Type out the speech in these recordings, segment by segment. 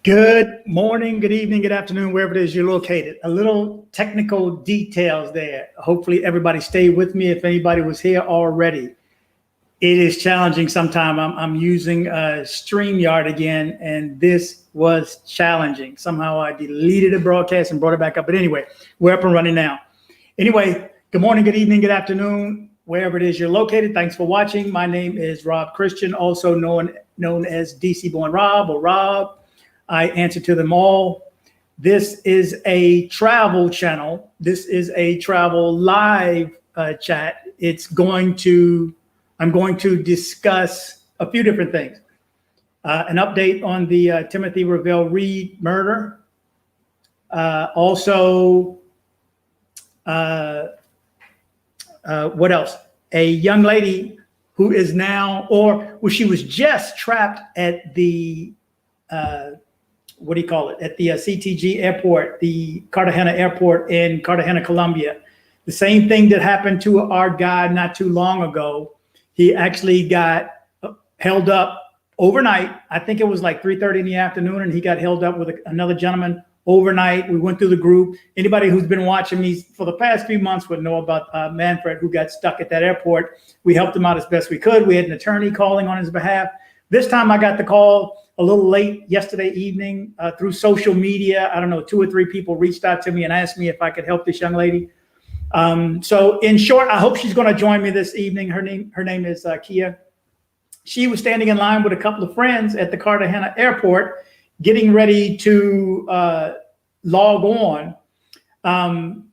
Good morning, good evening, good afternoon, wherever it is you're located. A little technical details there. Hopefully everybody stayed with me if anybody was here already. It is challenging sometime. I'm using StreamYard again, and this was challenging. Somehow I deleted the broadcast and brought it back up. But anyway, we're up and running now. Anyway, good morning, good evening, good afternoon, wherever it is you're located. Thanks for watching. My name is Rob Christian, also known as dcbornrob or Rob. I answer to them all. This is a travel channel. This is a travel live chat. I'm going to discuss a few different things. An update on the Timothy Revell Reed murder. Also, what else? A young lady who is now, she was just trapped at the, what do you call it? At the CTG airport, the Cartagena airport in Cartagena, Colombia. The same thing that happened to our guy not too long ago. He actually got held up overnight. I think it was like 3:30 in the afternoon, and he got held up with another gentleman overnight. We went through the group. Anybody who's been watching me for the past few months would know about Manfred, who got stuck at that airport. We helped him out as best we could. We had an attorney calling on his behalf. This time I got the call a little late yesterday evening through social media. I don't know, 2 or 3 people reached out to me and asked me if I could help this young lady. So in short, I hope she's going to join me this evening. Her name is Kia. She was standing in line with a couple of friends at the Cartagena airport, getting ready to log on. To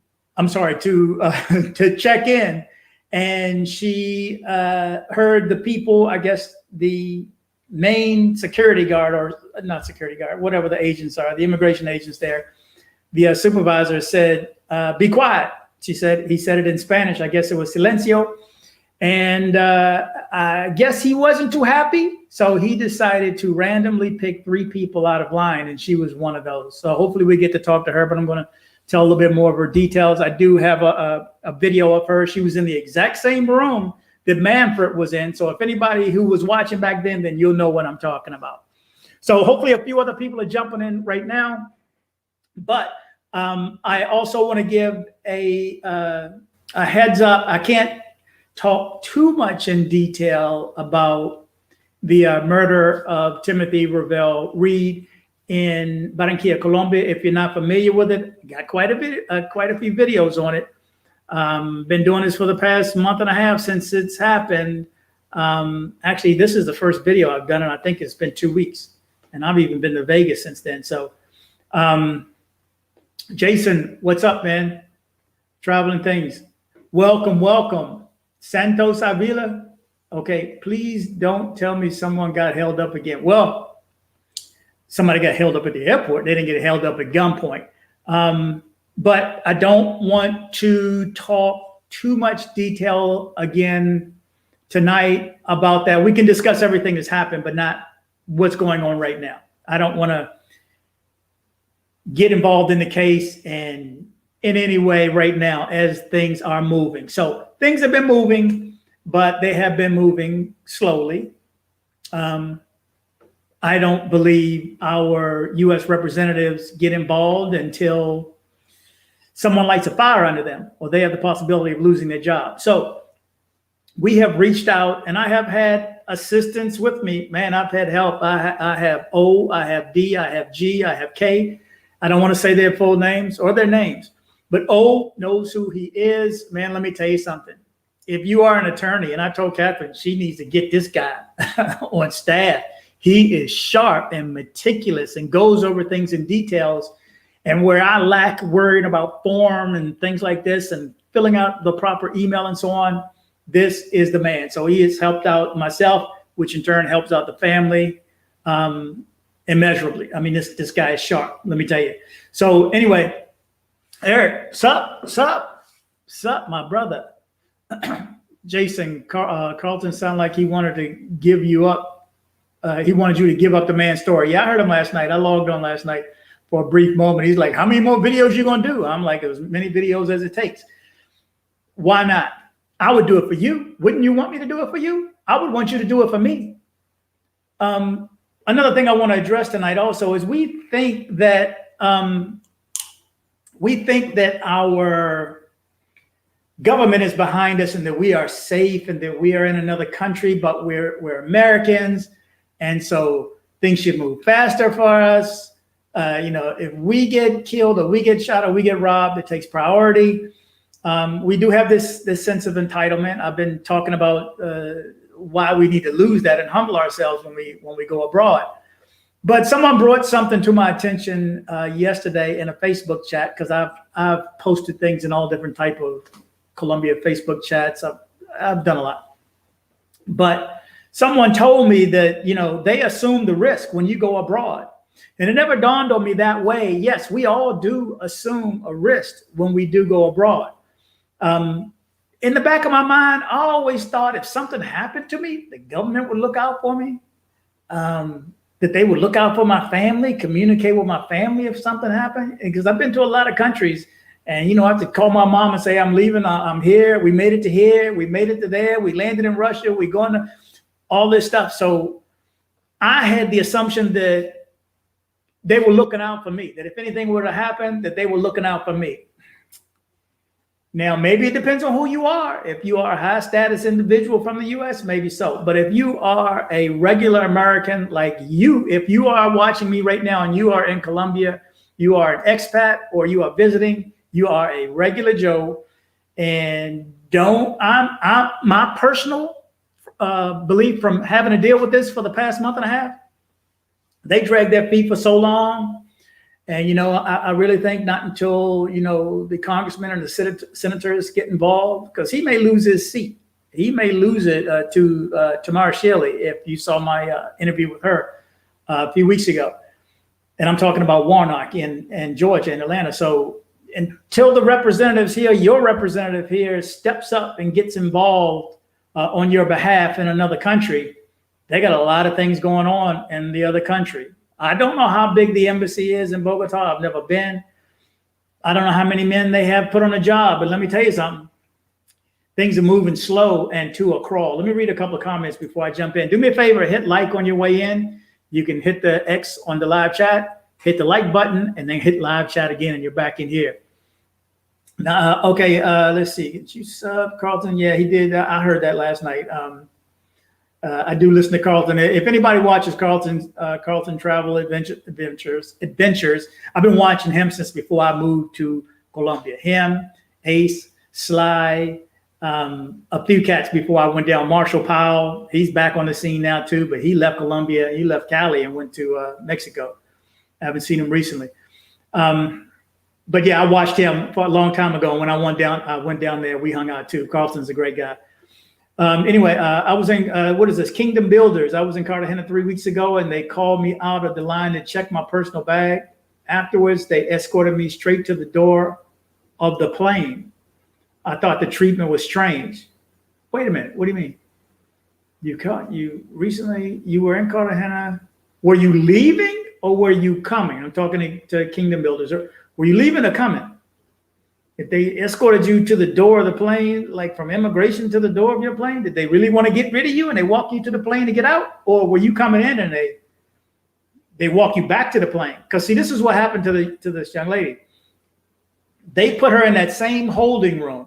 check in. And she heard the people, I guess the main security guard, or not security guard, whatever the agents are, the immigration agents there, the supervisor said, be quiet. He said it in Spanish. I guess it was silencio. And I guess he wasn't too happy. So he decided to randomly pick 3 people out of line, and she was one of those. So hopefully we get to talk to her, but I'm going to tell a little bit more of her details. I do have a video of her. She was in the exact same room that Manfred was in. So if anybody who was watching back then you'll know what I'm talking about. So hopefully a few other people are jumping in right now. But I also want to give a heads up. I can't talk too much in detail about the murder of Timothy Revell Reed in Barranquilla, Colombia. If you're not familiar with it, got quite a few videos on it. Been doing this for the past month and a half since it's happened. Actually, this is the first video I've done, and I think it's been 2 weeks. And I've even been to Vegas since then. So, Jason, what's up, man? Traveling things. Welcome, welcome. Santos Avila. Okay, please don't tell me someone got held up again. Well, somebody got held up at the airport. They didn't get held up at gunpoint. But I don't want to talk too much detail again tonight about that. We can discuss everything that's happened, but not what's going on right now. I don't want to get involved in the case and in any way right now as things are moving. So things have been moving, but they have been moving slowly. I don't believe our U.S. representatives get involved until someone lights a fire under them, or they have the possibility of losing their job. So we have reached out, and I have had assistance with me. Man, I've had help. I have O, I have D, I have G, I have K. I don't want to say their full names or their names, but O knows who he is. Man, let me tell you something. If you are an attorney, and I told Catherine she needs to get this guy on staff. He is sharp and meticulous and goes over things in details. And where I lack worrying about form and things like this and filling out the proper email and so on, this is the man. So he has helped out myself, which in turn helps out the family immeasurably. I mean, this guy is sharp, let me tell you. So anyway, Eric, sup, my brother. Jason, Carlton sounded like he wanted to give you up. He wanted you to give up the man's story. Yeah, I heard him last night. I logged on last night for a brief moment. He's like, how many more videos you gonna do? I'm like, as many videos as it takes. Why not? I would do it for you. Wouldn't you want me to do it for you? I would want you to do it for me. another thing I want to address tonight also is we think that our government is behind us and that we are safe and that we are in another country, but we're Americans, and so things should move faster for us. If we get killed or we get shot or we get robbed, it takes priority. We do have this sense of entitlement. I've been talking about why we need to lose that and humble ourselves when we go abroad. But someone brought something to my attention yesterday in a Facebook chat, because I've posted things in all different type of Colombia Facebook chats. I've done a lot. But someone told me that, they assume the risk when you go abroad. And it never dawned on me that way. Yes, we all do assume a risk when we do go abroad. In the back of my mind, I always thought if something happened to me, the government would look out for me, that they would look out for my family, communicate with my family if something happened. Because I've been to a lot of countries, and, I have to call my mom and say, I'm leaving, I'm here. We made it to here. We made it to there. We landed in Russia. We're going to all this stuff. So I had the assumption that they were looking out for me, that if anything were to happen, that they were looking out for me. Now, maybe it depends on who you are. If you are a high status individual from the US, maybe so. But if you are a regular American like you, if you are watching me right now and you are in Colombia, you are an expat or you are visiting, you are a regular Joe, and my personal belief from having to deal with this for the past month and a half, they dragged their feet for so long. And, I really think not until, the congressman and the senators get involved, because he may lose his seat. He may lose it to Tamara Shirley, if you saw my interview with her a few weeks ago. And I'm talking about Warnock in Georgia, in Atlanta. So until the representatives here, your representative here, steps up and gets involved on your behalf in another country, they got a lot of things going on in the other country. I don't know how big the embassy is in Bogota. I've never been. I don't know how many men they have put on a job, but let me tell you something. Things are moving slow and to a crawl. Let me read a couple of comments before I jump in. Do me a favor, hit like on your way in. You can hit the X on the live chat, hit the like button, and then hit live chat again, and you're back in here. Now, okay, let's see. Did you sub, Carlton? Yeah, he did. I heard that last night. I do listen to Carlton. If anybody watches Carlton Travel Adventures, I've been watching him since before I moved to Colombia. Him, Ace, Sly, a few cats before I went down. Marshall Powell, he's back on the scene now too, but he left Colombia, he left Cali and went to Mexico. I haven't seen him recently. But yeah, I watched him for a long time ago. When I went down there, we hung out too. Carlton's a great guy. Anyway, I was in, what is this? Kingdom Builders. I was in Cartagena 3 weeks ago, and they called me out of the line to check my personal bag. Afterwards, they escorted me straight to the door of the plane. I thought the treatment was strange. Wait a minute. What do you mean? You were in Cartagena. Were you leaving or were you coming? I'm talking to Kingdom Builders. Were you leaving or coming? If they escorted you to the door of the plane, like from immigration to the door of your plane, did they really want to get rid of you and they walk you to the plane to get out? Or were you coming in and they walk you back to the plane? Because see, this is what happened to this young lady. They put her in that same holding room.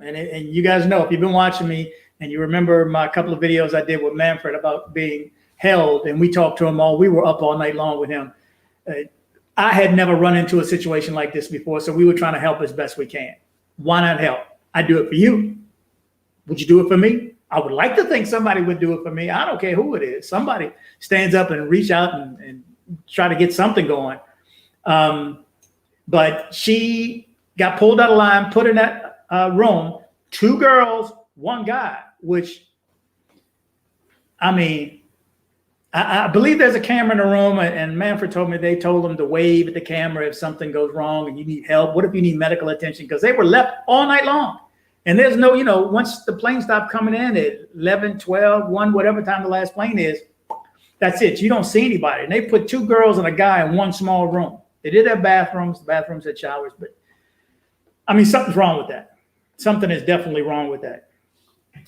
And you guys know, if you've been watching me and you remember my couple of videos I did with Manfred about being held, and we talked to him we were up all night long with him. I had never run into a situation like this before, so we were trying to help as best we can. Why not help? I do it for you. Would you do it for me? I would like to think somebody would do it for me. I don't care who it is. Somebody stands up and reach out and try to get something going. But she got pulled out of line, put in that room, 2 girls, 1 guy, which, I mean, I believe there's a camera in the room, and Manfred told me they told him to wave at the camera if something goes wrong and you need help. What if you need medical attention? Because they were left all night long. And there's no, once the plane stopped coming in at 11, 12, 1, whatever time the last plane is, that's it. You don't see anybody. And they put 2 girls and a guy in one small room. They did have bathrooms. The bathrooms had showers. But, I mean, something's wrong with that. Something is definitely wrong with that.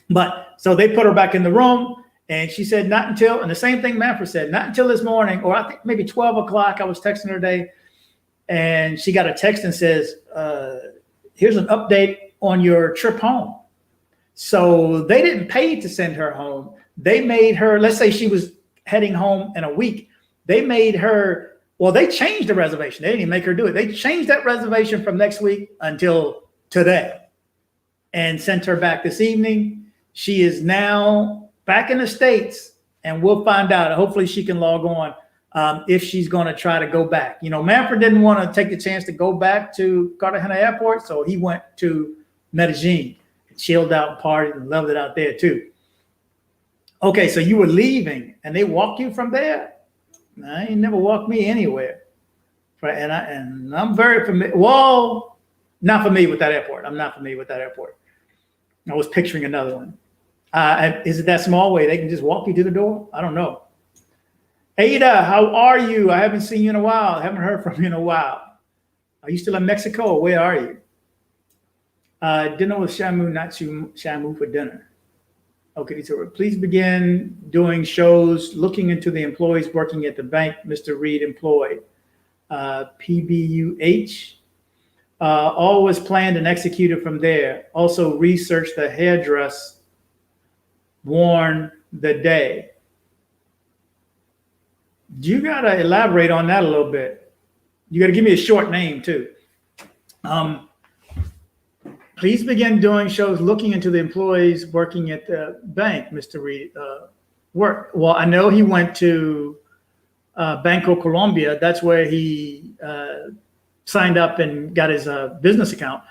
But so they put her back in the room. And she said, not until, and the same thing Manfred said, not until this morning, or I think maybe 12 o'clock, I was texting her today, and she got a text and says, here's an update on your trip home. So they didn't pay to send her home. They made her, let's say she was heading home in a week. They made her, well, they changed the reservation. They didn't even make her do it. They changed that reservation from next week until today and sent her back this evening. She is now back in the States, and we'll find out. Hopefully she can log on if she's going to try to go back. You know, Manfred didn't want to take the chance to go back to Cartagena Airport, so he went to Medellin, chilled out and partied and loved it out there too. Okay, so you were leaving, and they walked you from there? I ain't never walked me anywhere. And I'm very familiar. Well, not familiar with that airport. I'm not familiar with that airport. I was picturing another one. Is it that small way they can just walk you to the door? I don't know. Ada, how are you? I haven't seen you in a while. I haven't heard from you in a while. Are you still in Mexico, or where are you? Dinner with Shamu, not Shamu for dinner. Okay, so please begin doing shows looking into the employees working at the bank Mr. Reed employed. PBUH. All was planned and executed from there. Also research the hairdress worn the day. You got to elaborate on that a little bit. You got to give me a short name too. Please begin doing shows looking into the employees working at the bank, Mr. Reed. Work. Well, I know he went to Banco Colombia. That's where he signed up and got his business account.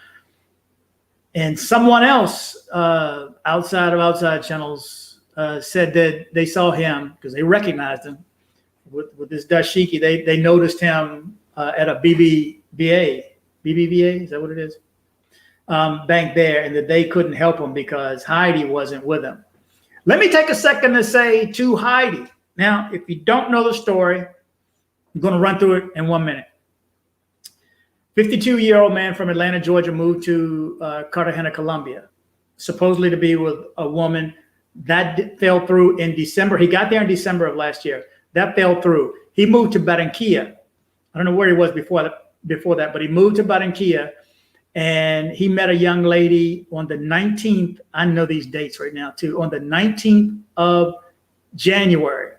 And someone else outside of outside channels said that they saw him because they recognized him with this dashiki. They noticed him at a BBVA, is that what it is? Bank there, and that they couldn't help him because Heidi wasn't with him. Let me take a second to say to Heidi. Now, if you don't know the story, I'm going to run through it in 1 minute. 52-year-old man from Atlanta, Georgia, moved to Cartagena, Colombia, supposedly to be with a woman. That fell through in December. He got there in December of last year. That fell through. He moved to Barranquilla. I don't know where he was before that, but he moved to Barranquilla. And he met a young lady on the 19th. I know these dates right now too. On the 19th of January,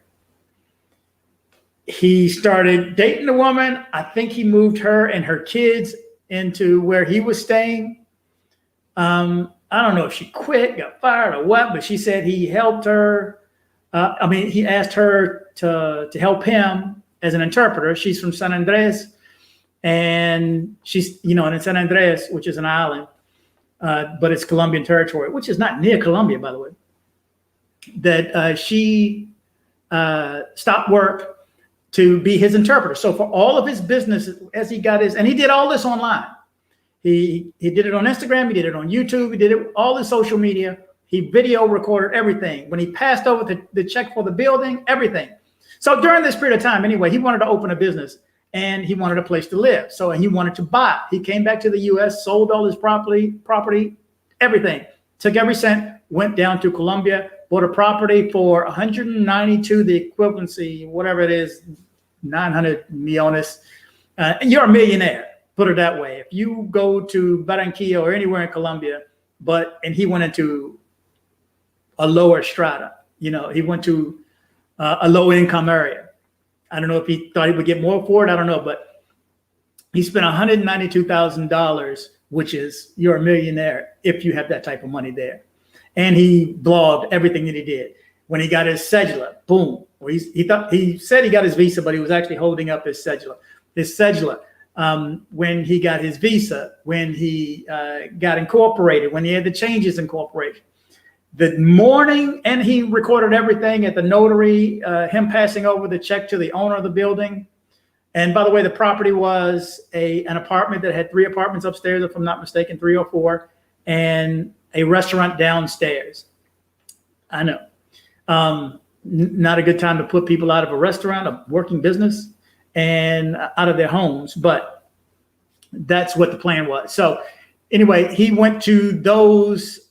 he started dating the woman. I think he moved her and her kids into where he was staying. I don't know if she quit, got fired, or what, but she said he helped her. He asked her to help him as an interpreter. She's from San Andres. And she's, in San Andres, which is an island, but it's Colombian territory, which is not near Colombia, by the way, that she stopped work to be his interpreter. So for all of his business, as he got his, and he did all this online. He did it on Instagram. He did it on YouTube. He did it all his social media. He video recorded everything. When he passed over the check for the building, everything. So during this period of time, anyway, he wanted to open a business. And he wanted a place to live. So he wanted to buy. He came back to the U.S., sold all his property, everything. Took every cent, went down to Colombia, bought a property for 192, the equivalency, whatever it is, 900 millones. And you're a millionaire, put it that way. If you go to Barranquilla or anywhere in Colombia, and he went into a lower strata, he went to a low income area. I don't know if he thought he would get more for it. I don't know, but he spent $192,000, which is you're a millionaire if you have that type of money there. And he blogged everything that he did. When he got his cedula, boom. He said he got his visa, but he was actually holding up his cedula. When he got his visa, when he got incorporated, when he had the changes in corporation. The morning, and he recorded everything at the notary, him passing over the check to the owner of the building. And by the way, the property was an apartment that had 3 apartments upstairs, if I'm not mistaken, 3 or 4, and a restaurant downstairs. I know. Not a good time to put people out of a restaurant, a working business, and out of their homes, but that's what the plan was. So anyway, he went to those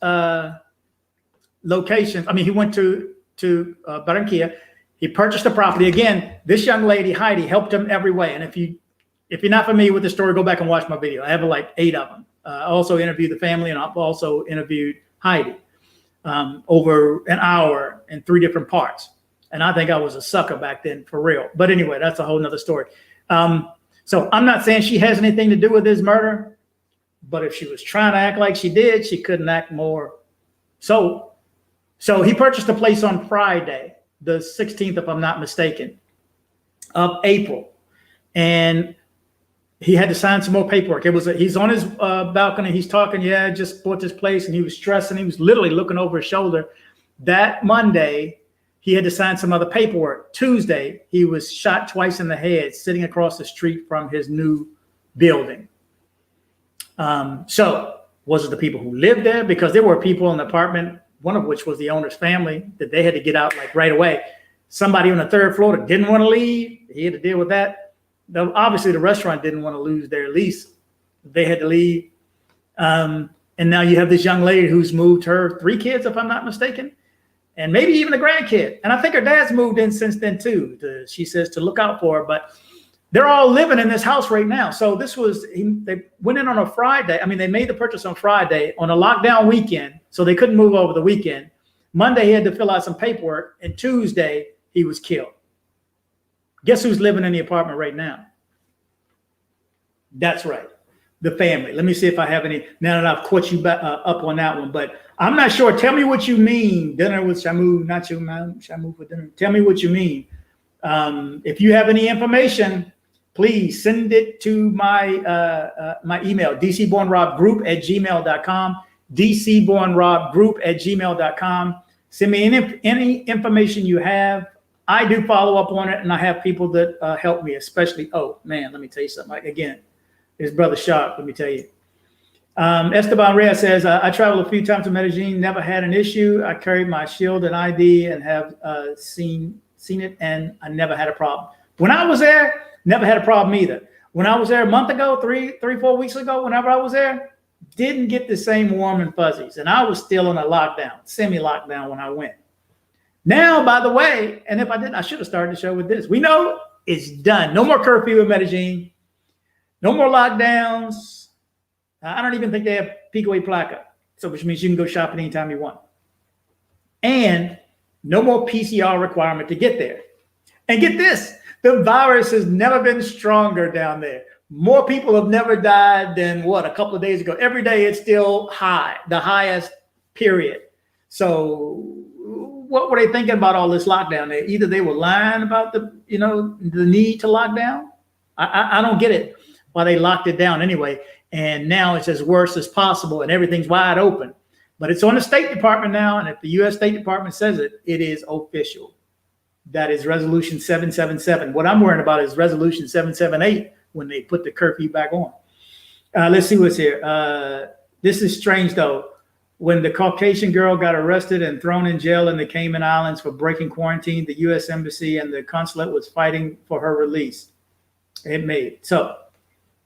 locations. He went to to Barranquilla. He purchased the property. Again, this young lady, Heidi, helped him every way. And if you're not familiar with the story, go back and watch my video. I have like 8 of them. I also interviewed the family, and I've also interviewed Heidi over an hour in 3 different parts. And I think I was a sucker back then, for real. But anyway, that's a whole nother story. So I'm not saying she has anything to do with this murder, but if she was trying to act like she did, she couldn't act more. So he purchased the place on Friday, the 16th, if I'm not mistaken, of April. And he had to sign some more paperwork. He's on his balcony. He's talking, yeah, just bought this place. And he was stressing. He was literally looking over his shoulder. That Monday, he had to sign some other paperwork. Tuesday, he was shot twice in the head, sitting across the street from his new building. So was it the people who lived there? Because there were people in the apartment, one of which was the owner's family, that they had to get out like right away. Somebody on the 3rd floor that didn't want to leave. He had to deal with that. Obviously, the restaurant didn't want to lose their lease. They had to leave. And now you have this young lady who's moved her 3 kids, if I'm not mistaken, and maybe even a grandkid. And I think her dad's moved in since then too. She says to look out for her, but they're all living in this house right now. So they went in on a Friday. I mean, they made the purchase on Friday on a lockdown weekend, so they couldn't move over the weekend. Monday, he had to fill out some paperwork, and Tuesday, he was killed. Guess who's living in the apartment right now? That's right, the family. Let me see if I have any, now that I've caught you back, up on that one, but I'm not sure. Tell me what you mean. Dinner with Shamu, not Shamu for dinner. Tell me what you mean. If you have any information, please send it to my my email, dcbornrobgroup@gmail.com, dcbornrobgroup@gmail.com. Send me any information you have. I do follow up on it, and I have people that help me, especially, oh, man, let me tell you something. Again, his brother Sharp, let me tell you. Esteban Reyes says, I traveled a few times to Medellin, never had an issue. I carried my shield and ID and have seen it, and I never had a problem. When I was there, never had a problem either. When I was there a month ago, 4 weeks ago, whenever I was there, didn't get the same warm and fuzzies. And I was still in a lockdown, semi-lockdown when I went. Now, by the way, and if I didn't, I should have started the show with this. We know it's done. No more curfew in Medellin. No more lockdowns. I don't even think they have Pico y Placa, so which means you can go shopping anytime you want. And no more PCR requirement to get there. And get this, the virus has never been stronger down there. More people have never died than what, a couple of days ago. Every day it's still high, the highest period. So what were they thinking about all this lockdown there? Either they were lying about the need to lock down. I don't get it, why they locked it down anyway. And now it's as worse as possible and everything's wide open. But it's on the State Department now. And if the U.S. State Department says it, it is official. That is Resolution 777. What I'm worrying about is Resolution 778 when they put the curfew back on. Let's see what's here. This is strange, though. When the Caucasian girl got arrested and thrown in jail in the Cayman Islands for breaking quarantine, the U.S. Embassy and the consulate was fighting for her release. So,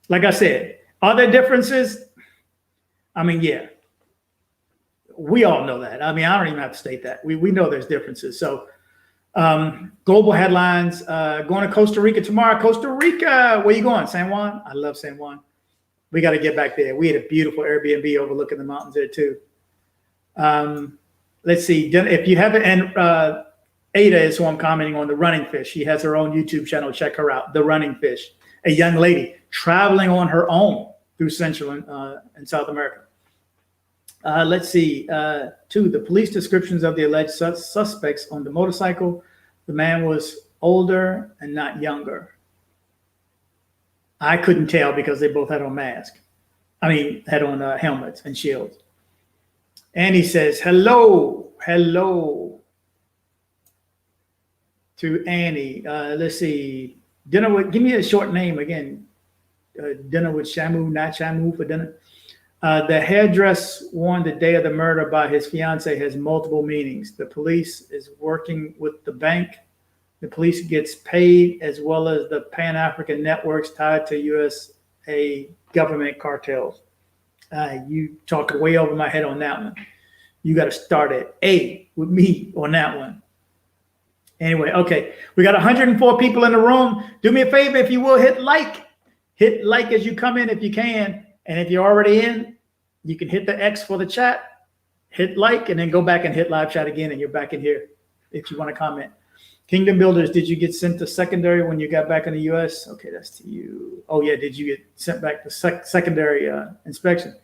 like I said, are there differences? I mean, yeah. We all know that. I mean, I don't even have to state that. We know there's differences. So, global headlines, going to Costa Rica tomorrow. Costa Rica, where you going? San Juan? I love San Juan. We got to get back there. We had a beautiful Airbnb overlooking the mountains there too. Let's see. If you haven't, and Ada is who I'm commenting on, the Running Fish. She has her own YouTube channel. Check her out. The Running Fish, a young lady traveling on her own through Central and South America. Let's see. 2, the police descriptions of the alleged suspects on the motorcycle. The man was older and not younger. I couldn't tell because they both had on masks. I mean, had on helmets and shields. And he says, hello to Annie. Let's see. Dinner with, give me a short name again. Dinner with Shamu, not Shamu for dinner. The hairdress worn the day of the murder by his fiance has multiple meanings. The police is working with the bank. The police gets paid, as well as the Pan-African networks tied to USA government cartels. You talked way over my head on that one. You got to start at A with me on that one. Anyway, okay. We got 104 people in the room. Do me a favor, if you will, hit like. Hit like as you come in if you can. And if you're already in, you can hit the X for the chat, hit like, and then go back and hit live chat again, and you're back in here if you want to comment. Kingdom Builders, did you get sent to secondary when you got back in the U.S.? Okay, that's to you. Oh, yeah, did you get sent back to secondary inspection?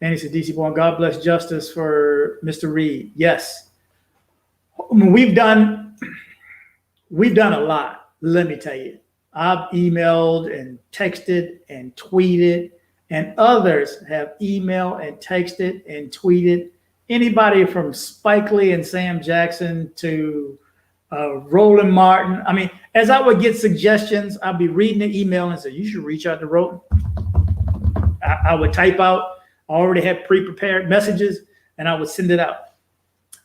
And he said, DC Born, God bless justice for Mr. Reed. Yes. I mean, we've done a lot, let me tell you. I've emailed and texted and tweeted, and others have emailed and texted and tweeted. Anybody from Spike Lee and Sam Jackson to Roland Martin. I mean, as I would get suggestions, I'd be reading the email and say, you should reach out to Roland. I would type out, I already had pre-prepared messages, and I would send it out.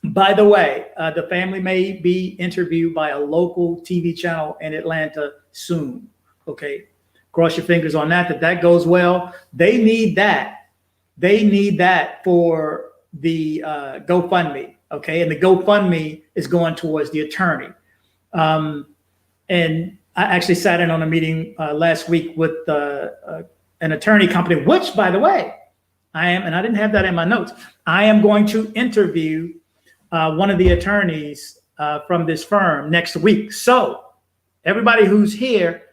By the way, the family may be interviewed by a local TV channel in Atlanta soon. Okay, cross your fingers on that goes well. They need that. They need that for the GoFundMe. Okay, and the GoFundMe is going towards the attorney. And I actually sat in on a meeting last week with an attorney company, which, by the way, I am, and I didn't have that in my notes. I am going to interview one of the attorneys from this firm next week. So everybody who's here,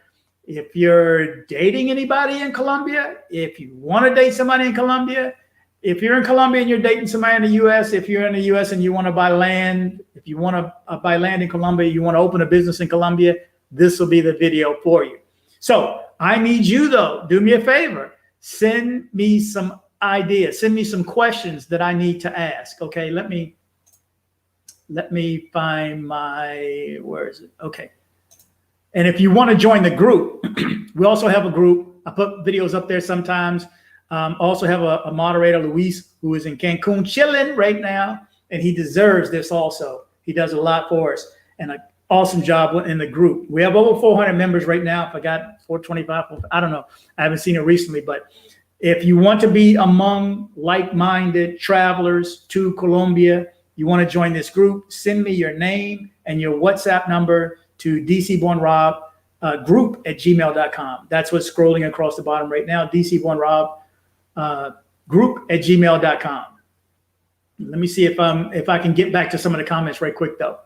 if you're dating anybody in Colombia, if you want to date somebody in Colombia, if you're in Colombia and you're dating somebody in the U.S., if you're in the U.S. and you want to buy land, if you want to buy land in Colombia, you want to open a business in Colombia, this will be the video for you. So I need you, though, do me a favor, send me some ideas, send me some questions that I need to ask. Okay, let me find my, where is it? Okay. And if you want to join the group, we also have a group. I put videos up there sometimes. Also have a moderator, Luis, who is in Cancun chilling right now, and he deserves this also. He does a lot for us, and an awesome job in the group. We have over 400 members right now. If I got 425, I don't know. I haven't seen it recently, but if you want to be among like-minded travelers to Colombia, you want to join this group, send me your name and your WhatsApp number to dcbornrob group@gmail.com. That's what's scrolling across the bottom right now, dcbornrob group@gmail.com. Let me see if I can get back to some of the comments right quick though.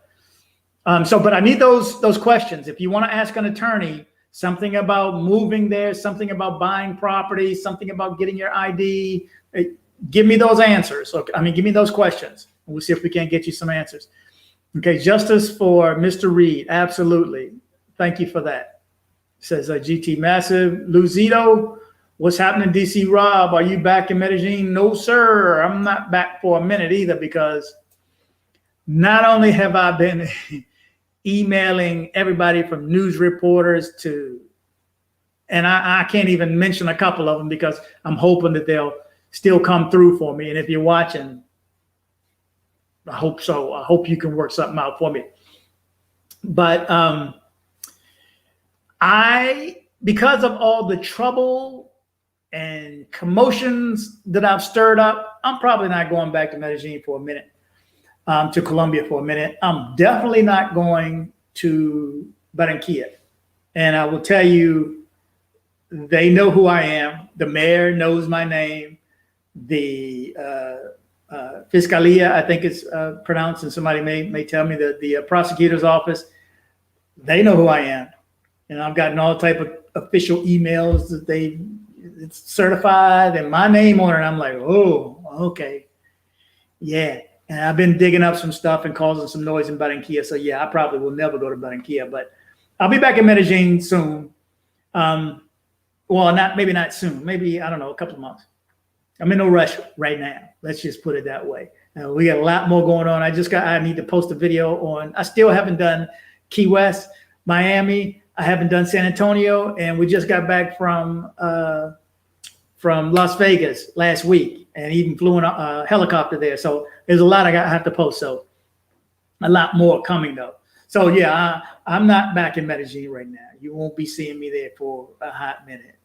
But I need those questions. If you want to ask an attorney something about moving there, something about buying property, something about getting your ID, give me those answers. Okay, give me those questions. We'll see if we can't get you some answers. Okay, justice for Mr. Reed. Absolutely. Thank you for that. Says GT Massive. Luzito, what's happening, DC Rob? Are you back in Medellin? No, sir. I'm not back for a minute either, because not only have I been emailing everybody from news reporters to, and I can't even mention a couple of them because I'm hoping that they'll still come through for me. And if you're watching, I hope so. I hope you can work something out for me. But because of all the trouble and commotions that I've stirred up, I'm probably not going back to Medellin for a minute, to Colombia for a minute. I'm definitely not going to Barranquilla. And I will tell you, they know who I am. The mayor knows my name. The Fiscalia, I think it's pronounced, and somebody may tell me that the prosecutor's office, they know who I am. And I've gotten all type of official emails that it's certified and my name on it. And I'm like, oh, okay. Yeah. And I've been digging up some stuff and causing some noise in Barranquilla. So yeah, I probably will never go to Barranquilla, but I'll be back in Medellin soon. Well, maybe not soon, maybe, I don't know, a couple of months. I'm in no rush right now. Let's just put it that way. We got a lot more going on. I need to post a video on, I still haven't done Key West, Miami. I haven't done San Antonio, and we just got back from Las Vegas last week, and even flew in a helicopter there. So there's a lot I have to post. So a lot more coming though. So yeah, I'm not back in Medellin right now. You won't be seeing me there for a hot minute.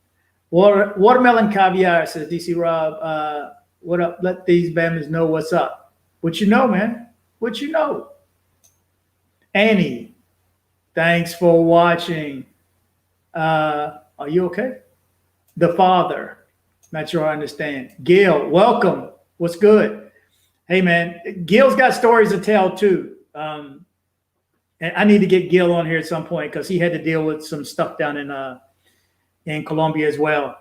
Watermelon Caviar says, DC Rob, what up? Let these Bammers know what's up. What you know, man? What you know? Annie, thanks for watching. Are you okay? The father, not sure I understand. Gil, welcome. What's good? Hey, man, Gil's got stories to tell too. And I need to get Gil on here at some point because he had to deal with some stuff down in Colombia as well.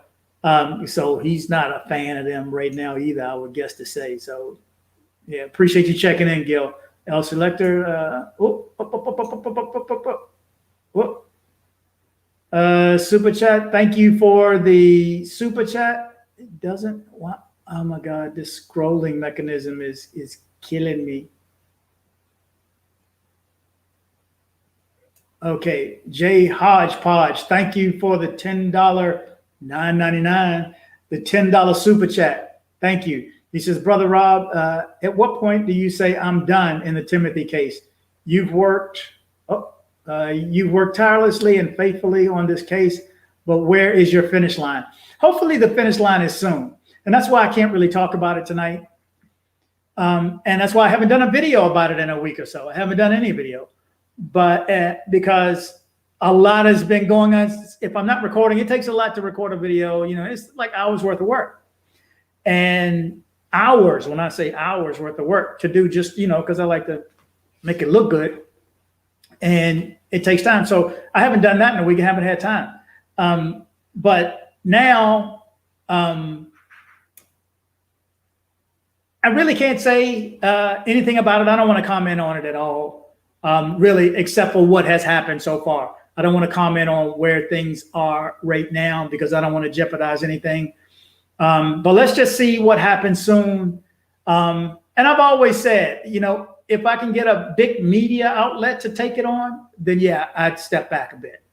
So he's not a fan of them right now either, I would guess to say. So, yeah, appreciate you checking in, Gil. L Selector, super chat. Thank you for the super chat. It doesn't. Oh my God, this scrolling mechanism is killing me. Okay, Jay Hodgepodge. Thank you for the $10, $9.99, the $10 super chat. Thank you. He says, Brother Rob, at what point do you say I'm done in the Timothy case? You've worked tirelessly and faithfully on this case, but where is your finish line? Hopefully the finish line is soon. And that's why I can't really talk about it tonight. And that's why I haven't done a video about it in a week or so. I haven't done any video, but because a lot has been going on. If I'm not recording, it takes a lot to record a video. You know, it's like hours worth of work. And hours, when I say hours worth of work to do just, you know, because I like to make it look good. And it takes time. So I haven't done that in a week. I haven't had time. But now I really can't say anything about it. I don't want to comment on it at all, really, except for what has happened so far. I don't want to comment on where things are right now because I don't want to jeopardize anything. But let's just see what happens soon. And I've always said, you know, if I can get a big media outlet to take it on, then yeah, I'd step back a bit.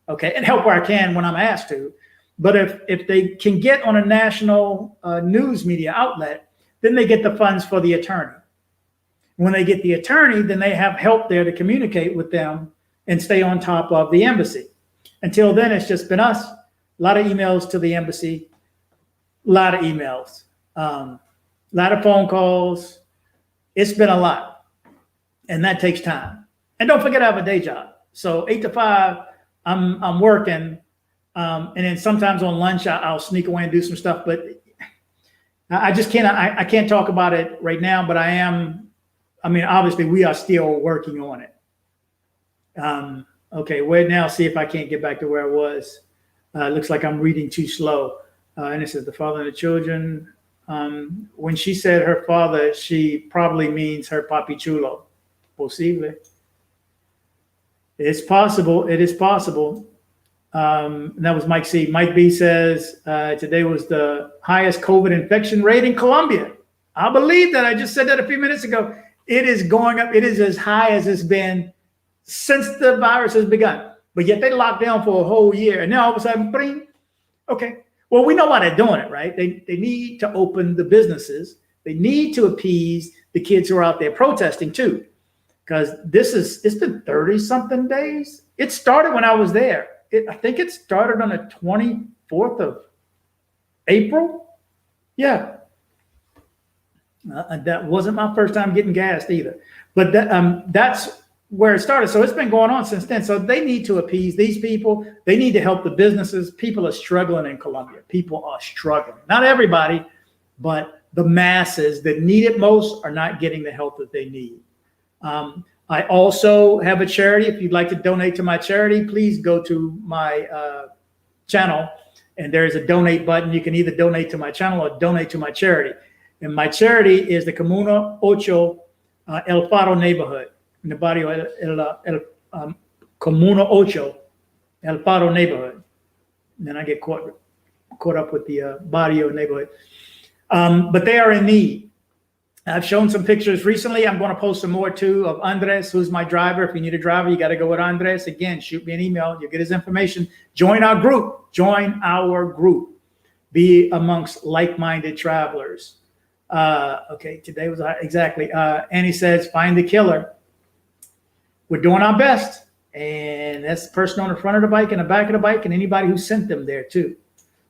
Okay. And help where I can when I'm asked to. But if they can get on a national news media outlet, then they get the funds for the attorney. When they get the attorney, then they have help there to communicate with them and stay on top of the embassy. Until then, it's just been us. A lot of emails to the embassy. A lot of emails, a lot of phone calls. It's been a lot. And that takes time. And don't forget I have a day job. So 8 to 5, I'm working. And then sometimes on lunch, I'll sneak away and do some stuff. But I just can't, I can't talk about it right now, but obviously we are still working on it. Okay, wait now, see if I can't get back to where I was. Looks like I'm reading too slow. And it says the father and the children. When she said her father, she probably means her papi chulo. Posible. It's possible. It is possible. And that was Mike C. Mike B says today was the highest COVID infection rate in Colombia. I believe that. I just said that a few minutes ago. It is going up. It is as high as it's been since the virus has begun. But yet they locked down for a whole year. And now all of a sudden, bring. Okay. Well, we know why they're doing it, right? They need to open the businesses. They need to appease the kids who are out there protesting too. Because it's been 30-something days. It started when I was there. I think it started on the 24th of April. Yeah. That wasn't my first time getting gassed either. But that's where it started. So it's been going on since then. So they need to appease these people. They need to help the businesses. People are struggling in Colombia. People are struggling. Not everybody, but the masses that need it most are not getting the help that they need. I also have a charity. If you'd like to donate to my charity, please go to my channel, and there is a donate button. You can either donate to my channel or donate to my charity. And my charity is the Comuna 8 El Faro neighborhood, in the barrio Comuna 8 El Faro neighborhood. And then I get caught up with the barrio neighborhood. But they are in need. I've shown some pictures recently. I'm going to post some more too of Andres, who's my driver. If you need a driver, you got to go with Andres. Again, shoot me an email. You'll get his information. Join our group. Join our group. Be amongst like-minded travelers. Okay, today was exactly. Annie says, find the killer. We're doing our best. And that's the person on the front of the bike and the back of the bike and anybody who sent them there too.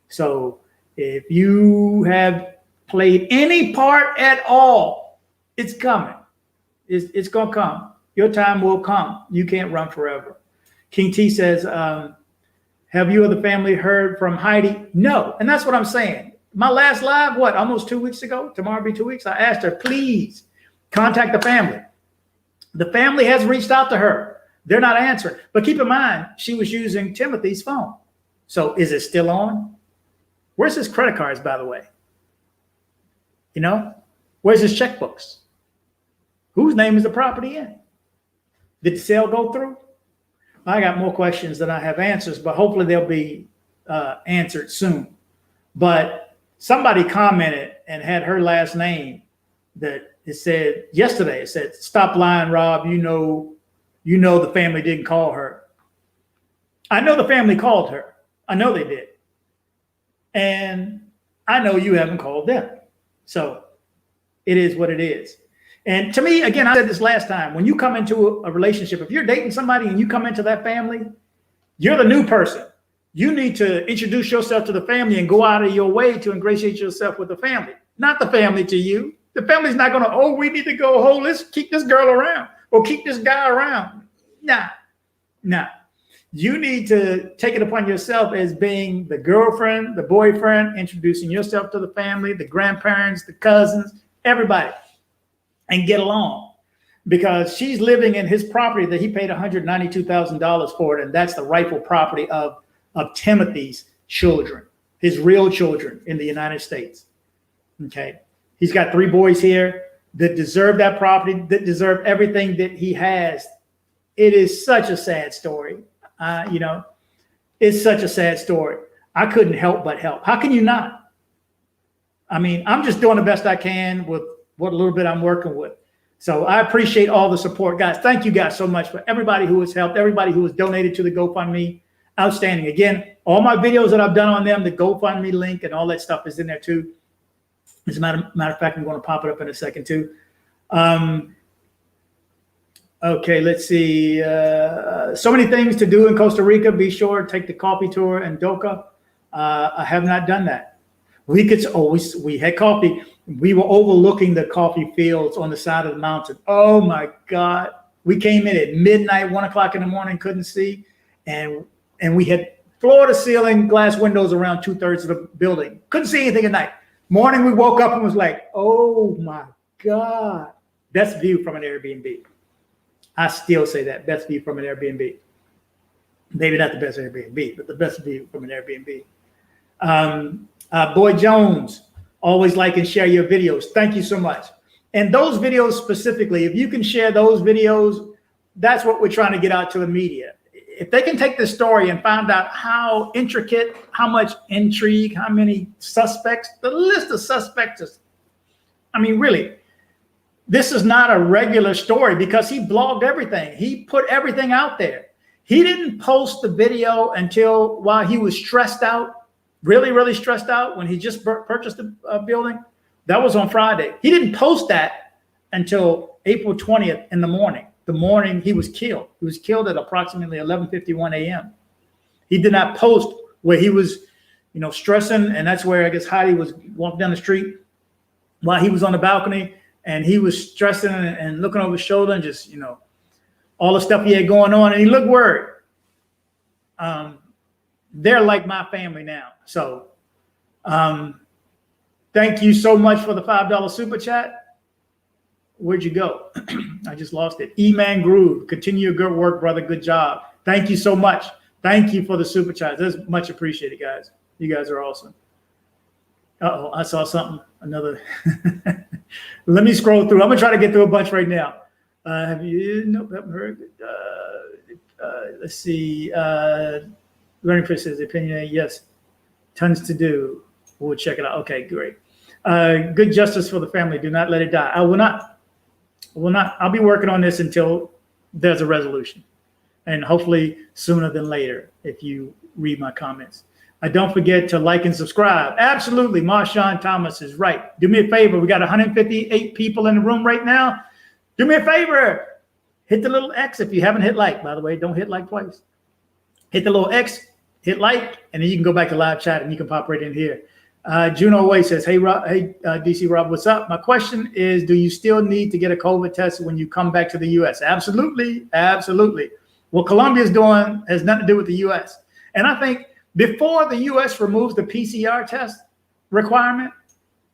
So if you have played any part at all, it's coming. It's going to come. Your time will come. You can't run forever. King T says, have you or the family heard from Heidi? No. And that's what I'm saying. My last live, almost 2 weeks ago? Tomorrow will be 2 weeks. I asked her, please contact the family. The family has reached out to her. They're not answering. But keep in mind, she was using Timothy's phone. So is it still on? Where's his credit cards, by the way? Where's his checkbooks? Whose name is the property in? Did the sale go through? I got more questions than I have answers, but hopefully they'll be answered soon. But somebody commented and had her last name that it said yesterday. It said, "Stop lying, Rob. You know the family didn't call her." I know the family called her. I know they did. And I know you haven't called them. So it is what it is. And to me, again, I said this last time, when you come into a relationship, if you're dating somebody and you come into that family, you're the new person. You need to introduce yourself to the family and go out of your way to ingratiate yourself with the family, not the family to you. The family's not going to, we need to go, let's keep this girl around or keep this guy around. Nah. You need to take it upon yourself as being the girlfriend, the boyfriend, introducing yourself to the family, the grandparents, the cousins, everybody, and get along. Because she's living in his property that he paid $192,000 for it, and that's the rightful property of Timothy's children, his real children in the United States. Okay. He's got 3 boys here that deserve that property, that deserve everything that he has. It is such a sad story. It's such a sad story. I couldn't help but help. How can you not? I mean, I'm just doing the best I can with what little bit I'm working with. So I appreciate all the support, guys. Thank you guys so much for everybody who has helped, everybody who has donated to the GoFundMe. Outstanding. Again, all my videos that I've done on them, the GoFundMe link and all that stuff is in there too. As a matter of fact, I'm going to pop it up in a second too. Okay, let's see. So many things to do in Costa Rica. Be sure to take the coffee tour in Doca. I have not done that. We had coffee. We were overlooking the coffee fields on the side of the mountain. Oh my God. We came in at midnight, 1 o'clock in the morning, couldn't see. And we had floor to ceiling glass windows around 2/3 of the building. Couldn't see anything at night. Morning, we woke up and was like, oh my God. Best view from an Airbnb. I still say that, best view from an Airbnb. Maybe not the best Airbnb, but the best view from an Airbnb. Boy Jones, always like and share your videos. Thank you so much. And those videos specifically, if you can share those videos, that's what we're trying to get out to the media. If they can take this story and find out how intricate, how much intrigue, how many suspects, the list of suspects is, I mean, really, this is not a regular story because he blogged everything. He put everything out there. He didn't post the video until while he was stressed out, really, really stressed out when he just purchased a building. That was on Friday. He didn't post that until April 20th in the morning. The morning he was killed. He was killed at approximately 11:51 a.m. He did not post where he was, stressing. And that's where I guess Heidi was walking down the street while he was on the balcony and he was stressing and looking over his shoulder and just, all the stuff he had going on. And he looked worried. They're like my family now. So thank you so much for the $5 super chat. Where'd you go? I just lost it. E-Man Groove. Continue your good work, brother. Good job. Thank you so much. Thank you for the super chat. That's much appreciated, guys. You guys are awesome. Uh-oh, I saw something. Another. Let me scroll through. I'm going to try to get through a bunch right now. Have you? Nope, haven't heard. Let's see. Learning Chris says opinion. Yes. Tons to do. We'll check it out. Okay, great. Good justice for the family. Do not let it die. I will not. I'll be working on this until there's a resolution, and hopefully sooner than later if you read my comments. Don't forget to like and subscribe. Absolutely. Marshawn Thomas is right. Do me a favor. We got 158 people in the room right now. Do me a favor. Hit the little X if you haven't hit like. By the way, don't hit like twice. Hit the little X, hit like, and then you can go back to live chat and you can pop right in here. Juno Way says, hey, DC Rob, what's up? My question is, do you still need to get a COVID test when you come back to the U.S.? Absolutely. Absolutely. What Colombia is doing has nothing to do with the U.S. And I think before the U.S. removes the PCR test requirement,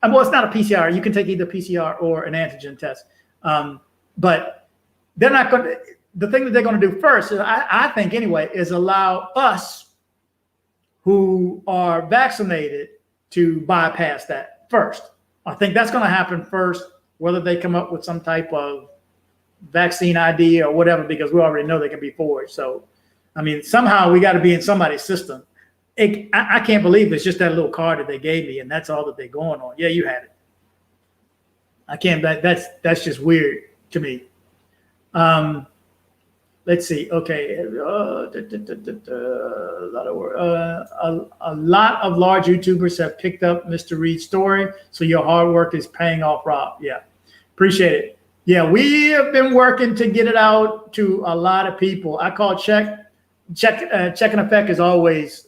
well, it's not a PCR. You can take either PCR or an antigen test. But they're not going to, the thing that they're going to do first, I think anyway, is allow us who are vaccinated to bypass that first. I think that's going to happen first, whether they come up with some type of vaccine ID or whatever, because we already know they can be forged. So, I mean, somehow we got to be in somebody's system. I can't believe it's just that little card that they gave me, and that's all that they're going on. Yeah, you had it. I can't. That's just weird to me. Let's see. Okay, a lot of large YouTubers have picked up Mr. Reed's story, so your hard work is paying off, Rob. Yeah, appreciate it. Yeah, we have been working to get it out to a lot of people. I call check in effect is always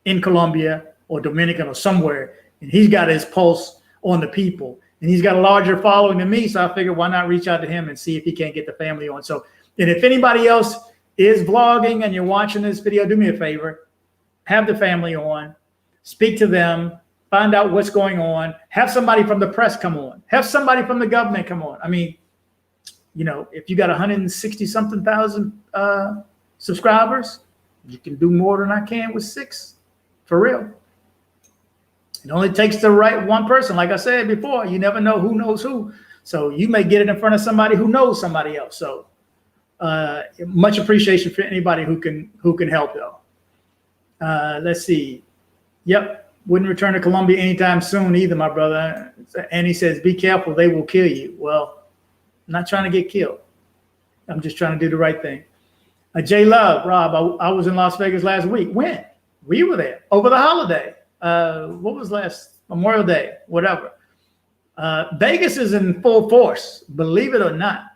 in Colombia or Dominican or somewhere, and he's got his pulse on the people. And he's got a larger following than me, so I figured why not reach out to him and see if he can't get the family on. So, and if anybody else is vlogging and you're watching this video, do me a favor, have the family on, speak to them, find out what's going on, have somebody from the press come on, have somebody from the government come on. I mean, you know, if you got 160-something thousand subscribers, you can do more than I can with 6, for real. It only takes the right one person. Like I said before, you never know who knows who. So you may get it in front of somebody who knows somebody else. So much appreciation for anybody who can help though. Let's see. Yep. Wouldn't return to Colombia anytime soon either, my brother. And he says, be careful, they will kill you. Well, I'm not trying to get killed. I'm just trying to do the right thing. J Love, Rob, I was in Las Vegas last week. When? We were there over the holiday. What was last Memorial Day, whatever. Vegas is in full force, believe it or not.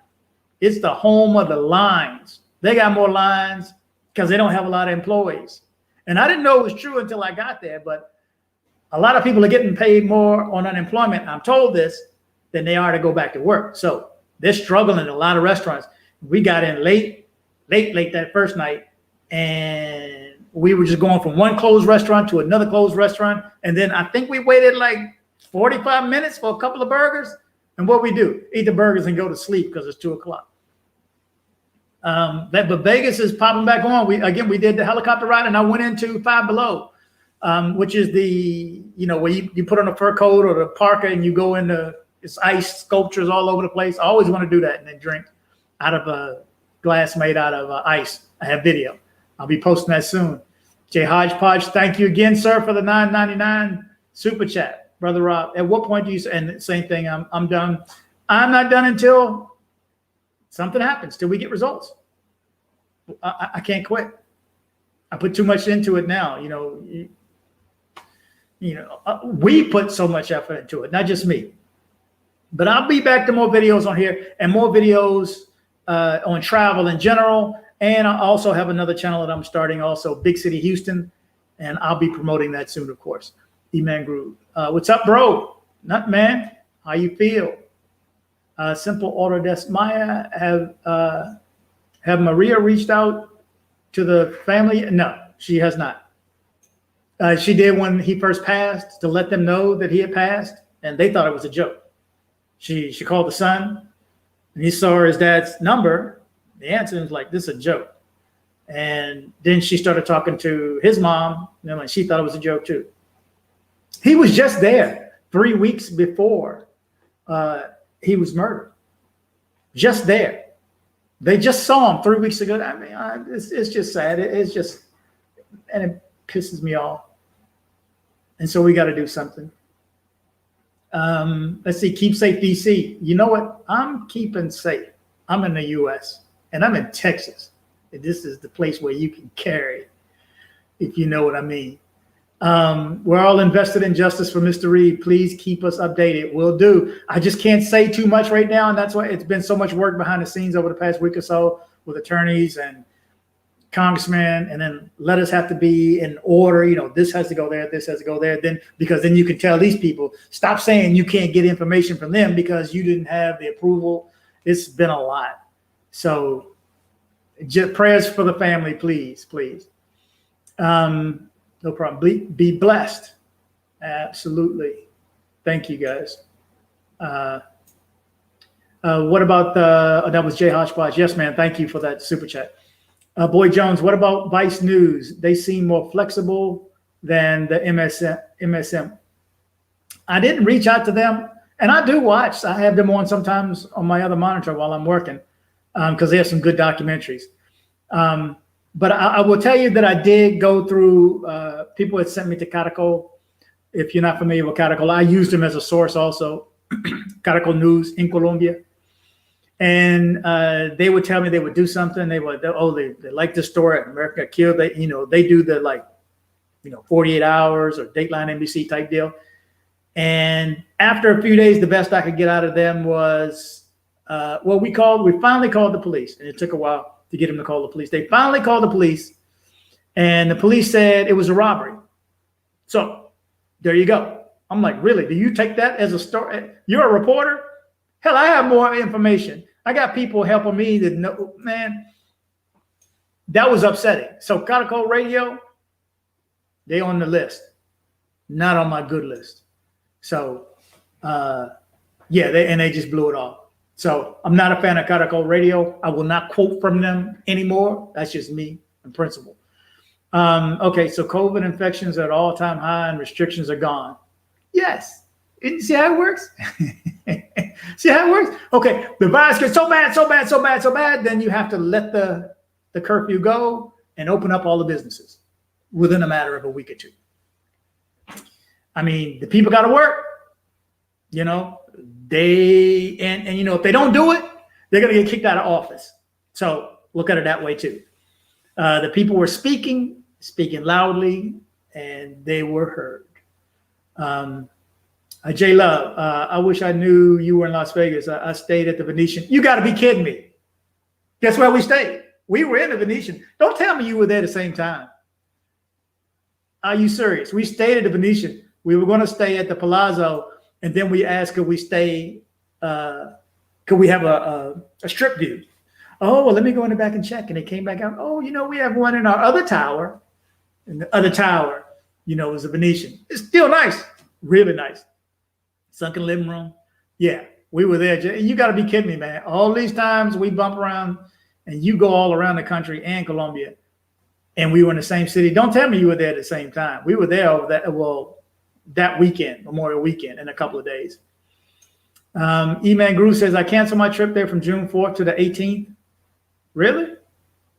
It's the home of the lines. They got more lines because they don't have a lot of employees. And I didn't know it was true until I got there, but a lot of people are getting paid more on unemployment, I'm told this, than they are to go back to work. So they're struggling in a lot of restaurants. We got in late that first night, and we were just going from one closed restaurant to another closed restaurant. And then I think we waited like 45 minutes for a couple of burgers. And what we do, eat the burgers and go to sleep because it's 2 o'clock. But Vegas is popping back on. We did the helicopter ride, and I went into Five Below, which is the, you know, where you put on a fur coat or the parka and you go into, it's ice sculptures all over the place. I always want to do that and then drink out of a glass made out of ice. I have video. I'll be posting that soon. Jay Hodgepodge, thank you again, sir, for the $9.99 super chat. Brother Rob, at what point do you, and same thing, I'm done. I'm not done until something happens, till we get results. I can't quit. I put too much into it now. We put so much effort into it, not just me. But I'll be back to more videos on here and more videos on travel in general. And I also have another channel that I'm starting also, Big City Houston, and I'll be promoting that soon, of course. E-Man Groove. What's up, bro? Nut man, how you feel? Simple Order Desk. Maya, have Maria reached out to the family? No, she has not. She did when he first passed to let them know that he had passed, and they thought it was a joke. She called the son, and he saw his dad's number. The answer was like, this is a joke. And then she started talking to his mom, and she thought it was a joke too. He was just there 3 weeks before he was murdered. Just there. They just saw him 3 weeks ago. I mean, it's just sad. It's just, and it pisses me off. And so we got to do something. Let's see, keep safe, DC. You know what? I'm keeping safe. I'm in the U.S. and I'm in Texas. And this is the place where you can carry, if you know what I mean. We're all invested in justice for Mr. Reed. Please keep us updated. Will do. I just can't say too much right now, and that's why it's been so much work behind the scenes over the past week or so with attorneys and congressman, and then letters have to be in order. You know, this has to go there, this has to go there. Then because then you can tell these people, stop saying you can't get information from them because you didn't have the approval. It's been a lot. So just prayers for the family, please, please. No problem. Be blessed. Absolutely. Thank you, guys. What about that was Jay Hodgepodge. Yes, man. Thank you for that super chat. Boy Jones, what about Vice News? They seem more flexible than the MSM. I didn't reach out to them, and I do watch. I have them on sometimes on my other monitor while I'm working because they have some good documentaries. But I will tell you that I did go through people had sent me to Caracol. If you're not familiar with Caracol, I used them as a source also. Caracol News in Colombia. And they would tell me they would do something. They like this story. America killed. They do the 48 hours or Dateline NBC type deal. And after a few days, the best I could get out of them was, we finally called the police, and it took a while to get them to call the police. They finally called the police, and the police said it was a robbery. So there you go. I'm like, really? Do you take that as a story? You're a reporter? Hell, I have more information. I got people helping me to know, man. That was upsetting. So Caracol Radio, they on the list, not on my good list. So, they just blew it off. So I'm not a fan of Caracol Radio. I will not quote from them anymore. That's just me in principle. Okay, so COVID infections are at all-time high and restrictions are gone. Yes. See how it works? See how it works? Okay, the virus gets so bad, then you have to let the curfew go and open up all the businesses within a matter of a week or two. I mean, the people got to work. You know, if they don't do it, they're going to get kicked out of office. So look at it that way too. The people were speaking loudly, and they were heard. J Love, I wish I knew you were in Las Vegas. I stayed at the Venetian. You got to be kidding me. Guess where we stayed? We were in the Venetian. Don't tell me you were there at the same time. Are you serious? We stayed at the Venetian. We were going to stay at the Palazzo, and then we asked, could we stay? Could we have a strip view? Oh, well, let me go in the back and check. And they came back out. Oh, we have one in our other tower. And the other tower, is a Venetian. It's still nice, really nice. Sunken living room. Yeah, we were there. And you got to be kidding me, man. All these times we bump around and you go all around the country and Colombia, and we were in the same city. Don't tell me you were there at the same time. We were there over that weekend, Memorial Weekend, in a couple of days. E-Man Groove says, I canceled my trip there from June 4th to the 18th. Really?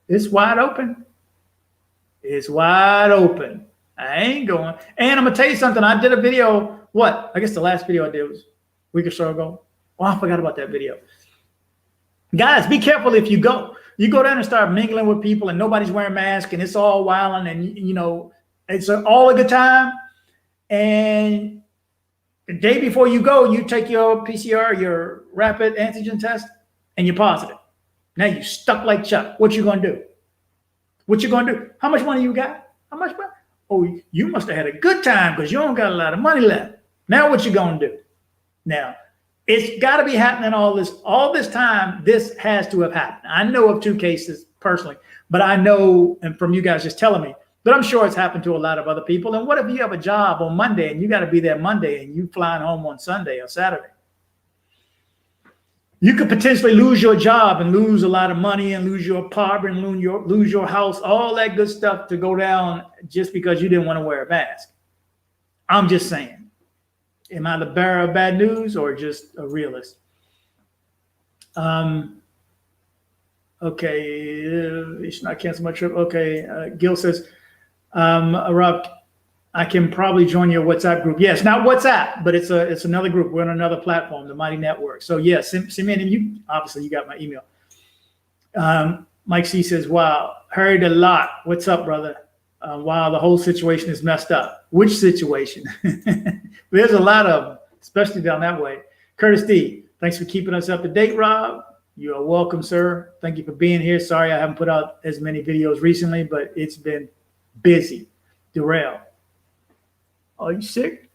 It's wide open. It's wide open. I ain't going. And I'm going to tell you something. I did a video. What? I guess the last video I did was a week or so ago. Oh, I forgot about that video. Guys, be careful if you go. You go down and start mingling with people and nobody's wearing masks and it's all wilding and, it's all a good time. And the day before you go, you take your PCR, your rapid antigen test, and you're positive. Now you're stuck like Chuck. What you going to do? What you going to do? How much money you got? How much money? Oh, you must have had a good time because you don't got a lot of money left. Now what you going to do? Now, it's got to be happening all this time. This has to have happened. I know of 2 cases personally, but I know, and from you guys just telling me, but I'm sure it's happened to a lot of other people. And what if you have a job on Monday and you got to be there Monday and you flying home on Sunday or Saturday? You could potentially lose your job and lose a lot of money and lose your apartment, lose your house, all that good stuff to go down just because you didn't want to wear a mask. I'm just saying. Am I the bearer of bad news or just a realist? Okay. You should not cancel my trip. Okay. Gil says, Rob, I can probably join your WhatsApp group. Yes, not WhatsApp, but it's another group. We're on another platform, the Mighty Network. So yes, send me an email. Obviously, you got my email. Mike C says, wow, heard a lot. What's up, brother? Wow, the whole situation is messed up. Which situation? There's a lot of them, especially down that way. Curtis D, thanks for keeping us up to date, Rob. You are welcome, sir. Thank you for being here. Sorry I haven't put out as many videos recently, but it's been busy. Darrell, are you sick?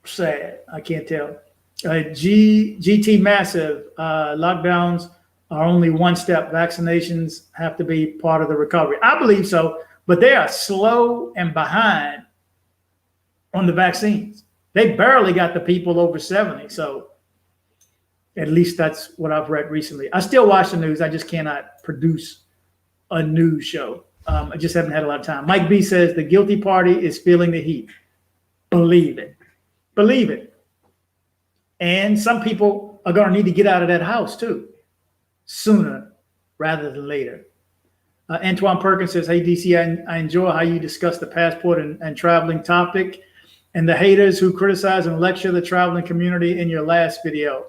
Sad. I can't tell. GT Massive, lockdowns are only one step. Vaccinations have to be part of the recovery. I believe so, but they are slow and behind on the vaccines. They barely got the people over 70. So at least that's what I've read recently. I still watch the news. I just cannot produce a news show. I just haven't had a lot of time. Mike B says the guilty party is feeling the heat. Believe it. Believe it. And some people are going to need to get out of that house too, sooner rather than later. Antoine Perkins says, hey, DC, I enjoy how you discuss the passport and traveling topic and the haters who criticize and lecture the traveling community in your last video.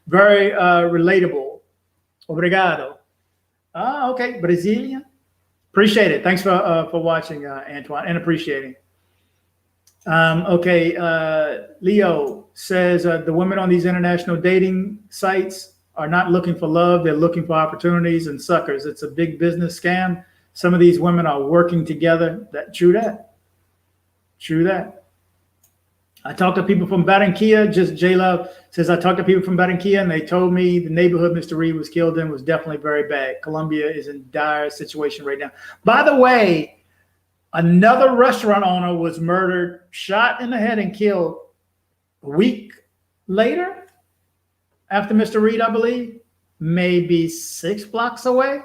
Very relatable. Obrigado. Okay. Brazilian. Appreciate it. Thanks for watching, Antoine, and appreciating. Okay. Leo says the women on these international dating sites are not looking for love. They're looking for opportunities and suckers. It's a big business scam. Some of these women are working together. True that. True that. I talked to people from Barranquilla. Just J-Love says, I talked to people from Barranquilla, and they told me the neighborhood Mr. Reed was killed in was definitely very bad. Colombia is in dire situation right now. By the way, another restaurant owner was murdered, shot in the head, and killed a week later after Mr. Reed, I believe, maybe 6 blocks away.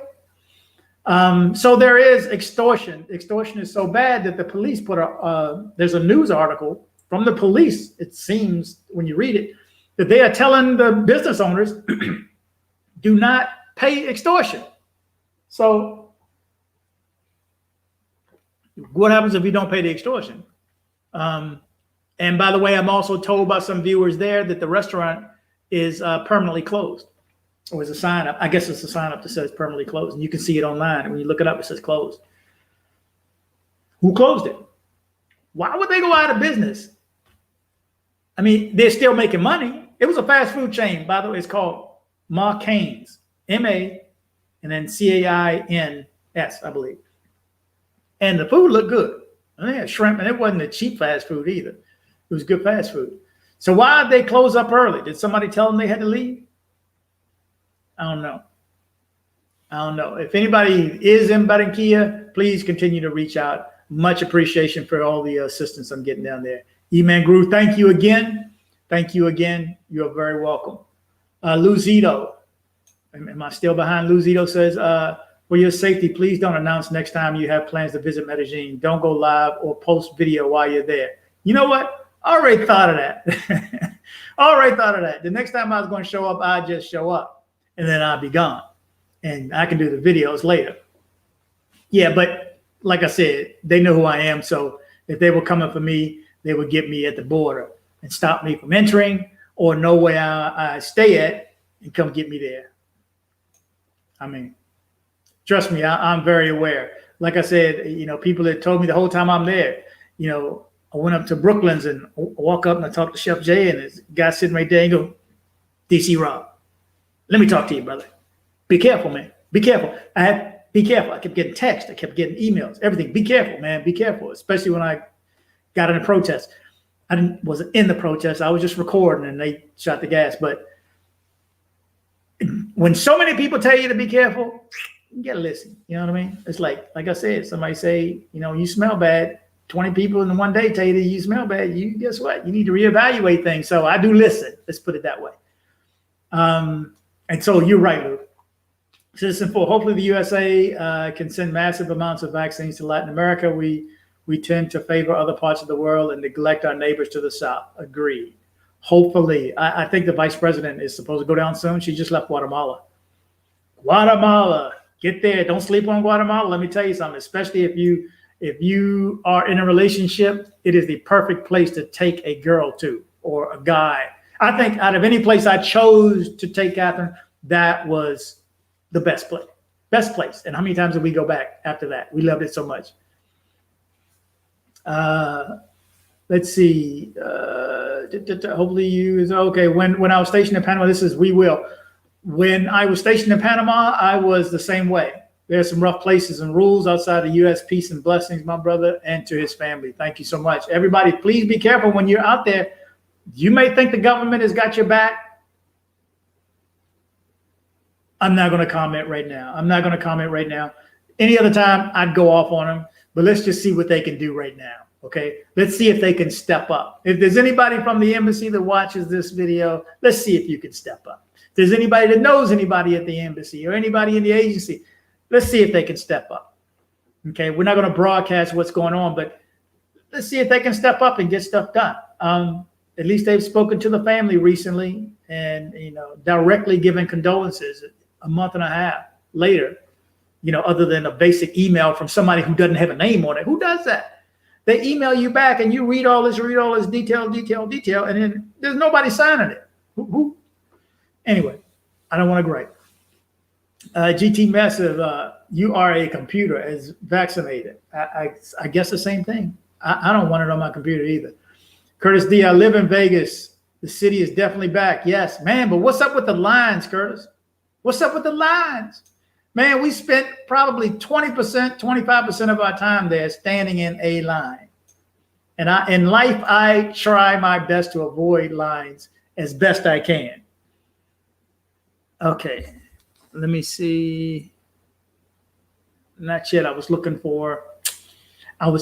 So there is extortion. Extortion is so bad that the police put there's a news article from the police, it seems, when you read it, that they are telling the business owners, do not pay extortion. So what happens if you don't pay the extortion? And by the way, I'm also told by some viewers there that the restaurant is permanently closed. Or is a sign up. I guess it's a sign up that says permanently closed. And you can see it online. And when you look it up, it says closed. Who closed it? Why would they go out of business? I mean, they're still making money. It was a fast food chain, by the way. It's called McCain's, M-A, and then C-A-I-N-S, I believe. And the food looked good. And they had shrimp, and it wasn't a cheap fast food either. It was good fast food. So why did they close up early? Did somebody tell them they had to leave? I don't know. I don't know. If anybody is in Barranquilla, please continue to reach out. Much appreciation for all the assistance I'm getting down there. E-Man Groove, thank you again. Thank you again. You're very welcome. Luzito, am I still behind? Luzito says, for your safety, please don't announce next time you have plans to visit Medellin. Don't go live or post video while you're there. You know what? I already thought of that. Already thought of that. The next time I was going to show up, I'd just show up and then I'll be gone. And I can do the videos later. Yeah, but like I said, they know who I am. So if they were coming for me, they would get me at the border and stop me from entering or know where I stay at and come get me there. I mean, trust me, I'm very aware. Like I said, you know, people that told me the whole time I'm there, you know, I went up to Brooklyn's and walk up and I talked to Chef Jay and this guy sitting right there and go, DC Rob, let me talk to you, brother. Be careful, man. Be careful. Be careful. I kept getting texts. I kept getting emails, everything. Be careful, man. Be careful, especially when I got in a protest. I wasn't in the protest. I was just recording and they shot the gas. But when so many people tell you to be careful, you gotta listen. You know what I mean? It's like I said, somebody say, you know, you smell bad. 20 people in one day tell you that you smell bad. You guess what? You need to reevaluate things. So I do listen. Let's put it that way. And so you're right, Luke. Citizen 4, hopefully the USA can send massive amounts of vaccines to Latin America. We tend to favor other parts of the world and neglect our neighbors to the south. Agreed. Hopefully. I think the vice president is supposed to go down soon. She just left Guatemala. Guatemala. Get there. Don't sleep on Guatemala. Let me tell you something, especially if you are in a relationship, it is the perfect place to take a girl to or a guy. I think out of any place I chose to take Catherine, that was the best place. Best place. And how many times did we go back after that? We loved it so much. Let's see. Hopefully you is okay. When I was stationed in Panama, this is we will. When I was stationed in Panama, I was the same way. There's some rough places and rules outside the U.S. Peace and blessings, my brother, and to his family. Thank you so much. Everybody, please be careful when you're out there. You may think the government has got your back. I'm not going to comment right now. Any other time, I'd go off on them. But let's just see what they can do right now, okay? Let's see if they can step up. If there's anybody from the embassy that watches this video, let's see if you can step up. If there's anybody that knows anybody at the embassy or anybody in the agency, let's see if they can step up, okay? We're not going to broadcast what's going on, but let's see if they can step up and get stuff done. At least they've spoken to the family recently and, directly given condolences a month and a half later, other than a basic email from somebody who doesn't have a name on it. Who does that? They email you back and you read all this detail, and then there's nobody signing it. Who? Anyway, I don't want to gripe. GT Massive, you are a computer as vaccinated. I guess the same thing. I don't want it on my computer either. Curtis D, I live in Vegas. The city is definitely back. Yes, man, but what's up with the lines, Curtis? What's up with the lines? Man, we spent probably 20%, 25% of our time there standing in a line. And in life, I try my best to avoid lines as best I can. Okay, let me see. Not yet. I was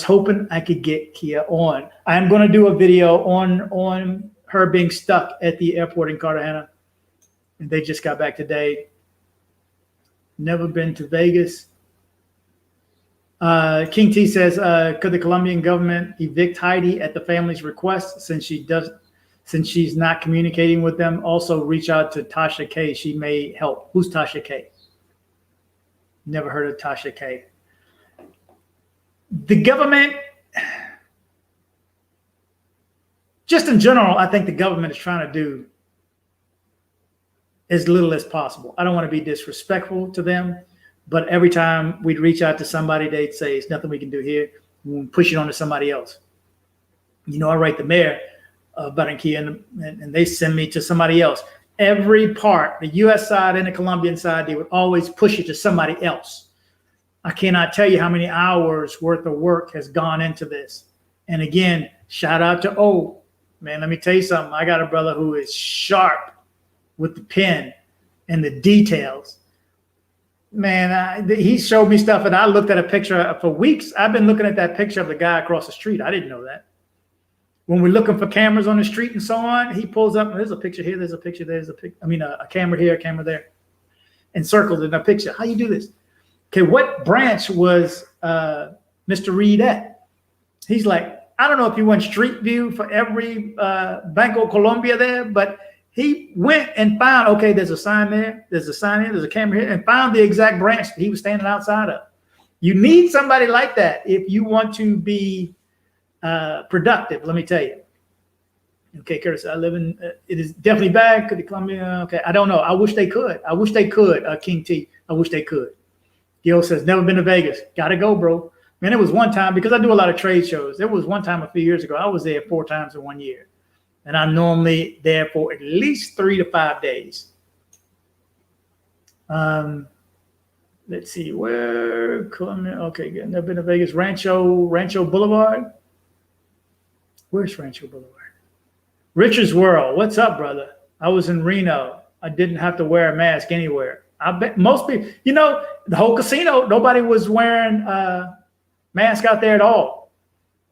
hoping I could get Kia on. I'm going to do a video on her being stuck at the airport in Cartagena. And they just got back today. Never been to Vegas. King T says, could the Colombian government evict Heidi at the family's request since she's not communicating with them? Also reach out to Tasha K. She may help. Who's Tasha K? Never heard of Tasha K. The government, just in general, I think the government is trying to do as little as possible. I don't want to be disrespectful to them, but every time we'd reach out to somebody, they'd say, "It's nothing we can do here." We'll push it on to somebody else. I write the mayor of Barranquilla, and they send me to somebody else. Every part, the U.S. side and the Colombian side, they would always push it to somebody else. I cannot tell you how many hours worth of work has gone into this. And again, shout out to O. Man, let me tell you something. I got a brother who is sharp with the pen and the details. Man, he showed me stuff, and I looked at a picture for weeks. I've been looking at that picture of the guy across the street. I didn't know that. When we're looking for cameras on the street and so on, he pulls up, there's a picture here, there's a picture, there's a picture. A camera here, a camera there, and circled in a picture. How you do this? Okay, what branch was Mr. Reed at? He's like, I don't know if he went street view for every Banco Colombia there, but he went and found, okay, there's a sign there, there's a sign here, there's a camera here, and found the exact branch that he was standing outside of. You need somebody like that if you want to be productive, let me tell you. Okay, Curtis, I live in, it is definitely bad. Could the Colombia, okay, I don't know. I wish they could. King T. I wish they could. Gil says, never been to Vegas. Gotta go, bro. Man, it was one time, because I do a lot of trade shows. There was one time a few years ago, I was there 4 times in 1 year. And I'm normally there for at least 3 to 5 days. Let's see, where Colombia, okay, good. Never been to Vegas. Rancho Boulevard. Where's Rancho Boulevard? Richard's World. What's up, brother? I was in Reno. I didn't have to wear a mask anywhere. I bet most people, the whole casino, nobody was wearing a mask out there at all.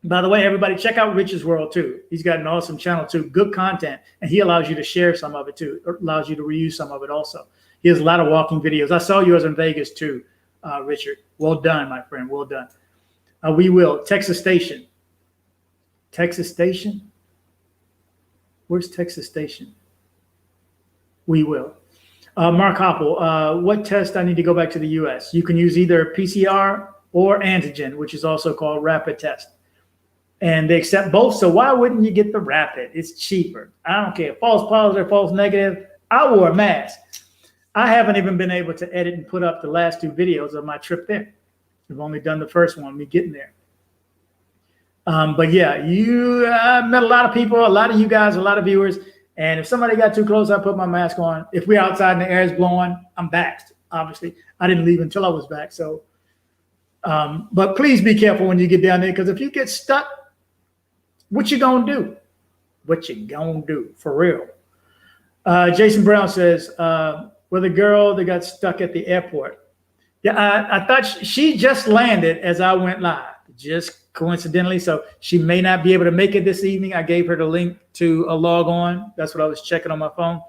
By the way, everybody, check out Richard's World too. He's got an awesome channel too, good content, and he allows you to share some of it too, or allows you to reuse some of it also. He has a lot of walking videos. I saw yours in Vegas too, Richard. Well done, my friend. Well done. We will. Texas Station. Texas Station? Where's Texas Station? We will. Mark Hoppel, what test I need to go back to the U.S.? You can use either PCR or antigen, which is also called rapid test. And they accept both, so why wouldn't you get the rapid? It's cheaper. I don't care. False positive, false negative. I wore a mask. I haven't even been able to edit and put up the last 2 videos of my trip there. I've only done the first one, me getting there. But yeah, I met a lot of people, a lot of you guys, a lot of viewers. And if somebody got too close, I put my mask on. If we're outside and the air is blowing, I'm vaxxed, obviously. I didn't leave until I was vaxxed. So, but please be careful when you get down there, because if you get stuck, what you gonna do? What you gonna do, for real? Jason Brown says, with a girl that got stuck at the airport. Yeah, I thought she just landed as I went live, just coincidentally. So she may not be able to make it this evening. I gave her the link to a log on. That's what I was checking on my phone.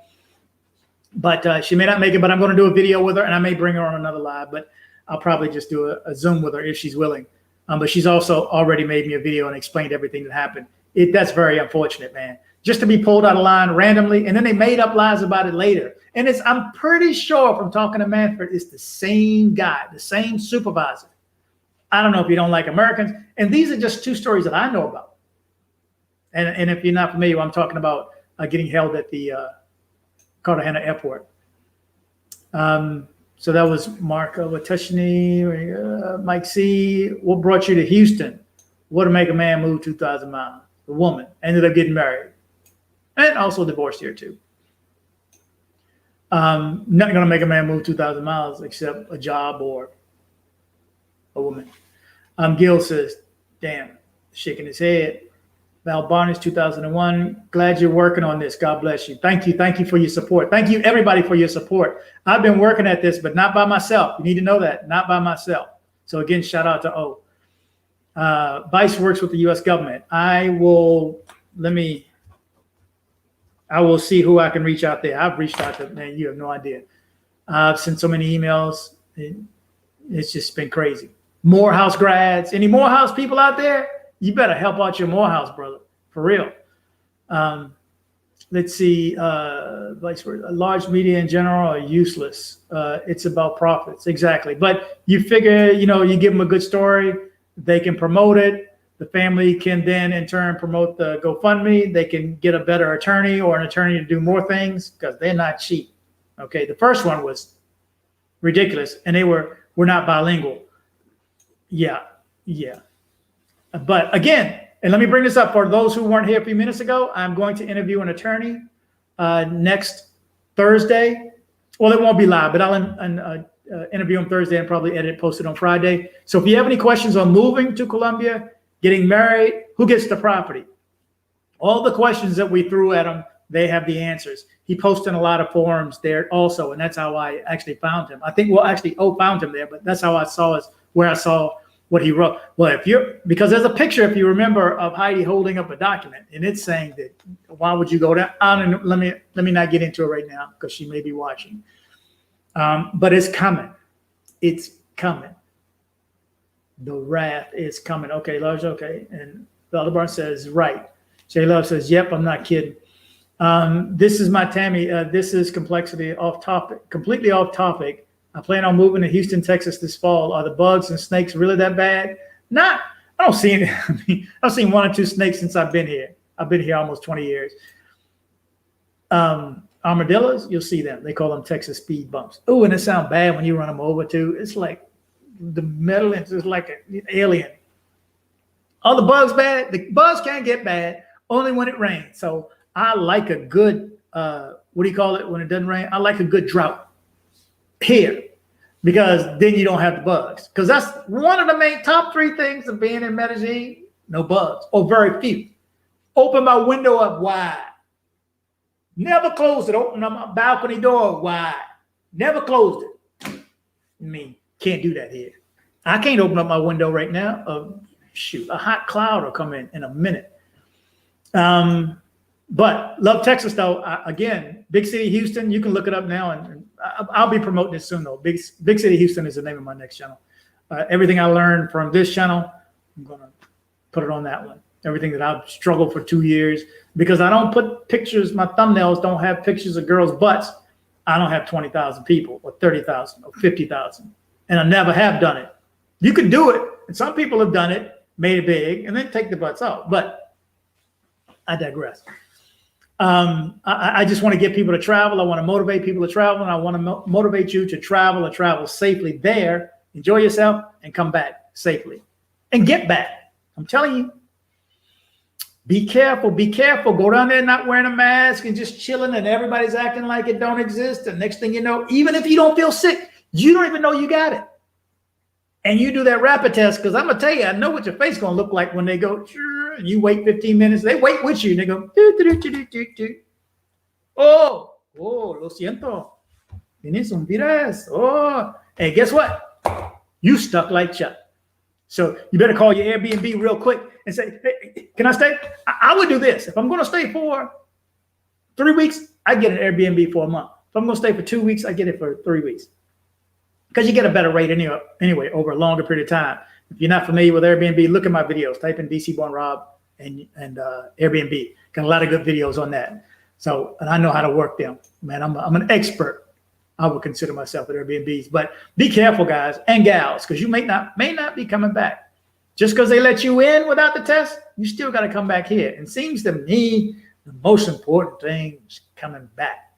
But she may not make it, but I'm going to do a video with her, and I may bring her on another live, but I'll probably just do a Zoom with her if she's willing. But she's also already made me a video and explained everything that happened. That's very unfortunate, man. Just to be pulled out of line randomly, and then they made up lies about it later. And I'm pretty sure from talking to Manfred, it's the same guy, the same supervisor. I don't know if you don't like Americans. And these are just two stories that I know about. And if you're not familiar, I'm talking about getting held at the Cartagena airport. So that was Mark Wateshny, Mike C. What brought you to Houston? What to make a man move 2,000 miles? The woman ended up getting married. And also divorced here too. Not going to make a man move 2,000 miles except a job or a woman. Gil says, damn, shaking his head. Val Barnes, 2001. Glad you're working on this. God bless you. Thank you. Thank you for your support. Thank you, everybody, for your support. I've been working at this, but not by myself. You need to know that. Not by myself. So again, shout out to O. Vice works with the U.S. government. I will see who I can reach out there. I've reached out to, man, you have no idea. I've sent so many emails. It's just been crazy. Morehouse grads. Any Morehouse people out there? You better help out your Morehouse brother, for real. Let's see. Large media in general are useless. It's about profits. Exactly. But you figure, you give them a good story. They can promote it. The family can then, in turn, promote the GoFundMe. They can get a better attorney or an attorney to do more things because they're not cheap. Okay, the first one was ridiculous, and they were not bilingual. Yeah. But again, and let me bring this up for those who weren't here a few minutes ago. I'm going to interview an attorney next Thursday. Well, it won't be live, but I'll interview him Thursday and probably edit it, post it on Friday. So if you have any questions on moving to Colombia, getting married, who gets the property? All the questions that we threw at him, they have the answers. He posted in a lot of forums there also, and that's how I actually found him. I think, O found him there, but that's how I saw where I saw what he wrote. Well, because there's a picture, if you remember, of Heidi holding up a document, and it's saying that, why would you go down? Let me not get into it right now because she may be watching. But it's coming. It's coming. The wrath is coming. Okay, Lodge, okay. And the other bar says, right. J Love says, yep, I'm not kidding. This is my Tammy. This is complexity off topic, completely off topic. I plan on moving to Houston, Texas this fall. Are the bugs and snakes really that bad? I don't see any. I've seen one or two snakes since I've been here. I've been here almost 20 years. Armadillos, you'll see them. They call them Texas speed bumps. Oh, and it sounds bad when you run them over too. It's like the metal is like an alien. Are the bugs bad? The bugs can't get bad only when it rains. So I like a good, what do you call it when it doesn't rain? I like a good drought here because then you don't have the bugs. Because that's one of the main top 3 things of being in Medellin. No bugs, or very few. Open my window up wide. Never closed it. Open my balcony door wide. Never closed it. Can't do that here. I can't open up my window right now. A hot cloud will come in a minute. But love Texas though. Again, Big City Houston. You can look it up now, and I'll be promoting this soon though. Big City Houston is the name of my next channel. Everything I learned from this channel, I'm gonna put it on that one. Everything that I've struggled for 2 years, because I don't put pictures. My thumbnails don't have pictures of girls' butts. I don't have 20,000 people or 30,000 or 50,000, and I never have done it. You can do it, and some people have done it, made it big, and then take the butts out. But I digress. I just want to get people to travel. I want to motivate people to travel, and I want to motivate you to travel and travel safely there. Enjoy yourself and come back safely and get back. I'm telling you. Be careful. Be careful. Go down there not wearing a mask and just chilling, and everybody's acting like it don't exist. And next thing you know, even if you don't feel sick, you don't even know you got it. And you do that rapid test, because I'm going to tell you, I know what your face is going to look like when they go, and you wait 15 minutes. They wait with you, and they go, oh, lo siento. Tienes un virus. Oh, hey, guess what? You stuck like Chuck. So you better call your Airbnb real quick and say, hey, can I stay? I would do this. If I'm going to stay for 3 weeks, I get an Airbnb for a month. If I'm going to stay for 2 weeks, I get it for 3 weeks. Because you get a better rate anyway over a longer period of time. If you're not familiar with Airbnb, look at my videos. Type in dcbornrob and Airbnb. Got a lot of good videos on that. So, and I know how to work them. Man, I'm an expert. I would consider myself at Airbnbs. But be careful, guys and gals, because you may not be coming back. Just because they let you in without the test, you still got to come back here. And it seems to me the most important thing is coming back.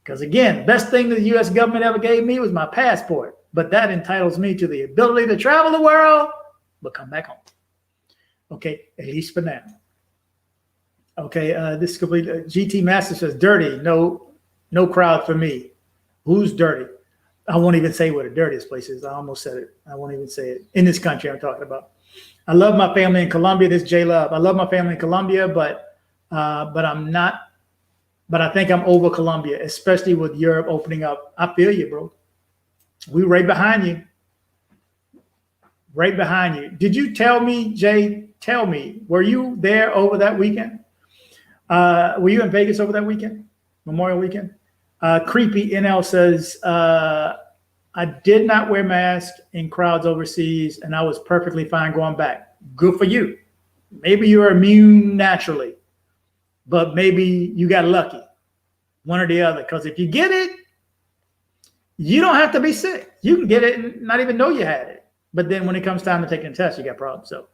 Because again, the best thing the U.S. government ever gave me was my passport. But that entitles me to the ability to travel the world, but come back home. Okay, at least for now. Okay, this is complete. GT Master says, dirty, no crowd for me. Who's dirty? I won't even say where the dirtiest place is. I almost said it. I won't even say it. In this country I'm talking about. I love my family in Colombia. This is J Love. I love my family in Colombia, but I'm not. But I think I'm over Colombia, especially with Europe opening up. I feel you, bro. We right behind you. Right behind you. Did you tell me, Jay? Tell me, were you there over that weekend? Were you in Vegas over that weekend? Memorial weekend? Creepy NL says, I did not wear masks in crowds overseas, and I was perfectly fine going back. Good for you. Maybe you're immune naturally, but maybe you got lucky. One or the other. Because if you get it, you don't have to be sick. You can get it and not even know you had it. But then when it comes time to taking a test, you got problems. So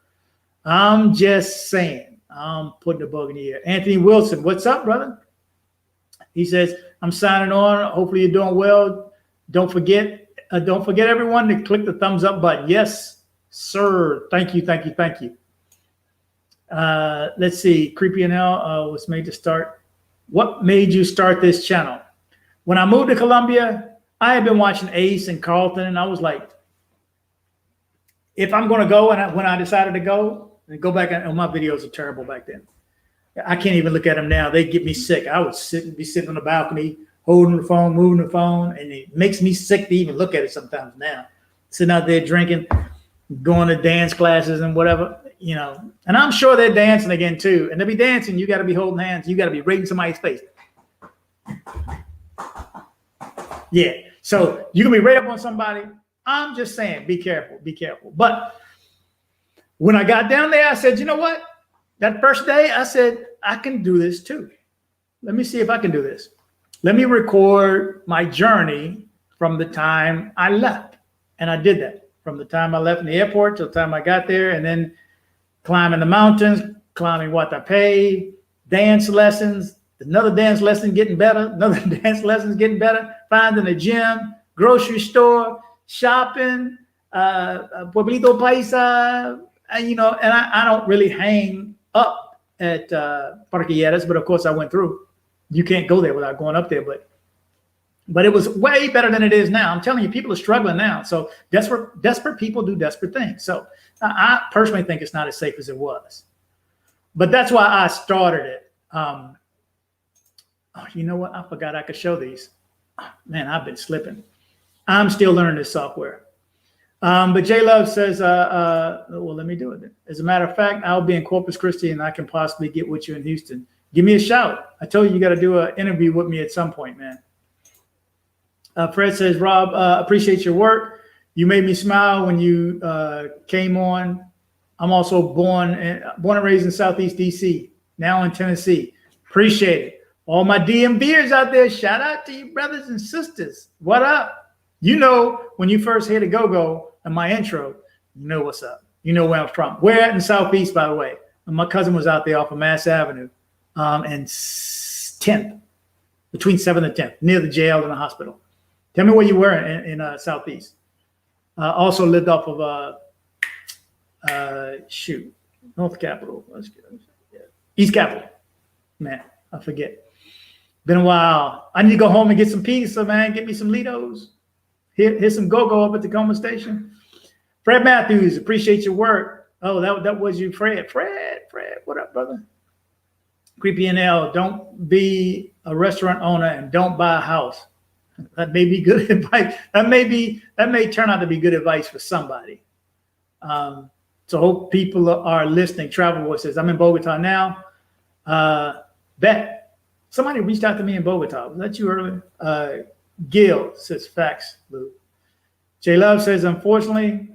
I'm just saying, I'm putting the bug in the air. Anthony Wilson, what's up, brother? He says, I'm signing on. Hopefully you're doing well. Don't forget everyone to click the thumbs up button. Yes, sir. Thank you. Let's see. Creepy NL was made to start. What made you start this channel? When I moved to Colombia, I had been watching Ace and Carlton, and I was like, if I'm going to go, and when I decided to go, and go back, and my videos are terrible back then. I can't even look at them now. They get me sick. I would be sitting on the balcony, holding the phone, moving the phone, and it makes me sick to even look at it sometimes now. Sitting out there drinking, going to dance classes and whatever, And I'm sure they're dancing again too. And to be dancing, you got to be holding hands. You got to be right in somebody's face. Yeah. So you can be right up on somebody. I'm just saying, be careful. But when I got down there, I said, you know what? That first day, I said, I can do this too. Let me see if I can do this. Let me record my journey from the time I left. And I did that from the time I left in the airport till the time I got there, and then climbing the mountains, climbing Guatapé, dance lessons, another dance lesson getting better, another dance lesson getting better, finding a gym, grocery store, shopping, Pueblito Paisa, and I don't really hang up at Parquilleras, but of course I went through. You can't go there without going up there, but it was way better than it is now. I'm telling you, people are struggling now. So desperate people do desperate things. So I personally think it's not as safe as it was. But that's why I started it. You know what? I forgot I could show these. Man, I've been slipping. I'm still learning this software. But J Love says, well, let me do it then. As a matter of fact, I'll be in Corpus Christi and I can possibly get with you in Houston. Give me a shout. I told you got to do an interview with me at some point, man. Fred says, Rob, appreciate your work. You made me smile when you came on. I'm also born and raised in Southeast DC, now in Tennessee. Appreciate it. All my DMVers out there, shout out to you brothers and sisters. What up? When you first hear the go-go in my intro, you know what's up. You know where I'm from. Where in the Southeast, by the way. And my cousin was out there off of Mass Avenue and 10th, between 7th and 10th, near the jail and the hospital. Tell me where you were in Southeast. Also lived off of North Capitol. Let's get East Capitol. Man, I forget. Been a while. I need to go home and get some pizza, man. Get me some Litos. Here's some go-go up at Tacoma Station. Fred Matthews, appreciate your work. Oh, that was you, Fred. Fred, what up, brother? Creepy NL, don't be a restaurant owner and don't buy a house. That may be good advice. That may turn out to be good advice for somebody. So hope people are listening. Travel Boy says, I'm in Bogota now. Bet. Somebody reached out to me in Bogota. Was that you earlier? Gil says, facts, Lou. J Love says, unfortunately,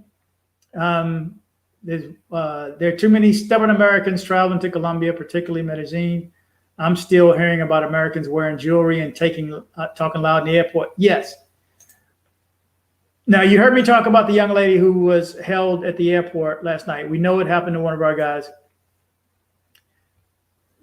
there are too many stubborn Americans traveling to Colombia, particularly Medellin. I'm still hearing about Americans wearing jewelry and talking loud in the airport. Yes. Now, you heard me talk about the young lady who was held at the airport last night. We know it happened to one of our guys.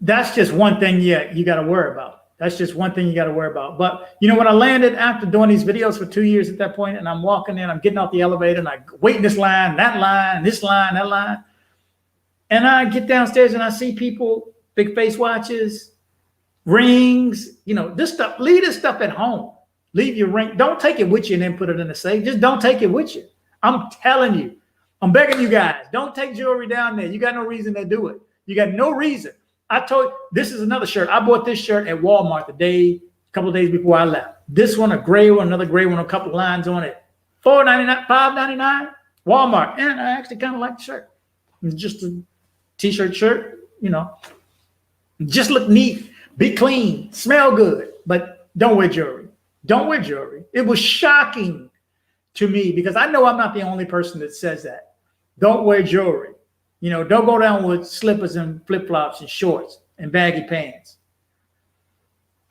That's just one thing you got to worry about. That's just one thing you got to worry about. But, you know, when I landed after doing these videos for 2 years at that point, and I'm walking in, I'm getting off the elevator, and I wait in this line, that line, this line, that line. And I get downstairs, and I see people, big face watches, rings, you know, this stuff. Leave this stuff at home. Leave your ring. Don't take it with you and then put it in the safe. Just don't take it with you. I'm telling you. I'm begging you guys. Don't take jewelry down there. You got no reason to do it. You got no reason. I told you, this is another shirt. I bought this shirt at Walmart a couple of days before I left. This one, a gray one, another gray one, a couple of lines on it. $4.99, $5.99, Walmart. And I actually kind of like the shirt. It's just a t-shirt shirt, you know. Just look neat, be clean, smell good, but don't wear jewelry. Don't wear jewelry. It was shocking to me because I know I'm not the only person that says that. Don't wear jewelry. You know, don't go down with slippers and flip-flops and shorts and baggy pants.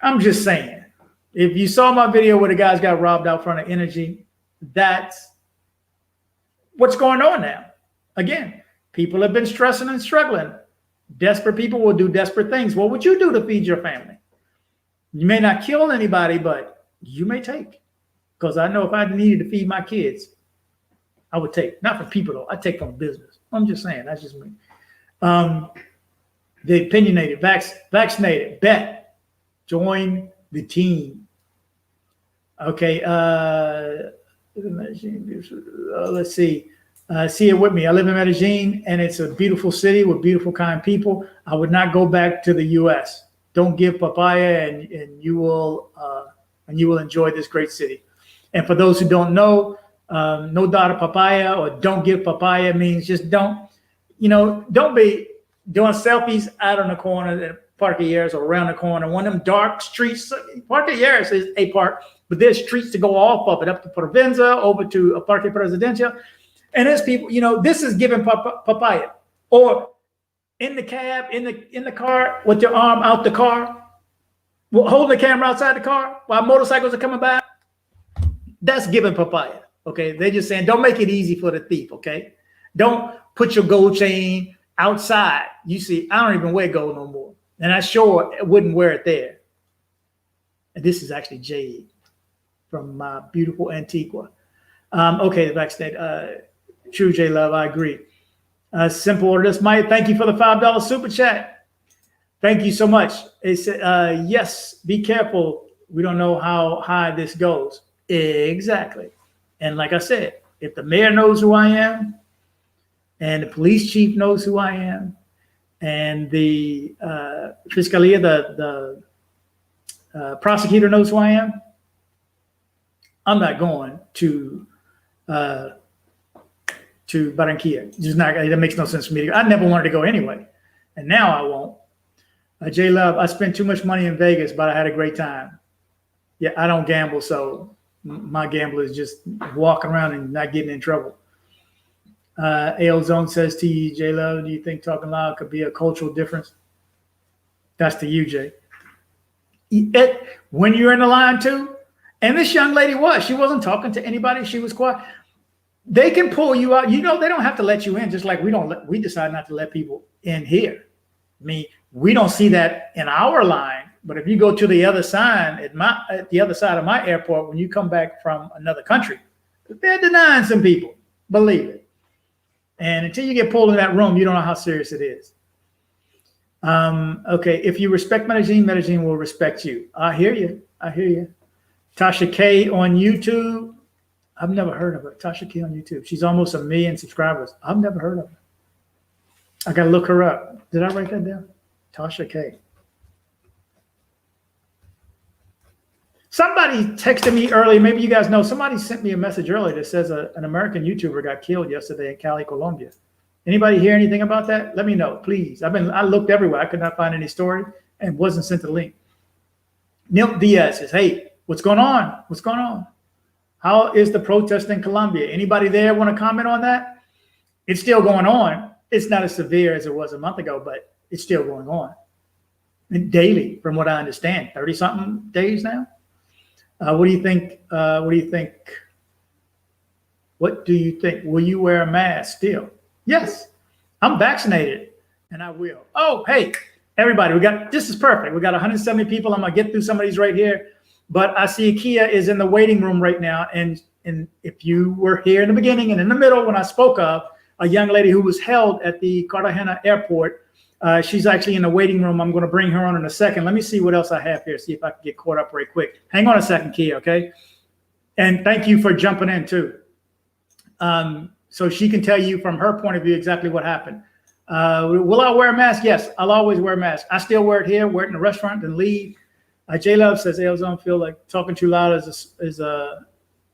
I'm just saying, if you saw my video where the guys got robbed out front of Energy, that's what's going on now. Again, people have been stressing and struggling. Desperate people will do desperate things. What would you do to feed your family? You may not kill anybody, but you may take. Because I know if I needed to feed my kids, I would take. Not from people, though. I take from business. I'm just saying. That's just me. The opinionated, vaccinated, bet. Join the team. Okay. Let's see. See it with me. I live in Medellin, and it's a beautiful city with beautiful, kind people. I would not go back to the U.S. Don't give papaya, and you will enjoy this great city. And for those who don't know, no daughter papaya or don't give papaya means just don't be doing selfies out on the corner at Parque Years or around the corner. One of them dark streets. Parque Years is a park, but there's streets to go off of it, up to Provenza, over to Parque Presidencial. And there's people, you know, this is giving papaya. Or in the cab, in the car with your arm out the car, holding the camera outside the car while motorcycles are coming by. That's giving papaya. Okay, they're just saying, don't make it easy for the thief, okay? Don't put your gold chain outside. You see, I don't even wear gold no more. And I sure wouldn't wear it there. And this is actually jade from my beautiful Antigua. Okay, the vaccinated. True, J Love, I agree. Simple order. This Mike, thank you for the $5 super chat. Thank you so much. It said, yes, be careful. We don't know how high this goes. Exactly. And like I said, if the mayor knows who I am, and the police chief knows who I am, and the Fiscalia, the prosecutor knows who I am, I'm not going to Barranquilla. Just not. That makes no sense for me to go. I never wanted to go anyway, and now I won't. J Love, I spent too much money in Vegas, but I had a great time. Yeah, I don't gamble, so my gamble is just walking around and not getting in trouble. AL Zone says to you, J Love, do you think talking loud could be a cultural difference? That's to you, Jay. When you're in the line too, and this young lady she wasn't talking to anybody. She was quiet. They can pull you out. You know, they don't have to let you in, just like we decide not to let people in here. I mean, we don't see that in our line. But if you go to the other side at the other side of my airport, when you come back from another country, they're denying some people. Believe it. And until you get pulled in that room, you don't know how serious it is. Okay, if you respect Medellin, Medellin will respect you. I hear you. I hear you. Tasha K on YouTube. I've never heard of her. Tasha K on YouTube. She's almost 1 million subscribers. I've never heard of her. I gotta look her up. Did I write that down? Tasha K. Somebody texted me earlier. Maybe you guys know. Somebody sent me a message earlier that says an American YouTuber got killed yesterday in Cali, Colombia. Anybody hear anything about that? Let me know, please. I looked everywhere. I could not find any story and wasn't sent the link. Neil Diaz says, hey, what's going on? What's going on? How is the protest in Colombia? Anybody there want to comment on that? It's still going on. It's not as severe as it was a month ago, but it's still going on. And daily, from what I understand, 30-something days now. What do you think? What do you think? What do you think? Will you wear a mask still? Yes, I'm vaccinated and I will. Oh, hey, everybody, this is perfect. We got 170 people. I'm gonna get through some of these right here. But I see Kia is in the waiting room right now. And if you were here in the beginning and in the middle when I spoke of a young lady who was held at the Cartagena airport, she's actually in the waiting room. I'm going to bring her on in a second. Let me see what else I have here, see if I can get caught up right quick. Hang on a second, Kia, okay? And thank you for jumping in too. So she can tell you from her point of view exactly what happened. Will I wear a mask? Yes, I'll always wear a mask. I still wear it here, wear it in the restaurant, then leave. J Love says, hey, I don't feel like talking too loud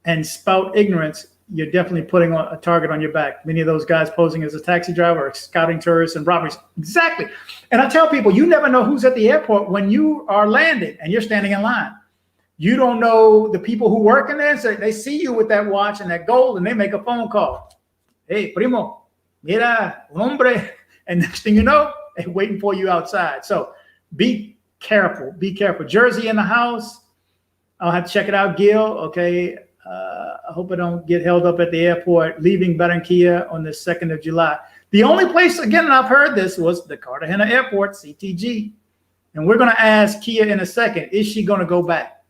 and spout ignorance. You're definitely putting a target on your back. Many of those guys posing as a taxi driver are scouting tourists and robberies. Exactly. And I tell people, you never know who's at the airport when you are landing and you're standing in line. You don't know the people who work in there. So they see you with that watch and that gold and they make a phone call. Hey, primo, mira, un hombre. And next thing you know, they're waiting for you outside. So be careful. Be careful. Jersey in the house. I'll have to check it out, Gil. Okay. I hope I don't get held up at the airport leaving Barranquilla on the 2nd of July. The only place, again, I've heard this was the Cartagena airport, CTG. And we're going to ask Kia in a second, is she going to go back?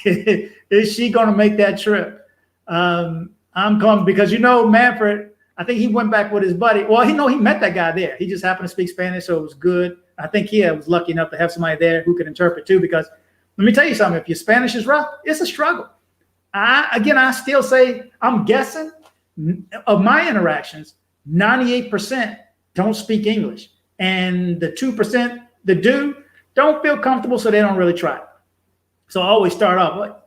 Is she going to make that trip? I'm coming because, you know, Manfred, I think he went back with his buddy. Well, he met that guy there. He just happened to speak Spanish, so it was good. I think Kia was lucky enough to have somebody there who could interpret too, because let me tell you something, if your Spanish is rough, it's a struggle. I still say, I'm guessing of my interactions, 98% don't speak English. And the 2% that don't feel comfortable, so they don't really try. So I always start off,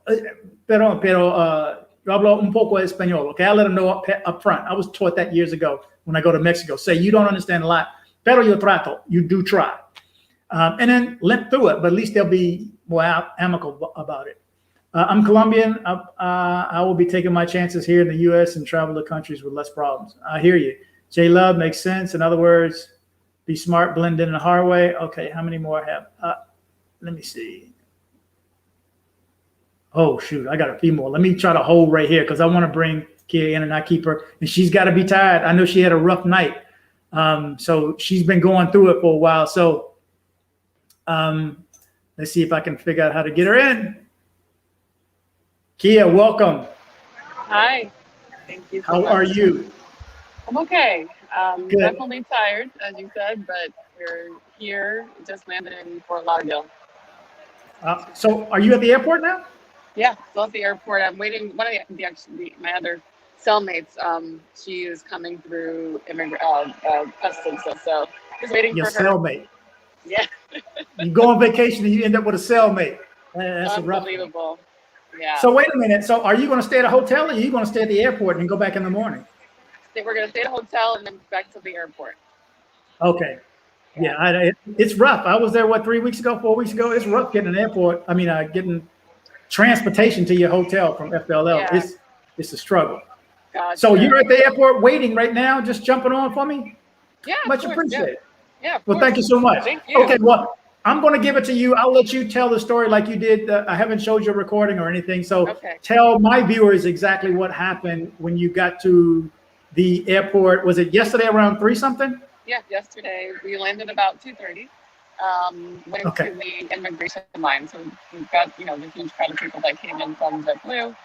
pero yo hablo un poco español. Okay, I let them know up front. I was taught that years ago when I go to Mexico. Say, you don't understand a lot, pero yo trato. You do try. And then limp through it, but at least they'll be more amicable about it. I'm Colombian. I will be taking my chances here in the U.S. and travel to countries with less problems. I hear you. J Love makes sense. In other words, be smart, blend in the hard way. Okay, how many more I have? Let me see. Oh, shoot, I got a few more. Let me try to hold right here because I want to bring Kia in and not keep her. And she's got to be tired. I know she had a rough night. So she's been going through it for a while. So let's see if I can figure out how to get her in. Kia, welcome. Hi. Thank you so much. How are you? I'm okay. Definitely tired, as you said, but we're here. Just landed in Fort Lauderdale. So are you at the airport now? Yeah, still at the airport. I'm waiting. One of my other cellmates, she is coming through customs, so just waiting Your for her. cellmate. Yeah. You go on vacation and you end up with a cellmate. That's unbelievable. Yeah. So wait a minute. So are you going to stay at a hotel or are you going to stay at the airport and go back in the morning? We're going to stay at a hotel and then back to the airport. Okay. Yeah, it's rough. I was there, 4 weeks ago? It's rough getting an airport. I mean, getting transportation to your hotel from FLL. Yeah. It's a struggle. Gotcha. So you're at the airport waiting right now, just jumping on for me? Yeah. Much appreciated. Yeah. Well, thank you so much. Thank you. Okay, well, I'm going to give it to you. I'll let you tell the story like you did. I haven't showed your recording or anything. So Tell my viewers exactly what happened when you got to the airport. Was it yesterday around 3-something? Yeah, yesterday. We landed about 2:30. Went to the immigration line. So we've got, the huge crowd of people that came in from JetBlue.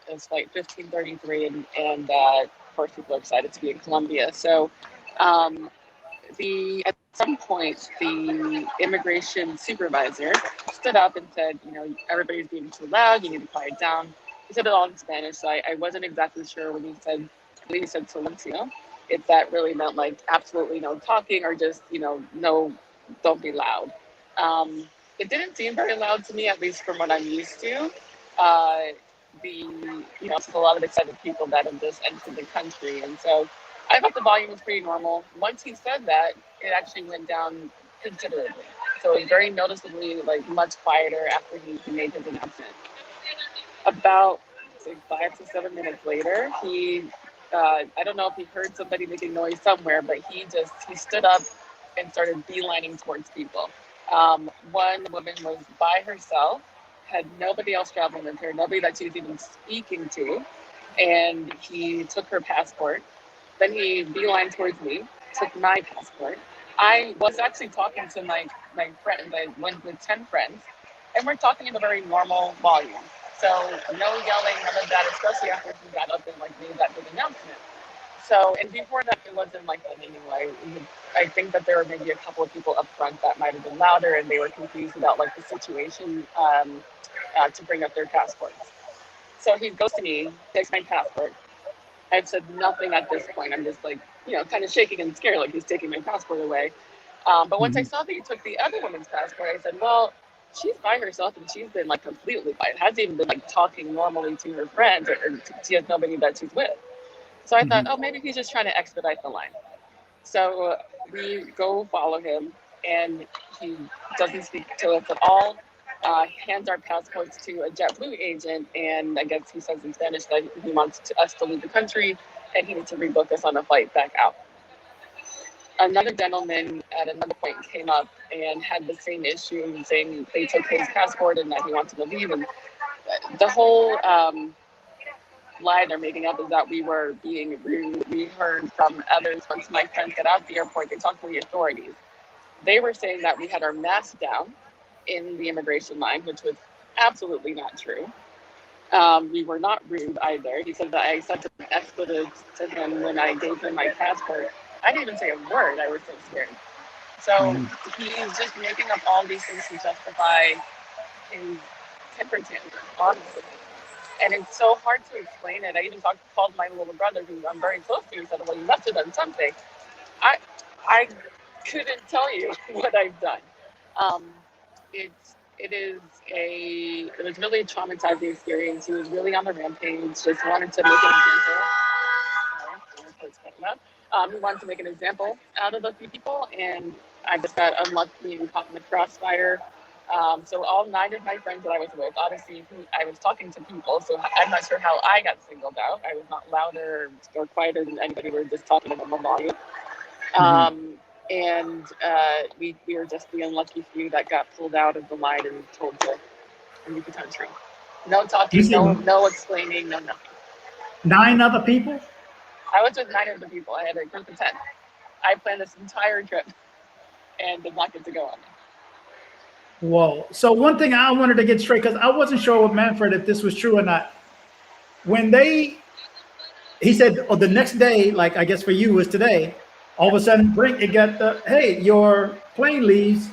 It's like 15:33, and of course people are excited to be in Colombia. So At some point, the immigration supervisor stood up and said, you know, everybody's being too loud. You need to quiet down. He said it all in Spanish, so I wasn't exactly sure when he said silencio, if that really meant like absolutely no talking or just, you know, no, don't be loud. It didn't seem very loud to me, at least from what I'm used to. It's a lot of excited people that have just entered the country, and so I thought the volume was pretty normal. Once he said that, it actually went down considerably. So it was very noticeably like much quieter after he made his announcement. About say 5 to 7 minutes later, I don't know if he heard somebody making noise somewhere, but he stood up and started beelining towards people. One woman was by herself, had nobody else traveling with her, nobody that she was even speaking to, and he took her passport. Then he beelined towards me, took my passport. I was actually talking to my friends. I went with 10 friends, and we're talking in a very normal volume. So no yelling, none of that, especially after he got up and like made that big announcement. So, and before that, it wasn't like that anyway. I think that there were maybe a couple of people up front that might have been louder, and they were confused about like the situation to bring up their passports. So he goes to me, takes my passport. I've said nothing at this point. I'm just like, you know, kind of shaking and scared, like he's taking my passport away. But once I saw that he took the other woman's passport, I said, well, she's by herself and she's been like completely quiet. Hasn't even been like talking normally to her friends, or she has nobody that she's with. So I thought, oh, maybe he's just trying to expedite the line. So we go follow him, and he doesn't speak to us at all. Hands our passports to a JetBlue agent, and I guess he says in Spanish that he wants us to leave the country, and he needs to rebook us on a flight back out. Another gentleman at another point came up and had the same issue, saying they took his passport and that he wanted to leave. And the whole lie they're making up is that we were being rude. We heard from others, once my friends got out of the airport, they talked to the authorities. They were saying that we had our masks down in the immigration line, which was absolutely not true. We were not rude either. He said that I said some expletives to him when I gave him my passport. I didn't even say a word. I was so scared. So he's just making up all these things to justify his temper tantrum, honestly. And it's so hard to explain it. I even called my little brother, who I'm very close to, and said, well, you must have done something. I couldn't tell you what I've done. It was really a traumatizing experience. He was really on the rampage, just wanted to make an example. He wanted to make an example out of a few people, and I just got unlucky and caught in the crossfire. So all 9 of my friends that I was with, obviously I was talking to people, so I'm not sure how I got singled out. I was not louder or quieter than anybody. We were just talking about my volume. And we were just the unlucky few that got pulled out of the line and told to leave the country. No talking, no explaining, no nothing. 9 other people? I was with 9 of the people. I had a group of 10. I planned this entire trip and did not get to go on it. Whoa. So one thing I wanted to get straight, because I wasn't sure with Manfred if this was true or not. When he said, the next day, like I guess for you was today, all of a sudden, hey, your plane leaves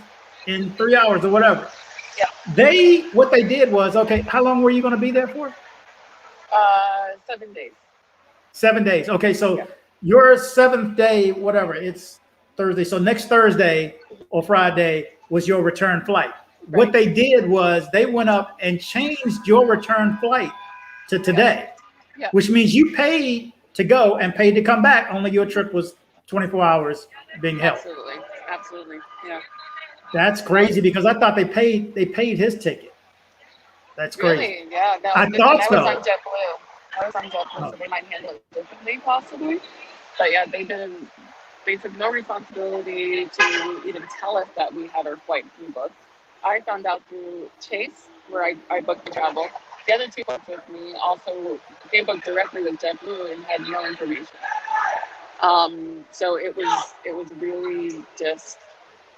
in 3 hours or whatever. Yeah. What they did was, okay, how long were you going to be there for? 7 days. 7 days. Okay, so your 7th day, whatever, it's Thursday. So next Thursday or Friday was your return flight. Right. What they did was they went up and changed your return flight to today, which means you paid to go and paid to come back. Only your trip was 24 hours being held. Absolutely, yeah. That's crazy, because I thought they paid his ticket. That's crazy. Really? Yeah. No, I thought so. I was on JetBlue, so they might handle it differently, possibly. But yeah, they took no responsibility to even tell us that we had our flight pre-booked. I found out through Chase, where I booked the travel. The other 2 folks with me also, they booked directly with JetBlue and had no information. So it was really just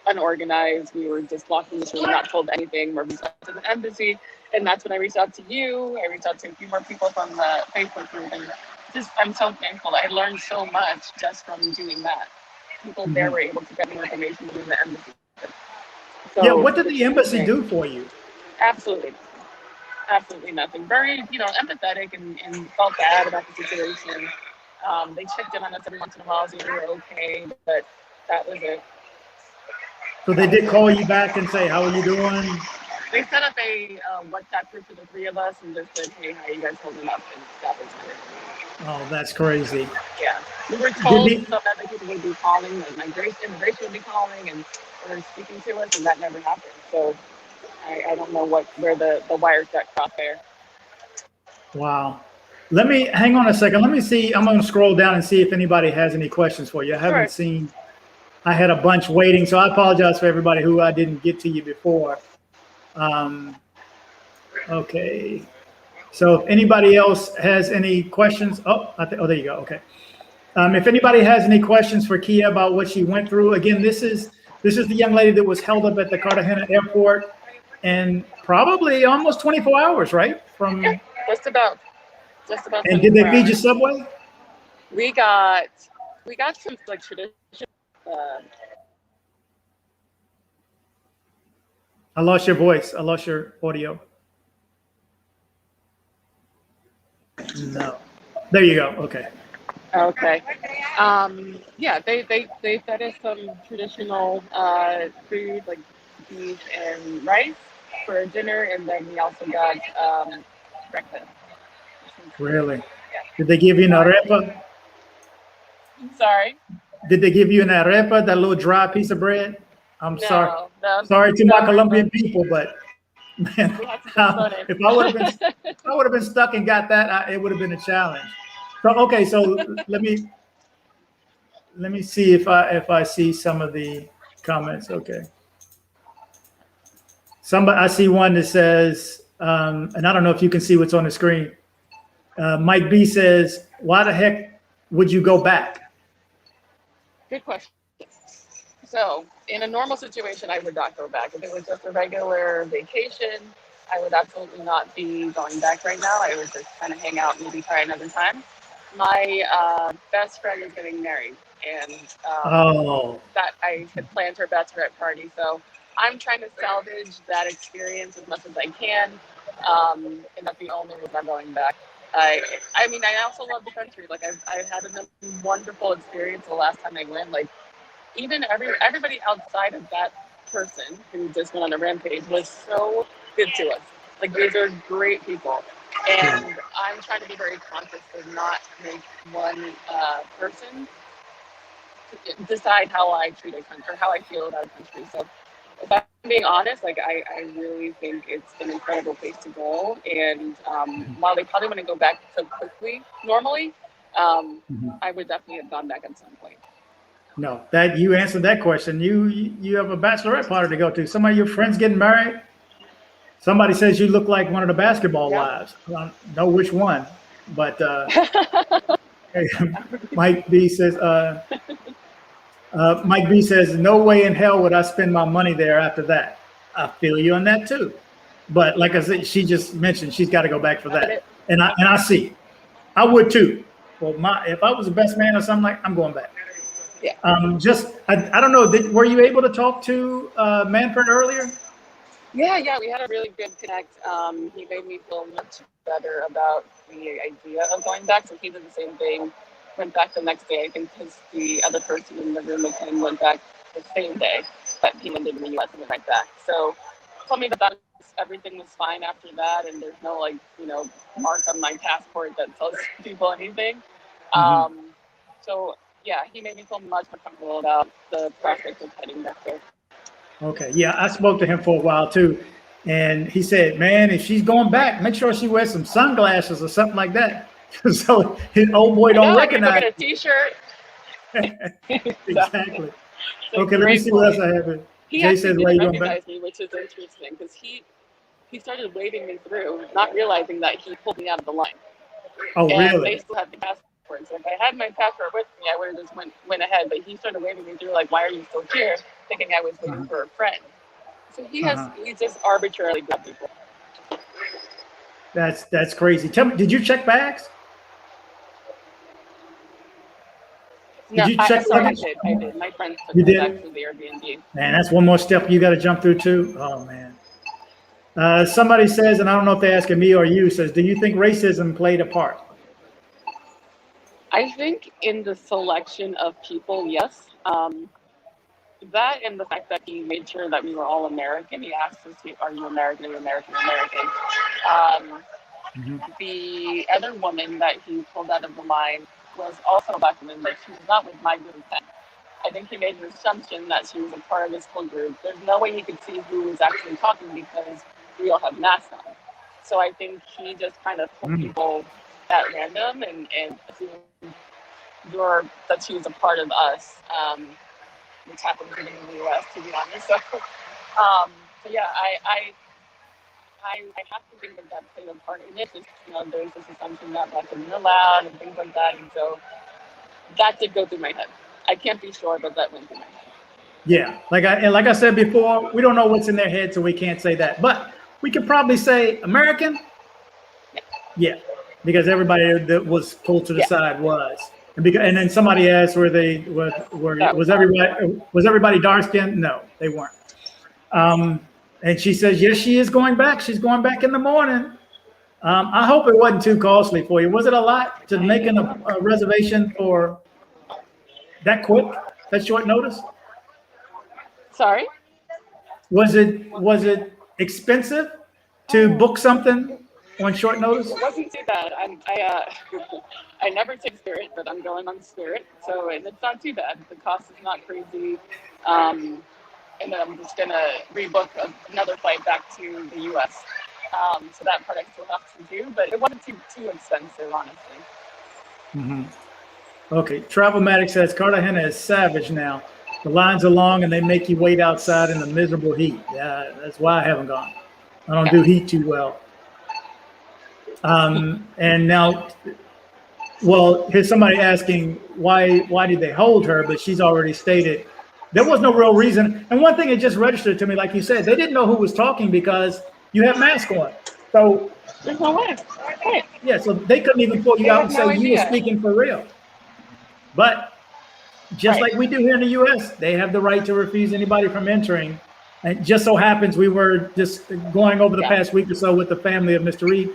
unorganized. We were just locked in this room, not told anything. We're reached out to the embassy, and that's when I reached out to you. I reached out to a few more people from the Facebook group, and I'm so thankful. I learned so much just from doing that. people there were able to get more information than the embassy. So yeah, what did the embassy do for you? Absolutely. Absolutely nothing. Very, empathetic and felt bad about the situation. They checked in on us every once in a while, so we were okay, but that was it. So they did call you back and say, how are you doing? They set up a WhatsApp group for the three of us and just said, hey, how are you guys holding up? And that was it. Oh, that's crazy. Yeah. We were told some other people would be calling, like immigration would be calling and speaking to us, and that never happened. So I don't know where the wires got crossed there. Wow. Let me hang on a second. Let me see. I'm going to scroll down and see if anybody has any questions for you. I haven't seen. I had a bunch waiting, so I apologize for everybody who I didn't get to you before. Okay. So if anybody else has any questions, oh, there you go. Okay. If anybody has any questions for Kia about what she went through, again, this is the young lady that was held up at the Cartagena airport, and probably almost 24 hours, right? Just about. And did they feed you Subway? We got some like traditional. I lost your voice. I lost your audio. No. There you go. Okay. Okay. Yeah, they fed us some traditional food like beef and rice for dinner, and then we also got breakfast. Really? Yeah. Did they give you an arepa? Sorry? Did they give you an arepa, that little dry piece of bread? I'm sorry. No, sorry to my Colombian people, but man, if I would have been stuck and got that, it would have been a challenge. So okay, so let me see if I see some of the comments. Okay. I see one that says, and I don't know if you can see what's on the screen. Mike B says, why the heck would you go back? Good question. So in a normal situation, I would not go back. If it was just a regular vacation, I would absolutely not be going back right now. I would just kind of hang out, maybe try another time. My best friend is getting married, and that I had planned her bachelorette party. So I'm trying to salvage that experience as much as I can, and that's the only reason I'm going back. I mean, I also love the country. Like I've had a wonderful experience the last time I went. Like even everybody outside of that person who just went on a rampage was so good to us. Like these are great people, and I'm trying to be very conscious to not make one person decide how I treat a country or how I feel about a country. So if I'm being honest, like I really think it's an incredible place to go. And while they probably want to go back so quickly normally, I would definitely have gone back at some point. No, that you answered that question. You have a bachelorette party to go to. Somebody, your friends getting married. Somebody says you look like one of the basketball wives. I don't know which one, but Mike B says, no way in hell would I spend my money there after that. I feel you on that too. But like I said, she just mentioned she's got to go back for that. And I see. I would too. Well, if I was the best man or something, I'm going back. Yeah. I don't know. Were you able to talk to Manfred earlier? Yeah, we had a really good connect. He made me feel much better about the idea of going back. So he did the same thing, went back the next day. I think because the other person in the room with him went back the same day that he landed in the U.S. and went right back. So told me that everything was fine after that, and there's no mark on my passport that tells people anything. So yeah, he made me feel much more comfortable about the prospect of heading back there. Okay, yeah, I spoke to him for a while too, and he said, "Man, if she's going back, make sure she wears some sunglasses or something like that, so his old boy don't recognize." Like a T-shirt. Exactly. Okay, let me see what else I have here. Jay says, "Why you going back?" Me, which is interesting because he started waving me through, not realizing that he pulled me out of the line. Oh, and really? They still had the passport. So if I had my passport with me, I would have just went ahead. But he started waving me through, like, "Why are you still here?" Thinking I was waiting for a friend. So he just arbitrarily grabbed people. That's crazy. Tell me, did you check bags? No, Did you check sorry, luggage? I did. My friend took You me did? back to the Airbnb. Man, that's one more step you got to jump through too. Oh man. Somebody says, and I don't know if they're asking me or you, says, do you think racism played a part? I think in the selection of people, yes. That and the fact that he made sure that we were all American. He asked us, "Are you American? Are you American? American?" Um, Mhm. the other woman that he pulled out of the line was also a black woman, but she was not with my group then. I think he made an assumption that she was a part of this whole group. There's no way he could see who was actually talking because we all have masks on. So I think he just kind of pulled Mm. people at random and assumed that she was a part of us, which happens in the U.S. to be honest. So yeah, I have to think that that played a part in it. Just, there's this assumption that black women are allowed and things like that, and so that did go through my head. I can't be sure, but that went through my head. Yeah, like I said before, we don't know what's in their head, so we can't say that. But we could probably say American. Yeah, because everybody that was pulled to the Yeah. side was, and then somebody asked, That was all. everybody dark skinned? No, they weren't. And she says, yes, she is going back. She's going back in the morning. I hope it wasn't too costly for you. Was it a lot to making a reservation for that quick, that short notice? Sorry? Was it expensive to book something on short notice? It wasn't too bad. I never take Spirit, but I'm going on Spirit, so it's not too bad. The cost is not crazy. And then I'm just gonna rebook another flight back to the U.S. So that part I still have to do, but it wasn't too expensive, honestly. Mm-hmm. Okay, Travelmatic says Cartagena is savage now. The lines are long and they make you wait outside in the miserable heat. Yeah, that's why I haven't gone. I don't do heat too well. And now, well, here's somebody asking why did they hold her, but she's already stated there was no real reason. And one thing it just registered to me, like you said, they didn't know who was talking because you have mask on. So there's no way. Right. Yeah, so they couldn't even pull you They out had and no say you were idea. speaking for real. But just Right. like we do here in the U.S., they have the right to refuse anybody from entering. And just so happens we were just going over the past week or so with the family of Mr. Reed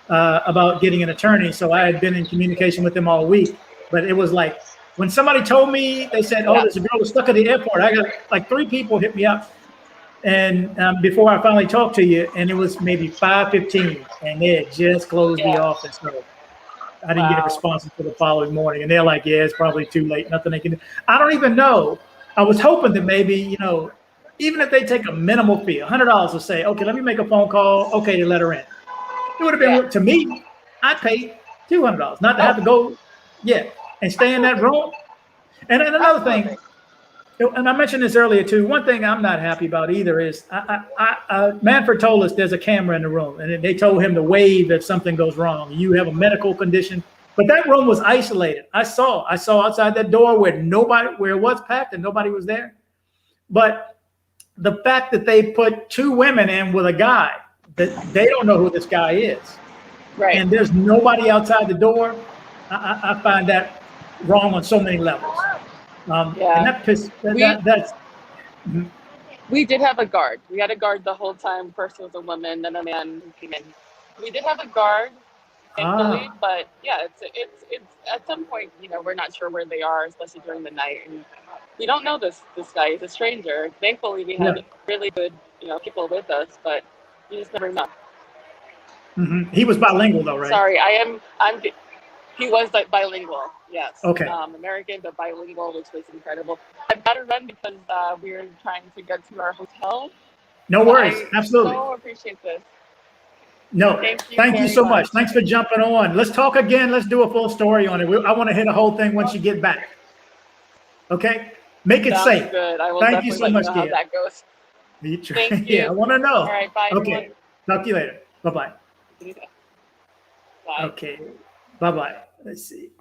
about getting an attorney. So I had been in communication with them all week. But it was like when somebody told me, they said, "Oh, there's a girl who's stuck at the airport." I got like 3 people hit me up, and before I finally talked to you, and it was maybe 5:15, and they had just closed the office. So I didn't get a response until the following morning, and they're like, "Yeah, it's probably too late. Nothing they can do." I don't even know. I was hoping that maybe, even if they take a minimal fee, $100 to say, "Okay, let me make a phone call. Okay, to let her in." It would have been to me. I paid $200 not to have to go, and stay in that room. And another thing, and I mentioned this earlier too. One thing I'm not happy about either is Manfred told us there's a camera in the room, and they told him to wave if something goes wrong. You have a medical condition, but that room was isolated. I saw outside that door where it was packed and nobody was there. But the fact that they put 2 women in with a guy that they don't know who this guy is, right, and there's nobody outside the door, I find that wrong on so many levels. And that's. We did have a guard. We had a guard the whole time. First was a woman, then a man who came in. We did have a guard, thankfully, but yeah, it's at some point, we're not sure where they are, especially during the night, and we don't know this guy. He's a stranger. Thankfully, we had really good, people with us, but you just never know. Mm-hmm. He was bilingual, though, right? Sorry, he was like bilingual, yes. Okay. American, but bilingual, which was incredible. I've got to run because we're trying to get to our hotel. No worries. Absolutely. I so appreciate this. No, thank you so much. Thanks for jumping on. Let's talk again. Let's do a full story on it. I want to hit a whole thing once you get back. Okay? Make it safe. Good. I will thank you so much, know how that goes. Thank you. Yeah, I want to know. All right, bye. Okay. Everyone. Talk to you later. Bye-bye. Bye. Okay. Bye-bye. Let's see.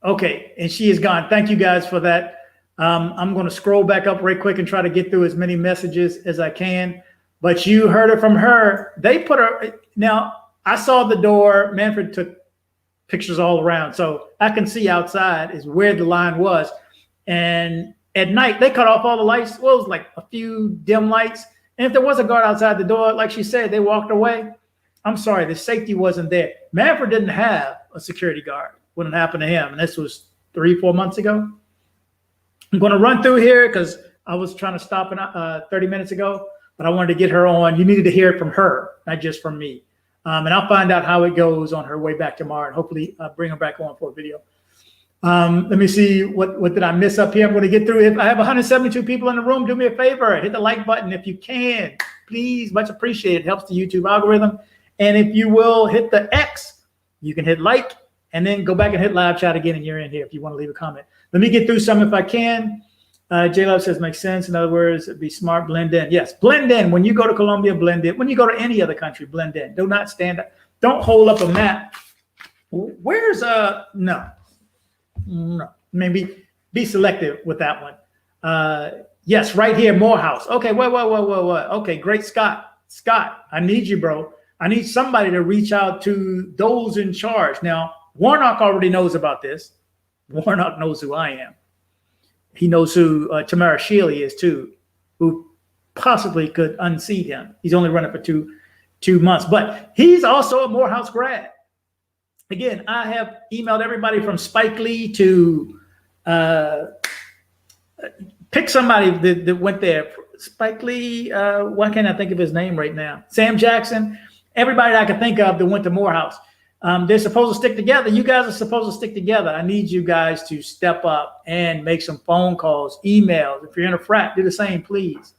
Okay, and she is gone. Thank you guys for that. I'm going to scroll back up right quick and try to get through as many messages as I can. But you heard it from her. They put her. Now, I saw the door. Manfred took pictures all around. So I can see outside is where the line was. And at night, they cut off all the lights. Well, it was like a few dim lights. And if there was a guard outside the door, like she said, they walked away. I'm sorry, the safety wasn't there. Manfred didn't have a security guard when it happened to him. And this was 3-4 months ago. I'm going to run through here because I was trying to stop 30 minutes ago, but I wanted to get her on. You needed to hear it from her, not just from me. And I'll find out how it goes on her way back tomorrow, and hopefully bring her back on for a video. Let me see, what did I miss up here? I'm going to get through. If I have 172 people in the room, do me a favor, hit the like button if you can, please. Much appreciated. It helps the YouTube algorithm. And if you will hit the X, you can hit like and then go back and hit live chat again, and you're in here if you want to leave a comment. Let me get through some if I can. J-Love says, makes sense. In other words, be smart, blend in. Yes, blend in. When you go to Colombia, blend in. When you go to any other country, blend in. Do not stand up. Don't hold up a map. Where's no. Maybe be selective with that one. Yes, right here, Morehouse. Okay, what? Okay, great, Scott. Scott, I need you, bro. I need somebody to reach out to those in charge. Now, Warnock already knows about this. Warnock knows who I am. He knows who Tamara Shealy is too, who possibly could unseat him. He's only running for two months, but he's also a Morehouse grad. Again, I have emailed everybody from Spike Lee to pick somebody that went there. Spike Lee, why can't I think of his name right now? Sam Jackson, everybody that I could think of that went to Morehouse. They're supposed to stick together. You guys are supposed to stick together. I need you guys to step up and make some phone calls, emails. If you're in a frat, do the same, please.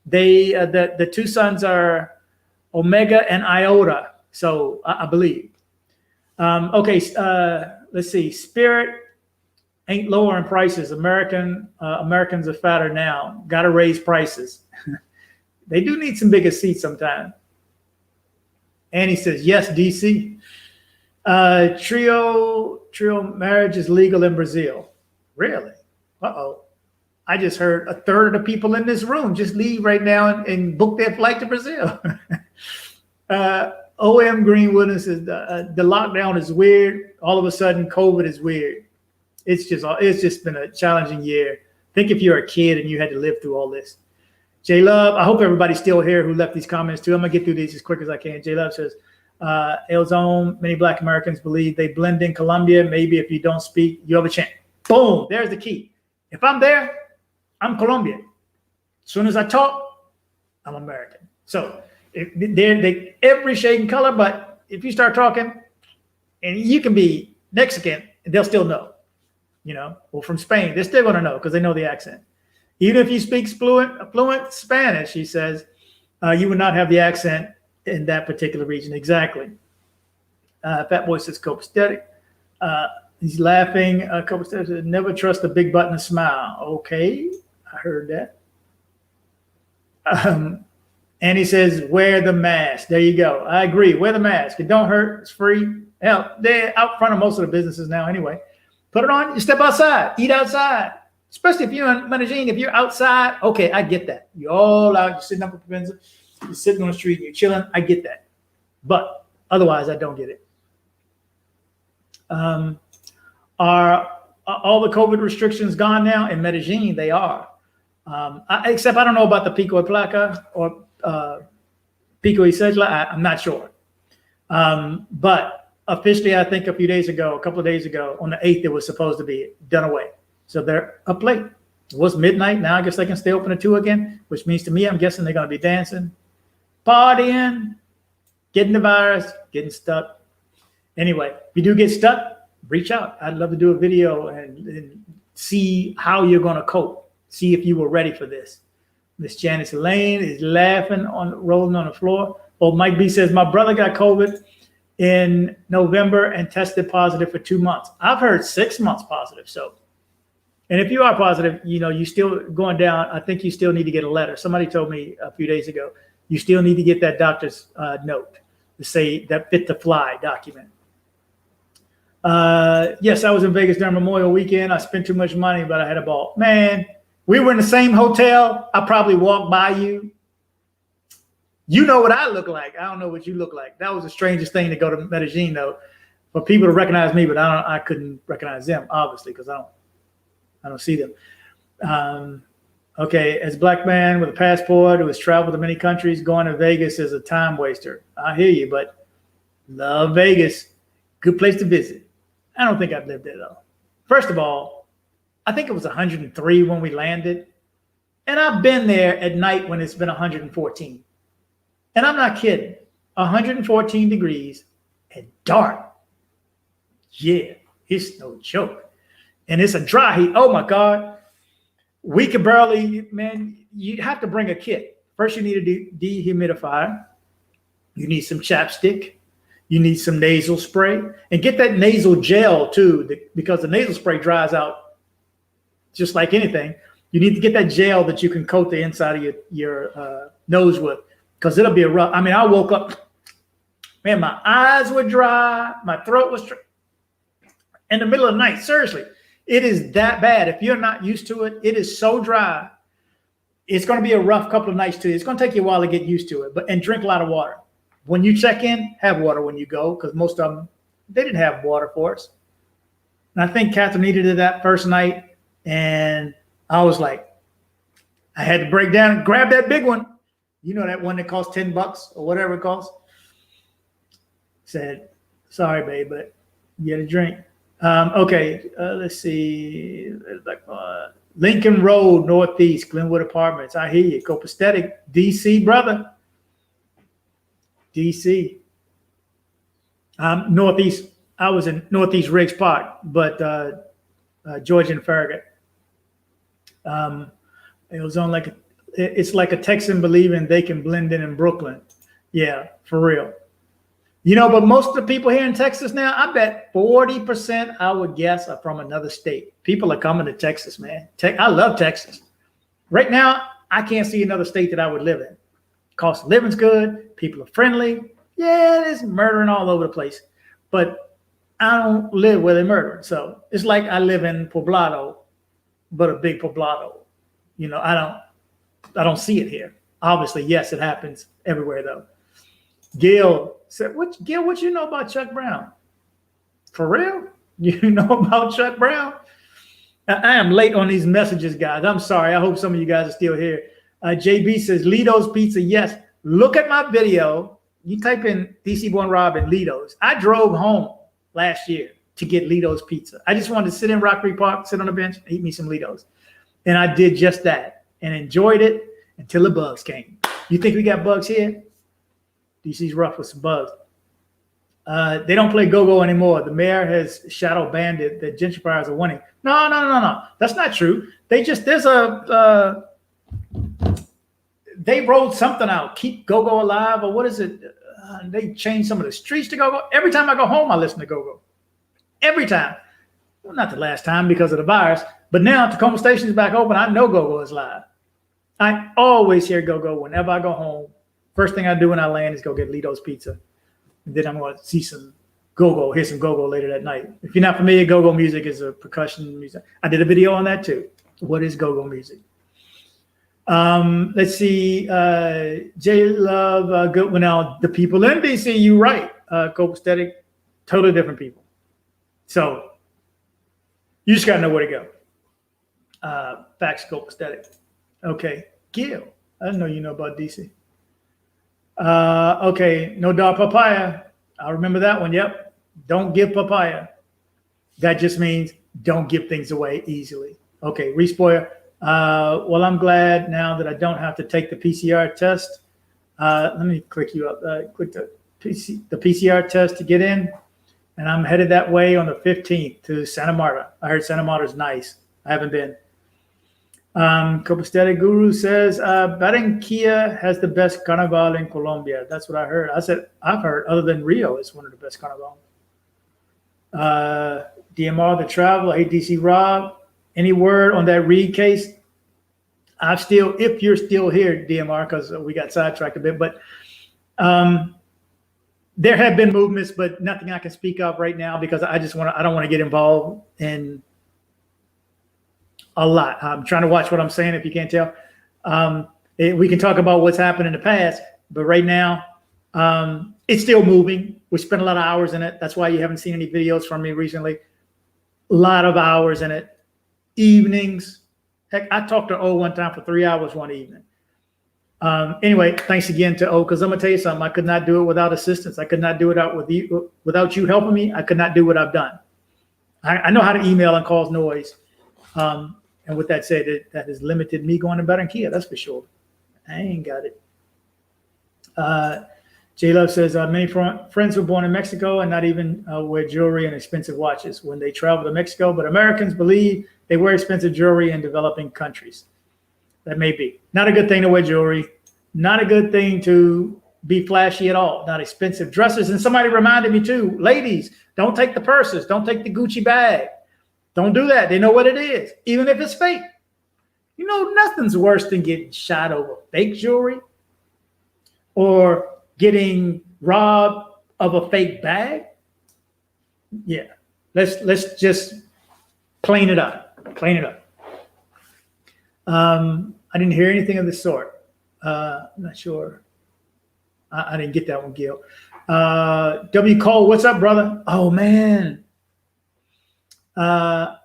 They, the two sons are Omega and Iota, so I believe. Okay, let's see. Spirit ain't lowering prices. Americans are fatter now. Got to raise prices. They do need some bigger seats sometime. And he says, yes, DC. Trio marriage is legal in Brazil. Really? Uh-oh. I just heard a third of the people in this room just leave right now and book their flight to Brazil. OM Greenwood says the lockdown is weird. All of a sudden, COVID is weird. It's just been a challenging year. Think if you're a kid and you had to live through all this. J Love, I hope everybody's still here who left these comments too. I'm gonna get through these as quick as I can. J Love says, Elzone, many Black Americans believe they blend in Colombia. Maybe if you don't speak, you have a chance. Boom, there's the key. If I'm there, I'm Colombian. As soon as I talk, I'm American. So they're every shade and color, but if you start talking, and you can be Mexican, they'll still know, or from Spain, they're still gonna know because they know the accent. Even if you speak fluent Spanish, he says, you would not have the accent in that particular region. Exactly. Fat Boy says copacetic. He's laughing. Copacetic says, never trust a big button and smile. Okay, I heard that. And he says, wear the mask. There you go. I agree. Wear the mask. It don't hurt. It's free. Hell, they're out front of most of the businesses now anyway. Put it on. You step outside. Eat outside. Especially if you're in Medellin. If you're outside, okay, I get that. You're all out. You're sitting up at Provenza. You're sitting on the street. You're chilling. I get that. But otherwise, I don't get it. Are all the COVID restrictions gone now? In Medellin, they are. Except I don't know about the Pico y Placa or Pico y Cedla. I'm not sure. But officially, I think a couple of days ago, on the 8th, it was supposed to be done away. So they're up late. It was midnight. Now I guess they can stay open at 2 again, which means to me, I'm guessing they're going to be dancing, partying, getting the virus, getting stuck. Anyway, if you do get stuck, reach out. I'd love to do a video and see how you're going to cope. See if you were ready for this. Miss Janice Lane is laughing rolling on the floor. Oh, Mike B says, my brother got COVID in November and tested positive for 2 months. I've heard 6 months positive. So, and if you are positive, you still going down. I think you still need to get a letter. Somebody told me a few days ago, you still need to get that doctor's note to say that fit to fly document. Yes, I was in Vegas during Memorial Weekend. I spent too much money, but I had a ball. Man, we were in the same hotel. I probably walked by you. You know what I look like. I don't know what you look like. That was the strangest thing to go to Medellin, though. for people to recognize me, but I couldn't recognize them, obviously, because I don't see them. Okay, as a black man with a passport who has traveled to many countries, going to Vegas is a time waster. I hear you, but love Vegas. Good place to visit. I don't think I'd live there, though. First of all, I think it was 103 when we landed. And I've been there at night when it's been 114. And I'm not kidding. 114 degrees and dark. Yeah, it's no joke. And it's a dry heat. Oh, my God. We could barely, man, you have to bring a kit. First, you need a dehumidifier. You need some chapstick. You need some nasal spray. And get that nasal gel, too, because the nasal spray dries out just like anything. You need to get that gel that you can coat the inside of your nose with, because it'll be a rough. I mean, I woke up, man, my eyes were dry. My throat was dry. In the middle of the night, seriously. It is that bad. If you're not used to it, it is so dry. It's going to be a rough couple of nights too. It's going to take you a while to get used to it, and drink a lot of water. When you check in, have water when you go, because most of them, they didn't have water for us. And I think Catherine needed that first night, and I was like, I had to break down and grab that big one. You know, that one that costs $10 or whatever it costs. Said, sorry, babe, but you get a drink. Okay, let's see. Lincoln Road, Northeast, Glenwood Apartments. I hear you. Copacetic, DC, brother. DC. Northeast. I was in Northeast Riggs Park, but Georgia and Farragut. It was on it's like a Texan believing they can blend in Brooklyn. Yeah, for real. You know, but most of the people here in Texas now, I bet 40%, I would guess, are from another state. People are coming to Texas, man. I love Texas. Right now, I can't see another state that I would live in. Cost of living's good. People are friendly. Yeah, there's murdering all over the place. But I don't live where they're murdering. So it's like I live in Poblado, but a big Poblado. You know, I don't see it here. Obviously, yes, it happens everywhere, though. Gil said, Gil, what you know about Chuck Brown? For real? You know about Chuck Brown? I am late on these messages, guys. I'm sorry. I hope some of you guys are still here. JB says, Lido's Pizza. Yes. Look at my video. You type in dcbornrob and Lido's. I drove home last year to get Lido's Pizza. I just wanted to sit in Rockery Park, sit on a bench, eat me some Lido's. And I did just that and enjoyed it until the bugs came. You think we got bugs here? DC's rough with some bugs. They don't play go-go anymore. The mayor has shadow banned it. The gentrifiers are winning. No. That's not true. They rolled something out. Keep go-go alive, or what is it? They changed some of the streets to go-go. Every time I go home, I listen to go-go. Every time. Well, not the last time because of the virus, but now Tacoma Station is back open. I know go-go is live. I always hear go-go whenever I go home. First thing I do when I land is go get Lido's Pizza. And then I'm going to see some go-go, hear some go-go later that night. If you're not familiar, go-go music is a percussion music. I did a video on that too. What is go-go music? Let's see. J Love, good one. Now, the people in DC, you right. Copacetic, totally different people. So you just got to know where to go. Facts, Copacetic. Okay. Gil, I didn't know you know about DC. Okay, no dog papaya. I remember that one. Yep. Don't give papaya. That just means don't give things away easily. Okay, Respoiler. Well, I'm glad now that I don't have to take the PCR test. Let me click you up. Click the PCR test to get in. And I'm headed that way on the 15th to Santa Marta. I heard Santa Marta's nice. I haven't been. Copacetic Guru says Barranquilla has the best carnival in Colombia. That's what I heard. I said I've heard other than Rio is one of the best carnival. DMR the travel. Hey DC Rob, any word on that Reed case? If you're still here, DMR, because we got sidetracked a bit, but there have been movements, but nothing I can speak of right now because I don't want to get involved in a lot. I'm trying to watch what I'm saying, if you can't tell. We can talk about what's happened in the past, but right now, It's still moving. We spent a lot of hours in it. That's why you haven't seen any videos from me recently. A lot of hours in it. Evenings. Heck, I talked to O one time for 3 hours one evening. Anyway, thanks again to O, because I'm gonna tell you something. I could not do it without assistance. I could not do it without you helping me. I could not do what I've done. I know how to email and cause noise. And with that said, that has limited me going to Barranquilla, that's for sure. I ain't got it. J Love says, many friends were born in Mexico and not even wear jewelry and expensive watches when they travel to Mexico, but Americans believe they wear expensive jewelry in developing countries. That may be. Not a good thing to wear jewelry. Not a good thing to be flashy at all. Not expensive dresses. And somebody reminded me too, ladies, don't take the purses. Don't take the Gucci bag. Don't do that. They know what it is, even if it's fake. You know, nothing's worse than getting shot over fake jewelry or getting robbed of a fake bag. Yeah, let's just clean it up. Clean it up. I didn't hear anything of the sort. I'm not sure. I didn't get that one, Gil. W. Cole, what's up, brother? Oh, man. Got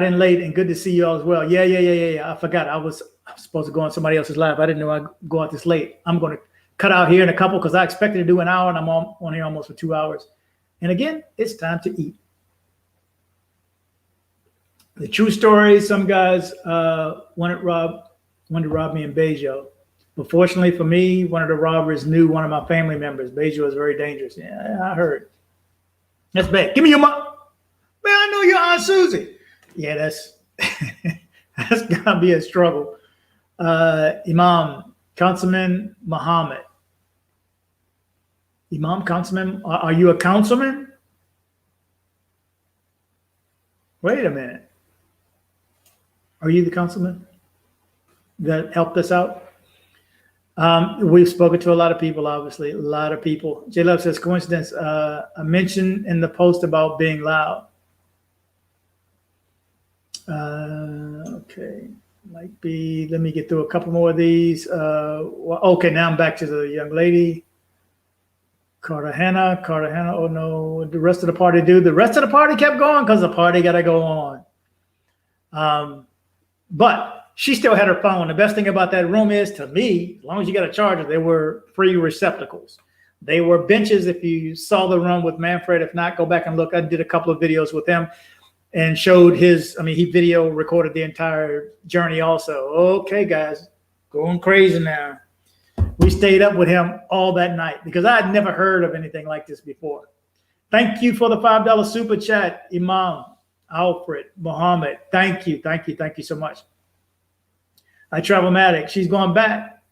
in late and good to see you all as well. Yeah. I forgot. I was supposed to go on somebody else's live. I didn't know I'd go out this late. I'm going to cut out here in a couple because I expected to do an hour and I'm on here almost for 2 hours. And again, it's time to eat. The true story, some guys wanted to rob me in Bejo. But fortunately for me, one of the robbers knew one of my family members. Bejo is very dangerous. Yeah, I heard. That's bad. Give me your mom. Man, I know your Aunt Susie. Yeah, that's gotta be a struggle. Imam, Councilman Muhammad. Imam, Councilman, are you a councilman? Wait a minute. Are you the councilman that helped us out? We've spoken to a lot of people, obviously, a lot of people. J Love says, coincidence, a mention in the post about being loud. Okay, might be, let me get through a couple more of these. Okay, now I'm back to the young lady. Cartagena, oh no, what the rest of the party do? The rest of the party kept going because the party got to go on. But she still had her phone. The best thing about that room is, to me, as long as you got a charger, there were free receptacles. They were benches if you saw the room with Manfred. If not, go back and look. I did a couple of videos with him and showed he video recorded the entire journey also. Okay, guys, going crazy now. We stayed up with him all that night because I had never heard of anything like this before. Thank you for the $5 super chat, Imam, Alfred, Muhammad. Thank you so much. I Travelmatic, she's going back.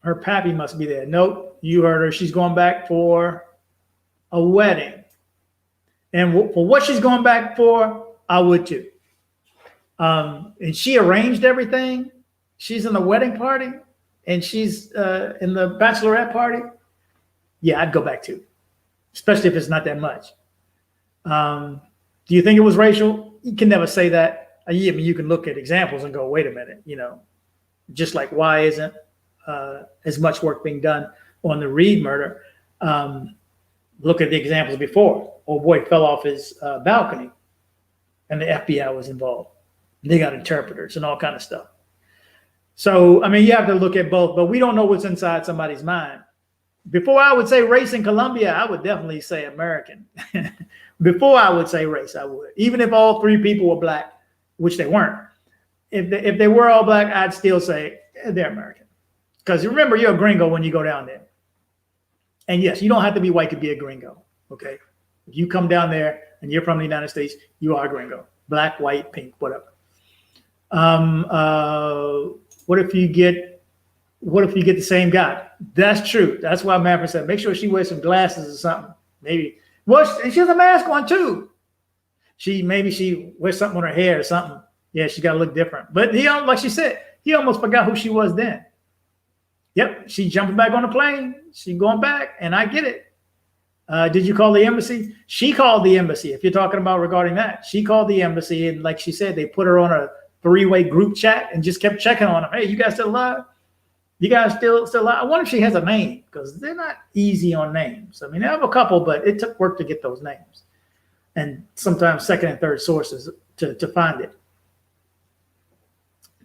Her pappy must be there. Nope, you heard her. She's going back for a wedding. And for what she's going back for, I would too. And she arranged everything. She's in the wedding party and she's in the bachelorette party. Yeah, I'd go back too, especially if it's not that much. Do you think it was racial? You can never say that. I mean, you can look at examples and go, wait a minute, just like why isn't as much work being done on the Reed murder? Look at the examples before. Old boy fell off his balcony and the FBI was involved. They got interpreters and all kind of stuff. So, you have to look at both, but we don't know what's inside somebody's mind. Before I would say race in Colombia, I would definitely say American. Before I would say race, I would. Even if all three people were black, which they weren't. If they were all black, I'd still say they're American. Because remember, you're a gringo when you go down there. And yes, you don't have to be white to be a gringo, okay? If you come down there and you're from the United States, you are a gringo. Black, white, pink, whatever. What if you get the same guy? That's true. That's why Manfred said, make sure she wears some glasses or something. Maybe. Well, she has a mask on too. Maybe she wears something on her hair or something. Yeah, she got to look different. But like she said, he almost forgot who she was then. Yep, she jumping back on the plane. She going back, and I get it. Did you call the embassy? She called the embassy. If you're talking about regarding that, she called the embassy, and like she said, they put her on a 3-way group chat and just kept checking on her. Hey, you guys still alive? You guys still I wonder if she has a name, because they're not easy on names. I mean, I have a couple, but it took work to get those names, and sometimes second and third sources to find it.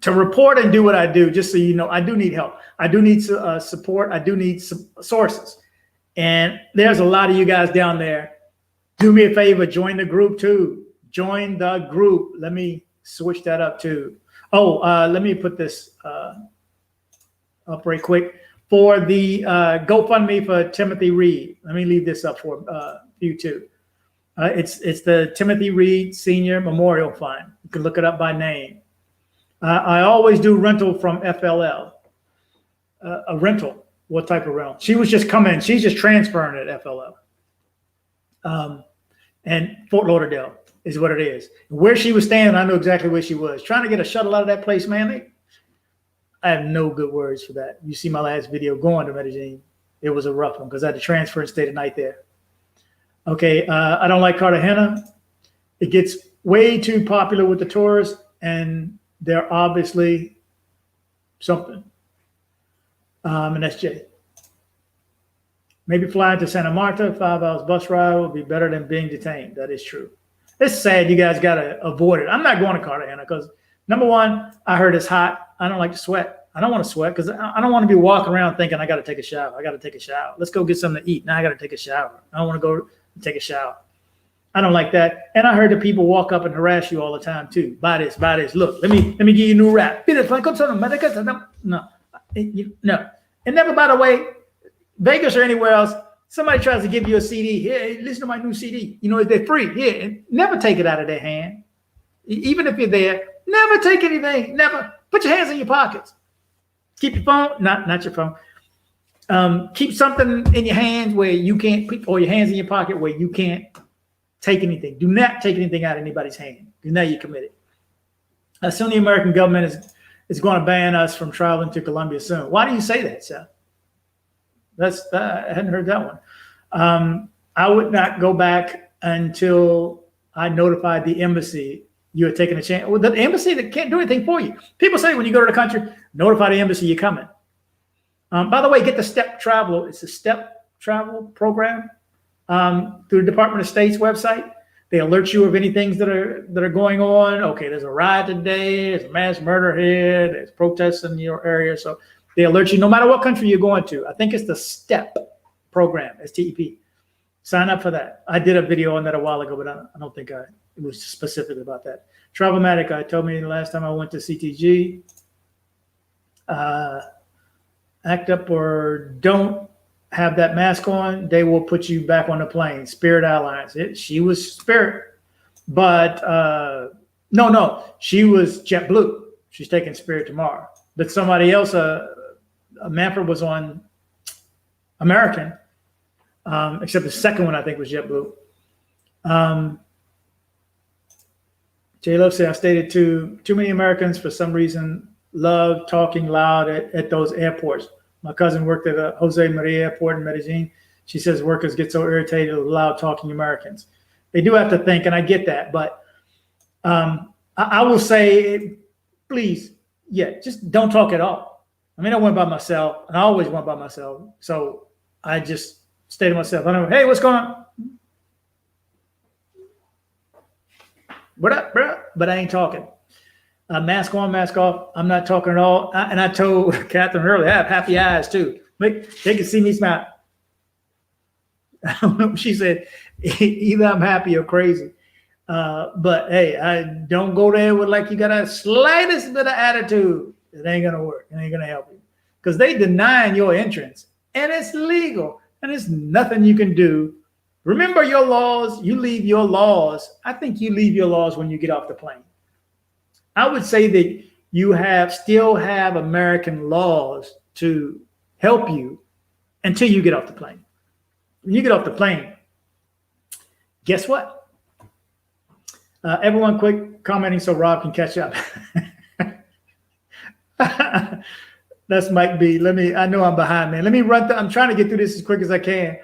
To report and do what I do, just so you know, I do need help. I do need support. I do need some sources. And there's a lot of you guys down there. Do me a favor, join the group too. Join the group. Let me switch that up too. Oh, let me put this up right quick. For the GoFundMe for Timothy Reed. Let me leave this up for you too. It's the Timothy Reed Senior Memorial Fund. You can look it up by name. I always do rental from FLL. A rental. What type of rental? She was just coming. She's just transferring at FLL. And Fort Lauderdale is what it is. Where she was standing, I know exactly where she was. Trying to get a shuttle out of that place, man. I have no good words for that. You see my last video going to Medellin. It was a rough one because I had to transfer and stay the night there. Okay, I don't like Cartagena. It gets way too popular with the tourists, and they're obviously something. And that's Jay. Maybe flying to Santa Marta, 5 hours bus ride would be better than being detained. That is true. It's sad you guys got to avoid it. I'm not going to Cartagena because, number one, I heard it's hot. I don't like to sweat. I don't want to sweat because I don't want to be walking around thinking I got to take a shower. I got to take a shower. Let's go get something to eat. Now I got to take a shower. I don't want to go take a shower. I don't like that. And I heard that people walk up and harass you all the time too. Buy this, buy this. Look, let me give you a new rap. No. No. And never, by the way, Vegas or anywhere else, somebody tries to give you a CD. Hey, listen to my new CD. You know, they're free. Yeah, never take it out of their hand. Even if you're there, never take anything. Never. Put your hands in your pockets. Keep your phone, not your phone. Keep something in your hands where you can't, or your hands in your pocket where you can't take anything. Do not take anything out of anybody's hand, because now you're committed. Soon the American government is going to ban us from traveling to Colombia soon. Why do you say that, Seth? I hadn't heard that one. I would not go back until I notified the embassy you are taking a chance. Well, the embassy that can't do anything for you. People say when you go to the country, notify the embassy you're coming. By the way, get the STEP Travel. It's a STEP Travel program through the Department of State's website. They alert you of any things that are going on. Okay, there's a riot today. There's a mass murder here. There's protests in your area. So they alert you no matter what country you're going to. I think it's the STEP program, STEP. Sign up for that. I did a video on that a while ago, but I don't think it was specific about that. Travelmatic told me the last time I went to CTG, act up or don't have that mask on, they will put you back on the plane. Spirit Airlines. She was Spirit, but no, she was JetBlue. She's taking Spirit tomorrow. But somebody else, Manfred was on American, except the second one I think was JetBlue. J Love said, I stated too many Americans for some reason love talking loud at those airports. My cousin worked at a Jose Maria airport in Medellin. She says workers get so irritated with loud talking Americans. They do have to think, and I get that. But I will say, please, just don't talk at all. I mean, I went by myself, and I always went by myself. So I just stay to myself. I don't know, hey, what's going on? What up, bro? But I ain't talking. Mask on, mask off. I'm not talking at all. And I told Catherine earlier, I have happy eyes too. They can see me smile. I don't know. She said, either I'm happy or crazy. But hey, I don't go there with like you got a slightest bit of attitude. It ain't gonna work. It ain't gonna help you because they denying your entrance, and it's legal, and there's nothing you can do. Remember your laws. You leave your laws. I think you leave your laws when you get off the plane. I would say that you still have American laws to help you until you get off the plane. When you get off the plane, guess what? Everyone quick commenting so Rob can catch up. That's Mike B. I know I'm behind, man. Let me run I'm trying to get through this as quick as I can.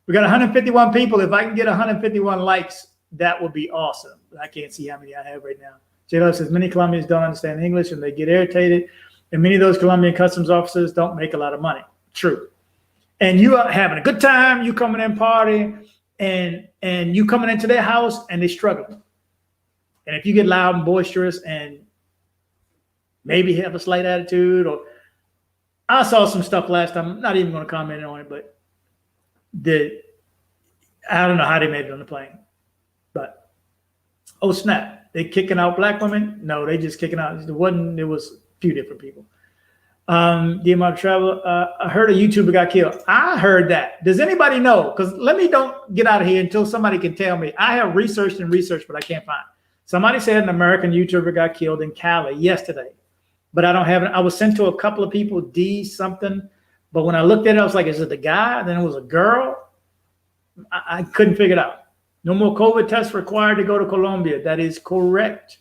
We got 151 people. If I can get 151 likes, that would be awesome. I can't see how many I have right now. J Love says many Colombians don't understand English and they get irritated and many of those Colombian customs officers don't make a lot of money. True. And you are having a good time, you coming in party, and you coming into their house and they struggling. And if you get loud and boisterous and maybe have a slight attitude, or I saw some stuff last time, I'm not even going to comment on it, but I don't know how they made it on the plane. But oh snap, they kicking out black women? No, they just kicking out. It was a few different people. The amount of travel. I heard a YouTuber got killed. I heard that. Does anybody know? Because don't get out of here until somebody can tell me. I have researched, but I can't find. Somebody said an American YouTuber got killed in Cali yesterday, but I don't have it. I was sent to a couple of people, D something, but when I looked at it, I was like, is it the guy? Then it was a girl. I couldn't figure it out. No more COVID tests required to go to Colombia. That is correct.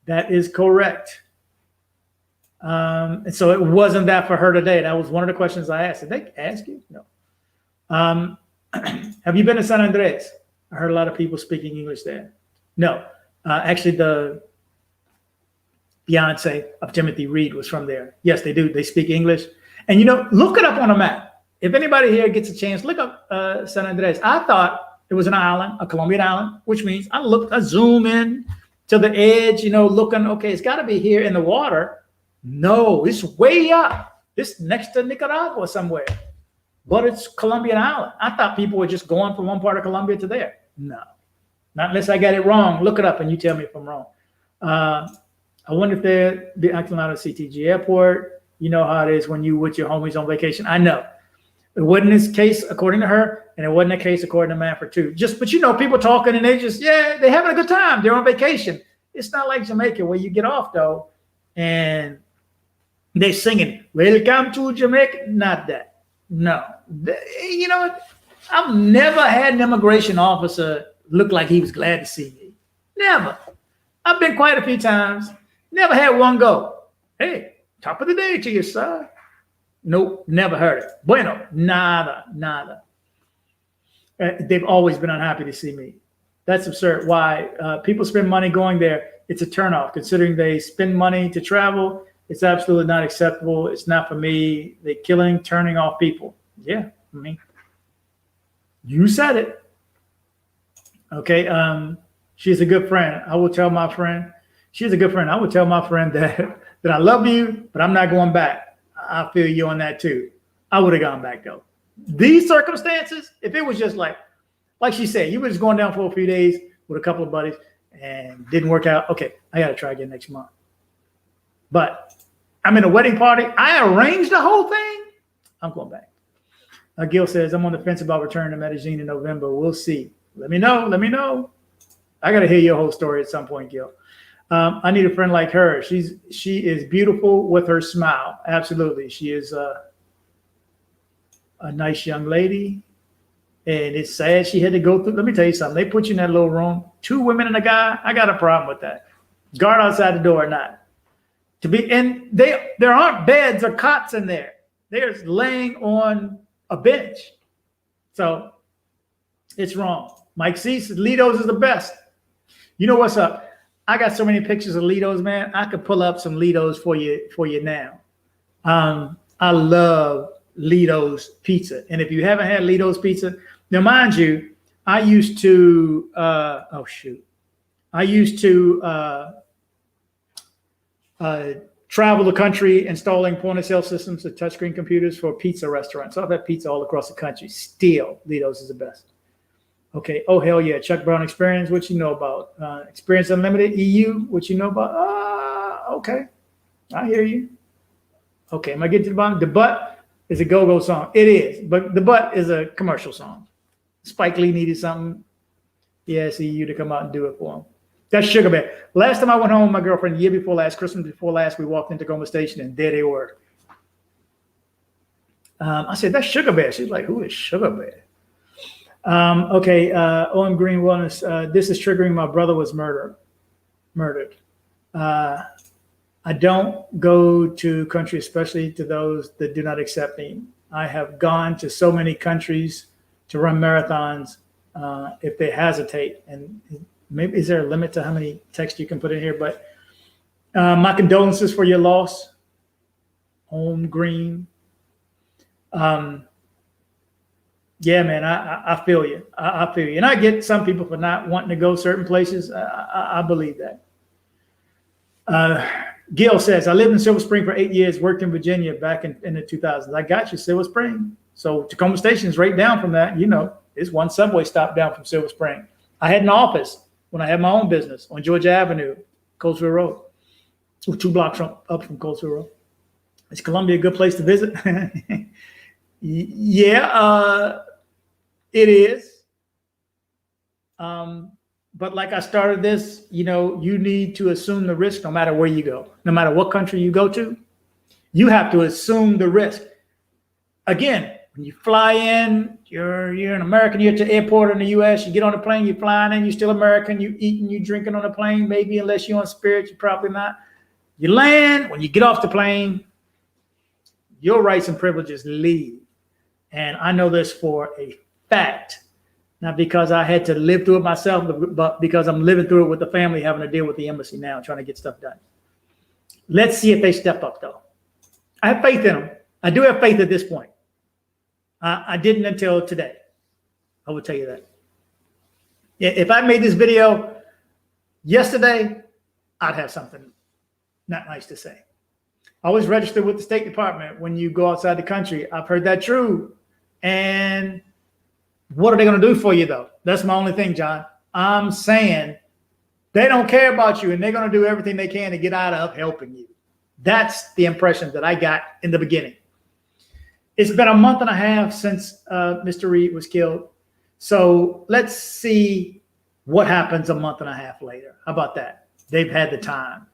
That is correct. And so it wasn't that for her today. That was one of the questions I asked. Did they ask you? No. Have you been to San Andres? I heard a lot of people speaking English there. No. Actually, the fiance of Timothy Reed was from there. Yes, they do. They speak English. And, look it up on a map. If anybody here gets a chance, look up San Andres. I thought it was an island, a Colombian island, which means I zoom in to the edge, looking, okay, it's got to be here in the water. No, it's way up. It's next to Nicaragua somewhere. But it's Colombian island. I thought people were just going from one part of Colombia to there. No, not unless I got it wrong. Look it up and you tell me if I'm wrong. I wonder if they're be acting out of CTG airport. You know how it is when you with your homies on vacation. I know. It wasn't this case according to her, and it wasn't the case according to Manfred too. But people talking and they just, they're having a good time. They're on vacation. It's not like Jamaica where you get off though, and they singing, welcome to Jamaica. Not that. No. I've never had an immigration officer look like he was glad to see me. Never. I've been quite a few times. Never had one go, hey, top of the day to you, sir. Nope, never heard it. Bueno, nada. They've always been unhappy to see me. That's absurd. Why? People spend money going there. It's a turnoff. Considering they spend money to travel, it's absolutely not acceptable. It's not for me. They're turning off people. Yeah, you said it. Okay. She's a good friend. I will tell my friend. She's a good friend. I would tell my friend that I love you, but I'm not going back. I feel you on that too. I would have gone back though. These circumstances, if it was just like she said, you were just going down for a few days with a couple of buddies and didn't work out. Okay, I got to try again next month. But I'm in a wedding party. I arranged the whole thing. I'm going back. Gil says, I'm on the fence about returning to Medellin in November. We'll see. Let me know. I got to hear your whole story at some point, Gil. I need a friend like her. She is beautiful with her smile. Absolutely. She is a nice young lady. And it's sad she had to go through. Let me tell you something. They put you in that little room. 2 women and a guy. I got a problem with that. Guard outside the door or not. There aren't beds or cots in there. They're laying on a bench. So it's wrong. Mike C says Lido's is the best. You know what's up? I got so many pictures of Lido's, man. I could pull up some Lido's for you now. I love Lido's pizza. And if you haven't had Lido's pizza, now mind you, I used to travel the country installing point of sale systems and touchscreen computers for pizza restaurants. So I've had pizza all across the country. Still, Lido's is the best. Okay. Oh, hell yeah. Chuck Brown Experience. What you know about? Experience Unlimited EU. What you know about? Okay. I hear you. Okay. Am I getting to the bottom? The Butt is a go-go song. It is. But The Butt is a commercial song. Spike Lee needed something. He asked EU to come out and do it for him. That's Sugar Bear. Last time I went home with my girlfriend, the year before last, Christmas before last, we walked into Goma Station and there they were. I said, that's Sugar Bear. She's like, who is Sugar Bear? Okay. OM Green Wellness. This is triggering. My brother was murdered. I don't go to countries, especially to those that do not accept me. I have gone to so many countries to run marathons. If they hesitate, and maybe is there a limit to how many texts you can put in here? But My condolences for your loss, Home Green. Yeah, man, I feel you. I feel you. And I get some people for not wanting to go certain places. I believe that. Gil says, I lived in Silver Spring for 8 years, worked in Virginia back in the 2000s. I got you, Silver Spring. So Tacoma Station is right down from that. You know, it's one subway stop down from Silver Spring. I had an office when I had my own business on Georgia Avenue, Coatesville Road, 2 blocks up from Coatesville Road. Is Columbia a good place to visit? Yeah, it is. But like I started this, you know, you need to assume the risk no matter where you go, no matter what country you go to. You have to assume the risk. Again, when you fly in, you're an American, you're at the airport in the US, you get on a plane, you're flying in, you're still American, you eating, you drinking on the plane, maybe unless you're on Spirit, you're probably not. You land, when you get off the plane, your rights and privileges leave. And I know this for a fact, not because I had to live through it myself, but because I'm living through it with the family, having to deal with the embassy now, trying to get stuff done. Let's see if they step up, though. I have faith in them. I do have faith at this point. I didn't until today. I will tell you that. If I made this video yesterday, I'd have something not nice to say. Always register with the State Department when you go outside the country. I've heard that true. And what are they going to do for you, though? That's my only thing, John. I'm saying they don't care about you, and they're going to do everything they can to get out of helping you. That's the impression that I got in the beginning. It's been a month and a half since Mr. Reed was killed. So let's see what happens a month and a half later. How about that? They've had the time.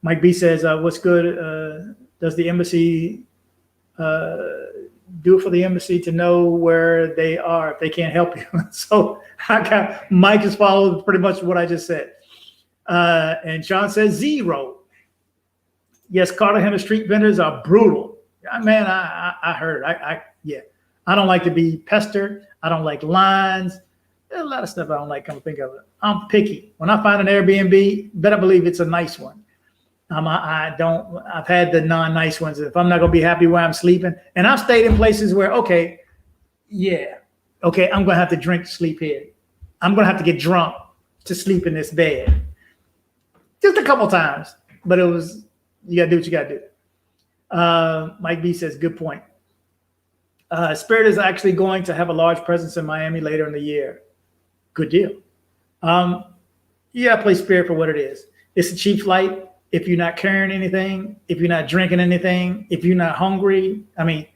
Mike B says, what's good? Does the embassy do it for the embassy to know where they are if they can't help you? So Mike has followed pretty much what I just said. And Sean says 0. Yes, Cartagena street vendors are brutal. Man, I heard. Yeah. I don't like to be pestered. I don't like lines. There's a lot of stuff I don't like. Come to think of it. I'm picky. When I find an Airbnb, better believe it's a nice one. I've had the non-nice ones. If I'm not going to be happy where I'm sleeping, and I've stayed in places where, I'm going to have to drink to sleep here. I'm going to have to get drunk to sleep in this bed. Just a couple times, but it was, you got to do what you got to do. Mike B says, good point. Spirit is actually going to have a large presence in Miami later in the year. Good deal. Play Spirit for what it is. It's a cheap flight. If you're not carrying anything, if you're not drinking anything, if you're not hungry, and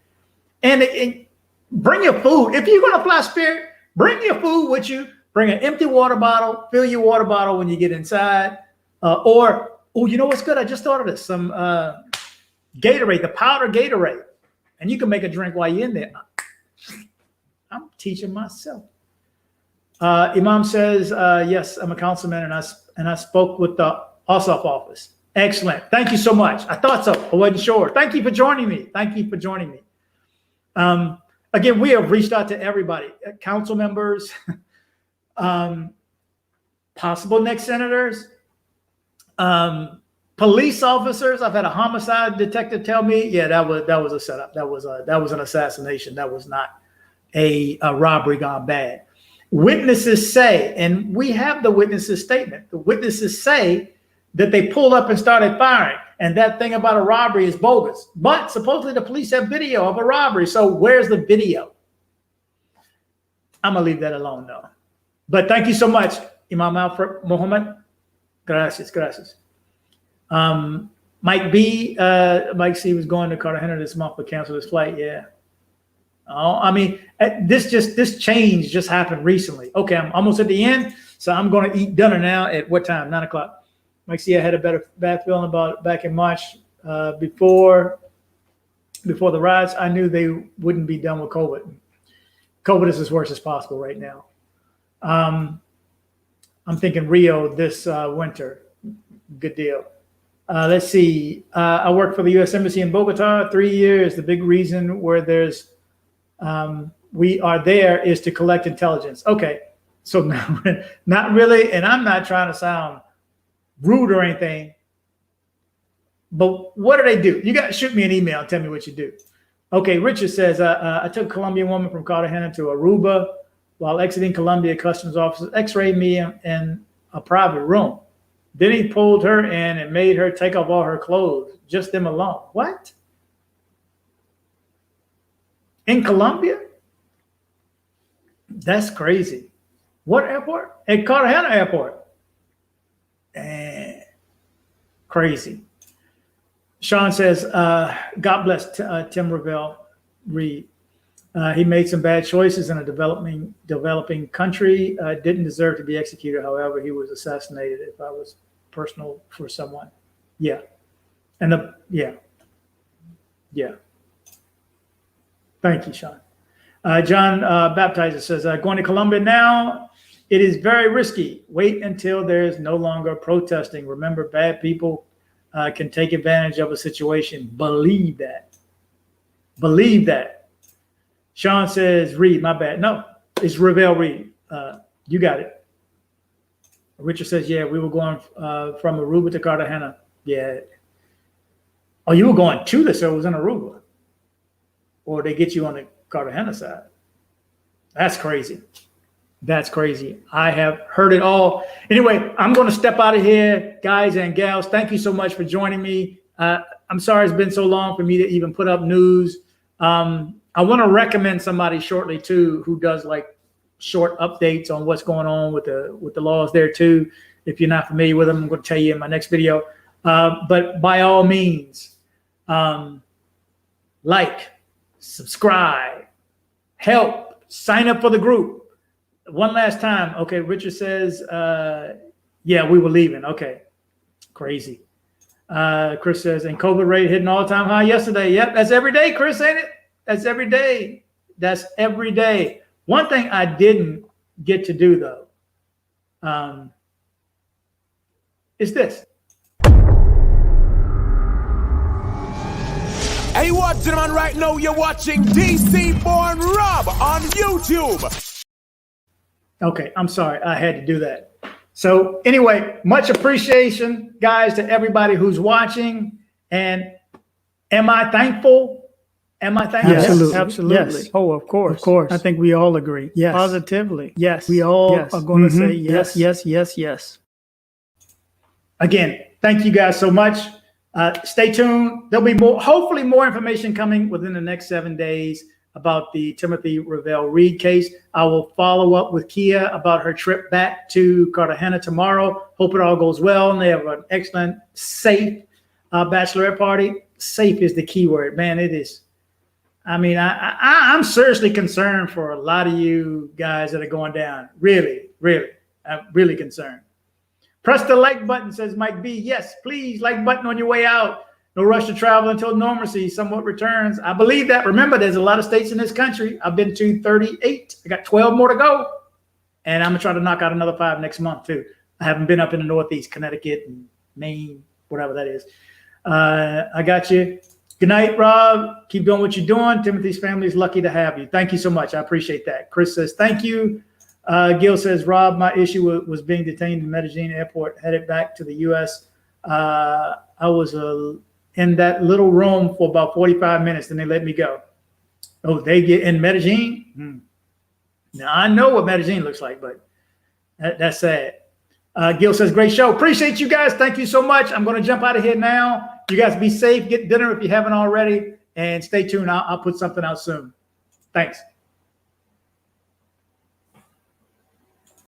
bring your food. If you're going to fly Spirit, bring your food with you. Bring an empty water bottle. Fill your water bottle when you get inside. You know what's good? I just thought of this. Some Gatorade, the powder Gatorade. And you can make a drink while you're in there. I'm teaching myself. Imam says, yes, I'm a councilman, and I spoke with the OSOF office. Excellent. Thank you so much. I thought so. I wasn't sure. Thank you for joining me. Again, we have reached out to everybody, council members, possible next senators, police officers. I've had a homicide detective tell me, yeah, that was a setup. That was an assassination. That was not a robbery gone bad. Witnesses say, and we have the witnesses' statement. The witnesses say that they pulled up and started firing, and that thing about a robbery is bogus. But supposedly the police have video of a robbery. So where's the video? I'm gonna leave that alone, though. But thank you so much, Imam Alfred Mohammed. Gracias. Mike B, Mike C was going to Cartagena this month but canceled his flight. Yeah. This change just happened recently. Okay, I'm almost at the end, so I'm going to eat dinner now at what time? 9 o'clock. Mike C, I had a bad feeling about it back in March before the riots. I knew they wouldn't be done with COVID. COVID is as worse as possible right now. I'm thinking Rio this winter. Good deal. Let's see. I worked for the U.S. Embassy in Bogota 3 years. The big reason where we are there is to collect intelligence. Okay, so not really, and I'm not trying to sound rude or anything, But what do they do? You got to shoot me an email and tell me what you do. Okay, Richard says, I took a Colombian woman from Cartagena to Aruba. While exiting Colombia, customs officers x-rayed me in a private room. Then he pulled her in and made her take off all her clothes, just them alone. What? In Colombia? That's crazy. What airport? At Cartagena Airport. Crazy. Sean says, God bless Tim Revell Reed. He made some bad choices in a developing country. Didn't deserve to be executed. However, he was assassinated. If I was personal for someone, yeah, and yeah. Thank you, Sean. John Baptizer says, going to Colombia now. It is very risky. Wait until there is no longer protesting. Remember, bad people can take advantage of a situation. Believe that. Believe that. Sean says, Reed, my bad. No, it's Revell Reed. You got it. Richard says, yeah, we were going from Aruba to Cartagena. Yeah. Oh, you were going to this, so it was in Aruba. Or they get you on the Cartagena side. That's crazy. That's crazy. I have heard it all. Anyway, I'm going to step out of here, guys and gals. Thank you so much for joining me. I'm sorry it's been so long for me to even put up news. I want to recommend somebody shortly too who does like short updates on what's going on with the laws there too. If you're not familiar with them, I'm going to tell you in my next video. But by all means, like, subscribe, help, sign up for the group. One last time. Okay, Richard says, yeah, we were leaving. Okay, crazy. Chris says, and COVID rate hit an all-time high yesterday. Yep, that's every day, Chris, ain't it? That's every day. That's every day. One thing I didn't get to do, though, is this. Hey, what, gentlemen, right now you're watching dcbornrob on YouTube. Okay, I'm sorry. I had to do that. So anyway, much appreciation, guys, to everybody who's watching. And am I thankful? Am I thankful? Yes, Absolutely. absolutely. Yes. Oh, of course. Of course. I think we all agree. Yes. Positively. Yes. We all Yes. are going to say Yes. yes. Again, thank you guys so much. Stay tuned. There'll be more, hopefully more information coming within the next 7 days about the Timothy Revell Reed case. I will follow up with Kia about her trip back to Cartagena tomorrow. Hope it all goes well and they have an excellent, safe bachelorette party. Safe is the key word, man. It is. I mean, I'm seriously concerned for a lot of you guys that are going down. Really, I'm really concerned. Press the like button, says Mike B. Yes, please, like button on your way out. No rush to travel until normalcy somewhat returns. I believe that. Remember, there's a lot of states in this country. I've been to 38. I got 12 more to go. And I'm going to try to knock out another 5 next month, too. I haven't been up in the Northeast, Connecticut and Maine, whatever that is. I got you. Good night, Rob. Keep doing what you're doing. Timothy's family is lucky to have you. Thank you so much. I appreciate that. Chris says, thank you. Gil says, Rob, my issue was being detained in Medellin airport, headed back to the U.S. I was in that little room for about 45 minutes, then they let me go. Oh, they get in Medellin? Now, I know what Medellin looks like, but that's sad. Gil says, great show. Appreciate you guys. Thank you so much. I'm going to jump out of here now. You guys be safe. Get dinner if you haven't already. And stay tuned. I'll put something out soon. Thanks.